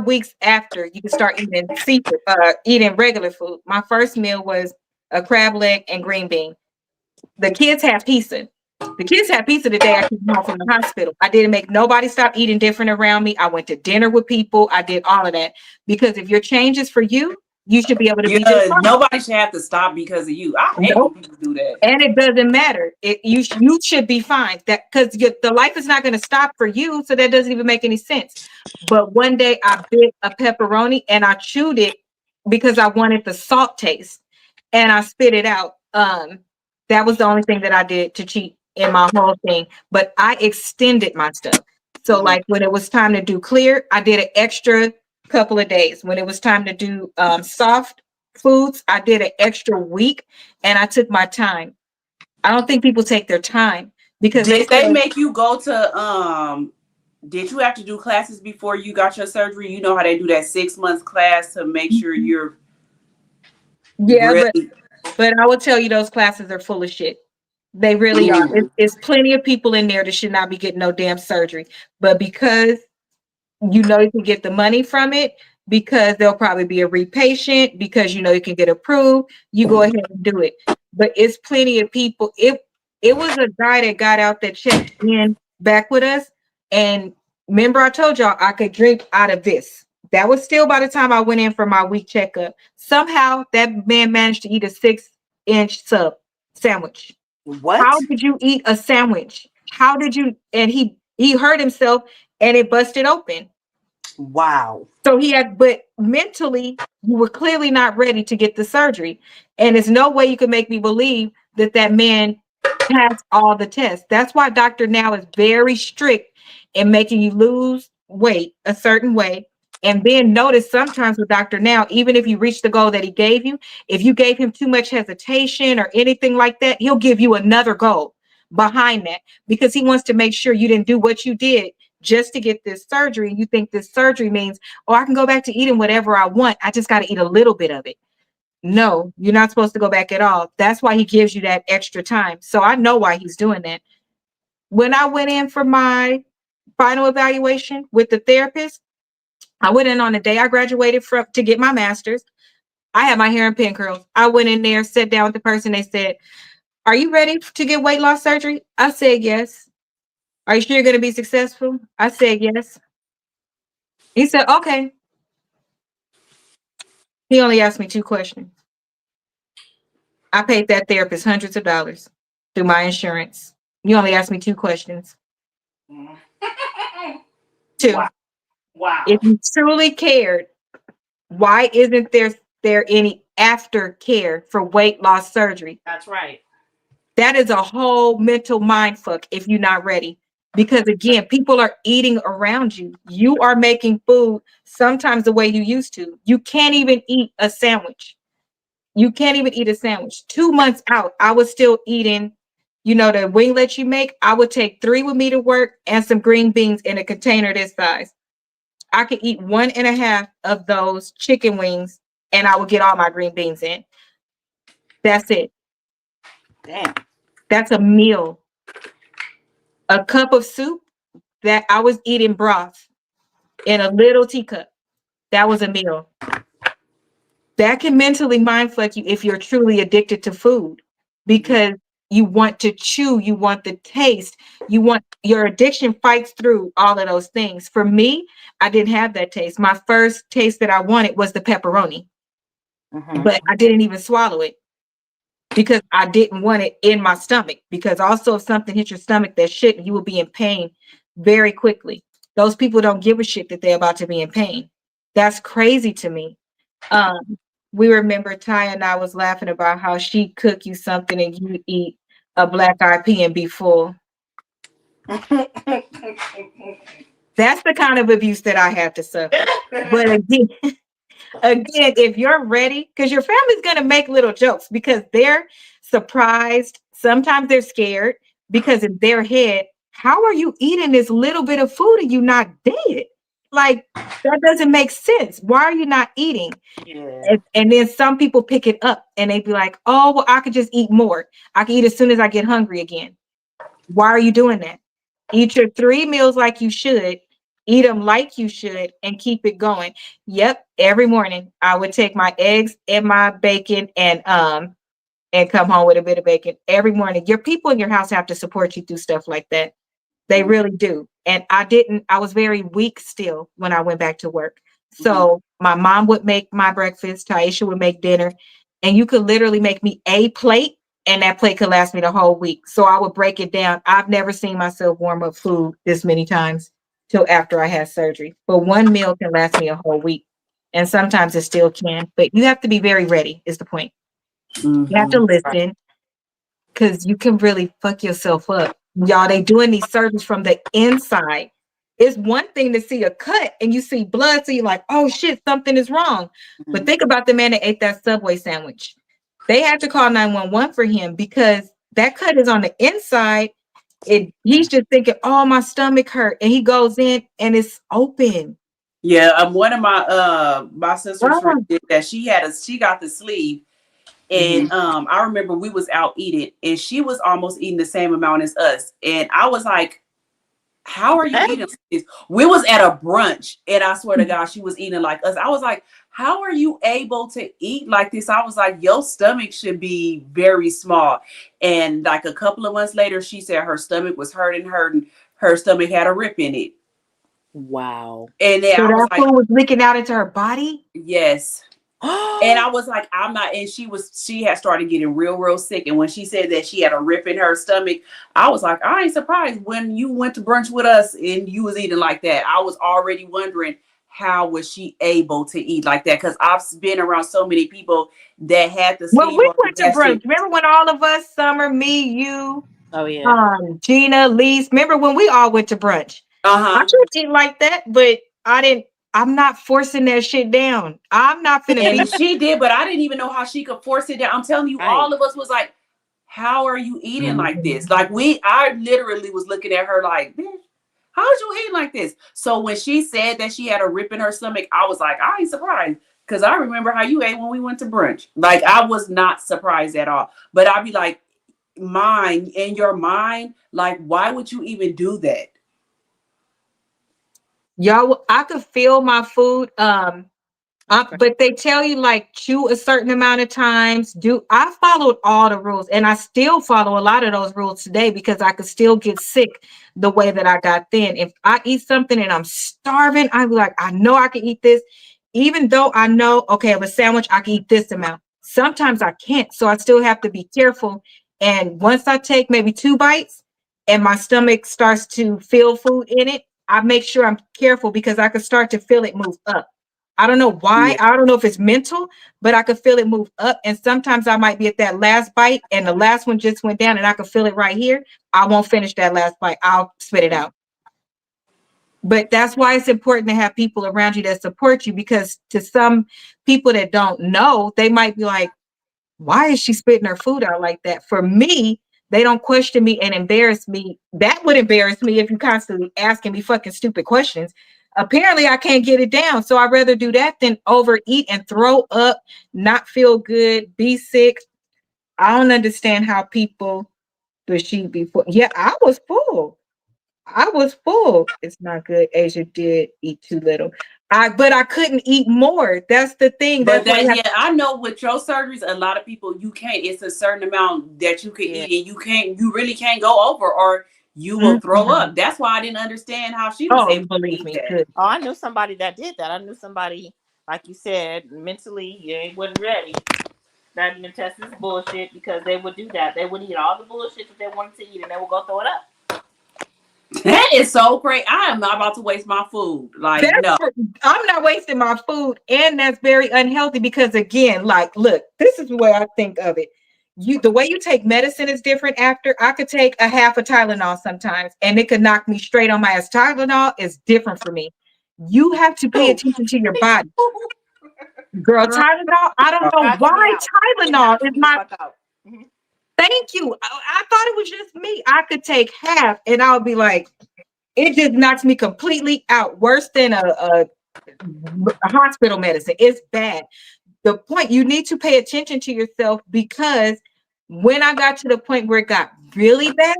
weeks after you can start eating seafood, eating regular food. My first meal was a crab leg and green bean. The kids had pizza. The kids had pizza the day I came home from the hospital. I didn't make nobody stop eating different around me. I went to dinner with people. I did all of that because if your change is for you, you should be able to be just fine. Nobody should have to stop because of you. I hate when people do that. And it doesn't matter. You should be fine. That because the life is not going to stop for you, so that doesn't even make any sense. But one day I bit a pepperoni and I chewed it because I wanted the salt taste, and I spit it out. That was the only thing that I did to cheat in my whole thing. But I extended my stuff. So like when it was time to do clear, I did an extra couple of days. When it was time to do soft foods, I did an extra week, and I took my time. I don't think people take their time because did they make you go to did you have to do classes before you got your surgery? You know how they do that 6 months class to make sure you're ready. But I will tell you those classes are full of shit. They really are. It's plenty of people in there that should not be getting no damn surgery, but because you know you can get the money from it, because there'll probably be a repatient, because you know you can get approved, you go ahead and do it. But it's plenty of people. It was a guy that got out that checked in back with us, and remember I told y'all I could drink out of this. That was still by the time I went in for my week checkup. Somehow that man managed to eat a 6-inch sub sandwich. What? How did you eat a sandwich? How did you? And he hurt himself, and it busted open. Wow. So but mentally, you were clearly not ready to get the surgery. And there's no way you could make me believe that man passed all the tests. That's why Dr. Now is very strict in making you lose weight a certain way. And then notice sometimes with Dr. Now, even if you reach the goal that he gave you, if you gave him too much hesitation or anything like that, he'll give you another goal. behind that, because he wants to make sure you didn't do what you did just to get this surgery. And you think this surgery means, oh, I can go back to eating whatever I want. I just got to eat a little bit of it. No, you're not supposed to go back at all. That's why he gives you that extra time. So I know why he's doing that. When I went in for my final evaluation with the therapist, I went in on the day I graduated from to get my master's. I had my hair in pin curls. I went in there, sat down with the person. They said, "Are you ready to get weight loss surgery?" I said, "Yes." "Are you sure you're going to be successful?" I said, "Yes." He said, "Okay." He only asked me 2 questions. I paid that therapist hundreds of dollars through my insurance. You only asked me 2 questions. 2. Wow. Wow. If you truly cared, why isn't there any aftercare for weight loss surgery? That's right. That is a whole mental mind fuck if you're not ready. Because again, people are eating around you. You are making food sometimes the way you used to. You can't even eat a sandwich. You can't even eat a sandwich. 2 months out, I was still eating, the winglets you make. I would take 3 with me to work and some green beans in a container this size. I could eat 1.5 of those chicken wings and I would get all my green beans in. That's it. Damn. That's a meal. A cup of soup, that I was eating broth in a little teacup. That was a meal. That can mentally mind fuck you if you're truly addicted to food, because you want to chew, you want the taste, your addiction fights through all of those things. For me, I didn't have that taste. My first taste that I wanted was the pepperoni, but I didn't even swallow it because I didn't want it in my stomach. Because also, if something hits your stomach that shouldn't, you will be in pain very quickly. Those people don't give a shit that they're about to be in pain. That's crazy to me. We remember Ty and I was laughing about how she'd cook you something and you'd eat a black-eyed pea and be full. That's the kind of abuse that I have to suffer. But again, if you're ready, because your family's going to make little jokes because they're surprised. Sometimes they're scared because in their head, how are you eating this little bit of food and you not dead? Like, that doesn't make sense. Why are you not eating? Yeah. And then some people pick it up and they be like, oh, well, I could just eat more. I can eat as soon as I get hungry again. Why are you doing that? Eat your 3 meals like you should. Eat them like you should and keep it going. Yep, every morning I would take my eggs and my bacon and come home with a bit of bacon every morning. Your people in your house have to support you through stuff like that. They really do. And I was very weak still when I went back to work. So my mom would make my breakfast, Taisha would make dinner, and you could literally make me a plate and that plate could last me the whole week. So I would break it down. I've never seen myself warm up food this many times till after I had surgery. But one meal can last me a whole week. And sometimes it still can. But you have to be very ready, is the point. You have to listen, because you can really fuck yourself up. Y'all, they doing these surgeries from the inside. It's one thing to see a cut and you see blood, so you're like, oh shit, something is wrong. But think about the man that ate that Subway sandwich. They had to call 911 for him because that cut is on the inside. He's just thinking, oh, my stomach hurt. And he goes in and it's open. Yeah, one of my sister's friends did that. She got the sleeve. And I remember we was out eating and she was almost eating the same amount as us. And I was like, how are you eating this? We was at a brunch and I swear to God, she was eating like us. I was like, how are you able to eat like this? I was like, your stomach should be very small. And like a couple of months later, she said her stomach was hurting. Her stomach had a rip in it. Wow. And then so I was that food was leaking out into her body? yes. And I was like, I'm not. And she had started getting real sick. And when she said that she had a rip in her stomach, I was like, I ain't surprised when you went to brunch with us and you was eating like that. I was already wondering, how was she able to eat like that? Because I've been around so many people that had the When sleeve we on went to brunch, remember when all of us, Summer, me, you, Oh yeah. Gina, Lise, remember when we all went to brunch? I should eat like that, but I'm not forcing that shit down. I'm not finna And be. she did, but I didn't even know how she could force it down. I'm telling you, all of us was like, how are you eating like this? Like I literally was looking at her like, bitch, how's you eating like this? So when she said that she had a rip in her stomach, I was like, I ain't surprised. Because I remember how you ate when we went to brunch. Like, I was not surprised at all. But I'd be like, in your mind, like, why would you even do that? Y'all, I could feel my food. But they tell you like chew a certain amount of times. I followed all the rules, and I still follow a lot of those rules today because I could still get sick the way that I got then. If I eat something and I'm starving, I'm like, I know I can eat this, even though I know, okay, of a sandwich, I can eat this amount. Sometimes I can't, so I still have to be careful. And once I take maybe 2 bites and my stomach starts to feel food in it, I make sure I'm careful because I could start to feel it move up. I don't know why. Yeah. I don't know if it's mental, but I could feel it move up. And sometimes I might be at that last bite and the last one just went down and I could feel it right here. I won't finish that last bite. I'll spit it out. But that's why it's important to have people around you that support you, because to some people that don't know, they might be like, why is she spitting her food out like that? For me, they don't question me and embarrass me. That would embarrass me if you constantly asking me fucking stupid questions. Apparently, I can't get it down. So I'd rather do that than overeat and throw up, not feel good, be sick. I don't understand how people, but she be full. Yeah, I was full. I was full. It's not good. Asia did eat too little. But I couldn't eat more. That's the thing. But That's why you that, have. yeah, I know with your surgeries, a lot of people, you can't, it's a certain amount that you can Yeah. eat, and you really can't go over, or you will throw up. That's why I didn't understand how she was Oh, able to believe eat me, that. good. Oh, I knew somebody that did that. I knew somebody, like you said, mentally, you wasn't ready. That even test this bullshit because they would do that. They would eat all the bullshit that they wanted to eat and they would go throw it up. That is so great. I am not about to waste my food. Like, no. I'm not wasting my food, and that's very unhealthy because again, like, look, this is the way I think of it. The way you take medicine is different. After I could take a half a Tylenol sometimes, and it could knock me straight on my ass. Tylenol is different for me. You have to pay attention to your body, girl. Girl, Tylenol. I don't know knocks me why out. It Tylenol knocks is me the not. fuck out. Mhm. Thank you. I thought it was just me. I could take half, and I would be like, it just knocks me completely out. Worse than a hospital medicine. It's bad. The point, you need to pay attention to yourself, because when I got to the point where it got really bad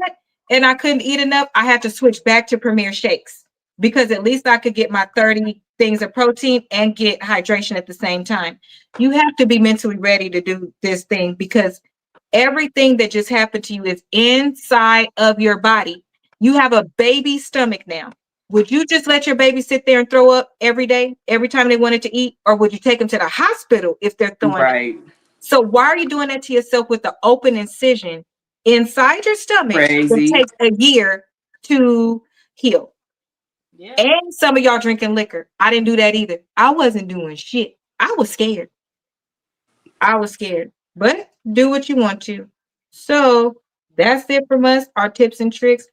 and I couldn't eat enough, I had to switch back to Premier Shakes because at least I could get my 30 things of protein and get hydration at the same time. You have to be mentally ready to do this thing because everything that just happened to you is inside of your body. You have a baby stomach now. Would you just let your baby sit there and throw up every day, every time they wanted to eat? Or would you take them to the hospital if they're throwing up? Right. So why are you doing that to yourself with the open incision inside your stomach that Crazy. takes a year to heal? Yeah. And some of y'all drinking liquor. I didn't do that either. I wasn't doing shit. I was scared. But do what you want to. So that's it from us, our tips and tricks,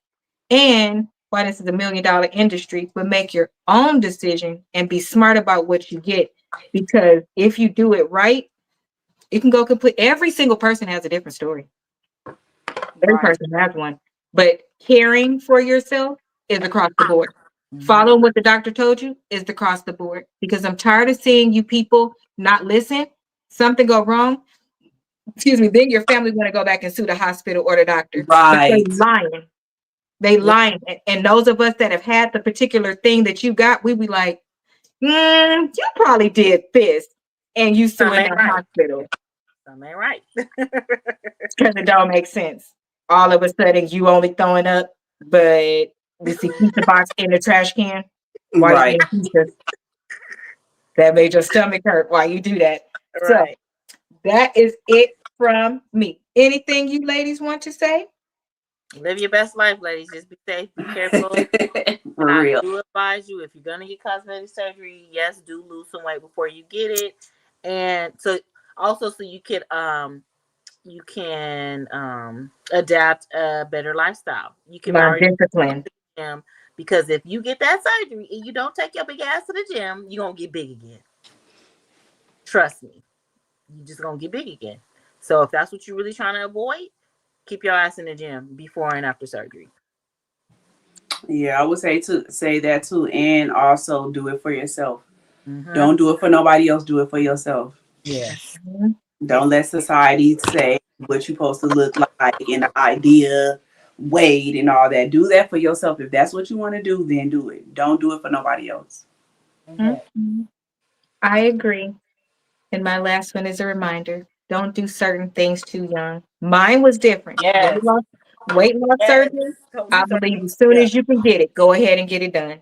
and why this is $1 million industry. But make your own decision and be smart about what you get. Because if you do it right, it can go complete. Every single person has a different story. Every Right. person has one. But caring for yourself is across the board. Mhm. Following what the doctor told you is across the board. Because I'm tired of seeing you people not listen. Something go wrong. Excuse me. Then your family want to go back and sue the hospital or the doctor. But they Right. lying. They Yeah. lying. And those of us that have had the particular thing that you got, we be like, you probably did this. And you Something suing ain't the right. hospital Something ain't right. because it don't make sense. All of a sudden, you only throwing up, but we see pizza box in the trash can while you Right. eating pizza. That made your stomach hurt while you do that. So Right. that is it from me. Anything you ladies want to say? Live your best life, ladies. Just be safe, be careful. And For I real. do advise you, if you're gonna get cosmetic surgery, yes, do lose some weight before you get it. And so also so you can adapt a better lifestyle. You can Learn already discipline. gym, because if you get that surgery and you don't take your big ass to the gym, you're gonna get big again. Trust me. You just gonna get big again. So if that's what you're really trying to avoid, keep your ass in the gym before and after surgery. Yeah, I would say that too, and also do it for yourself. Mm-hmm. Don't do it for nobody else. Do it for yourself. Yes. Don't let society say what you're supposed to look like and the idea, weight, and all that. Do that for yourself. If that's what you want to do, then do it. Don't do it for nobody else. Okay. I agree. And my last one is a reminder. Don't do certain things too young. Mine was different. Yes. Weight loss surgery, I believe as soon as you can get it, go ahead and get it done.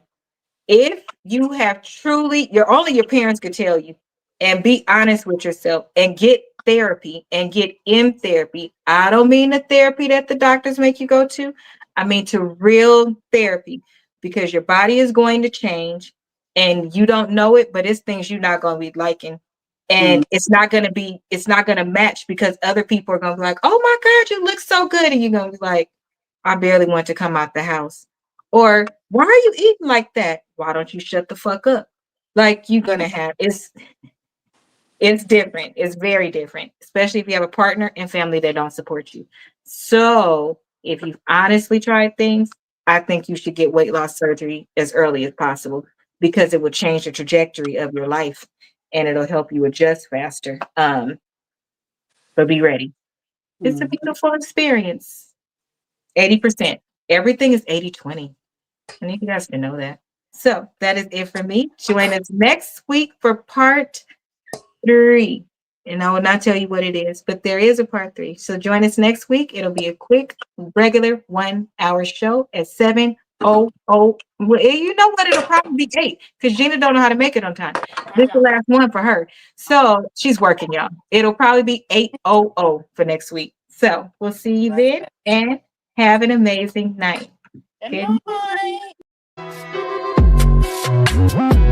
If you have truly, only your parents could tell you, and be honest with yourself and get therapy and get in therapy. I don't mean the therapy that the doctors make you go to. I mean to real therapy, because your body is going to change and you don't know it, but it's things you're not going to be liking. And it's not going to match, because other people are going to be like, oh my God, you look so good. And you're going to be like, I barely want to come out the house. Or why are you eating like that? Why don't you shut the fuck up? Like, you're going to have, it's different. It's very different, especially if you have a partner and family that don't support you. So if you've honestly tried things, I think you should get weight loss surgery as early as possible, because it will change the trajectory of your life and it'll help you adjust faster. But be ready. It's a beautiful experience. 80%. Everything is 80-20. I need you guys to know that. So that is it for me. Join us next week for part 3. And I will not tell you what it is, but there is a part 3. So join us next week. It'll be a quick, regular 1-hour show at 7:00. Well, you know what? It'll probably be 8, because Gina don't know how to make it on time. This is the last one for her. So she's working, y'all. It'll probably be 8:00 for next week. So we'll see you then, and have an amazing night. Good night.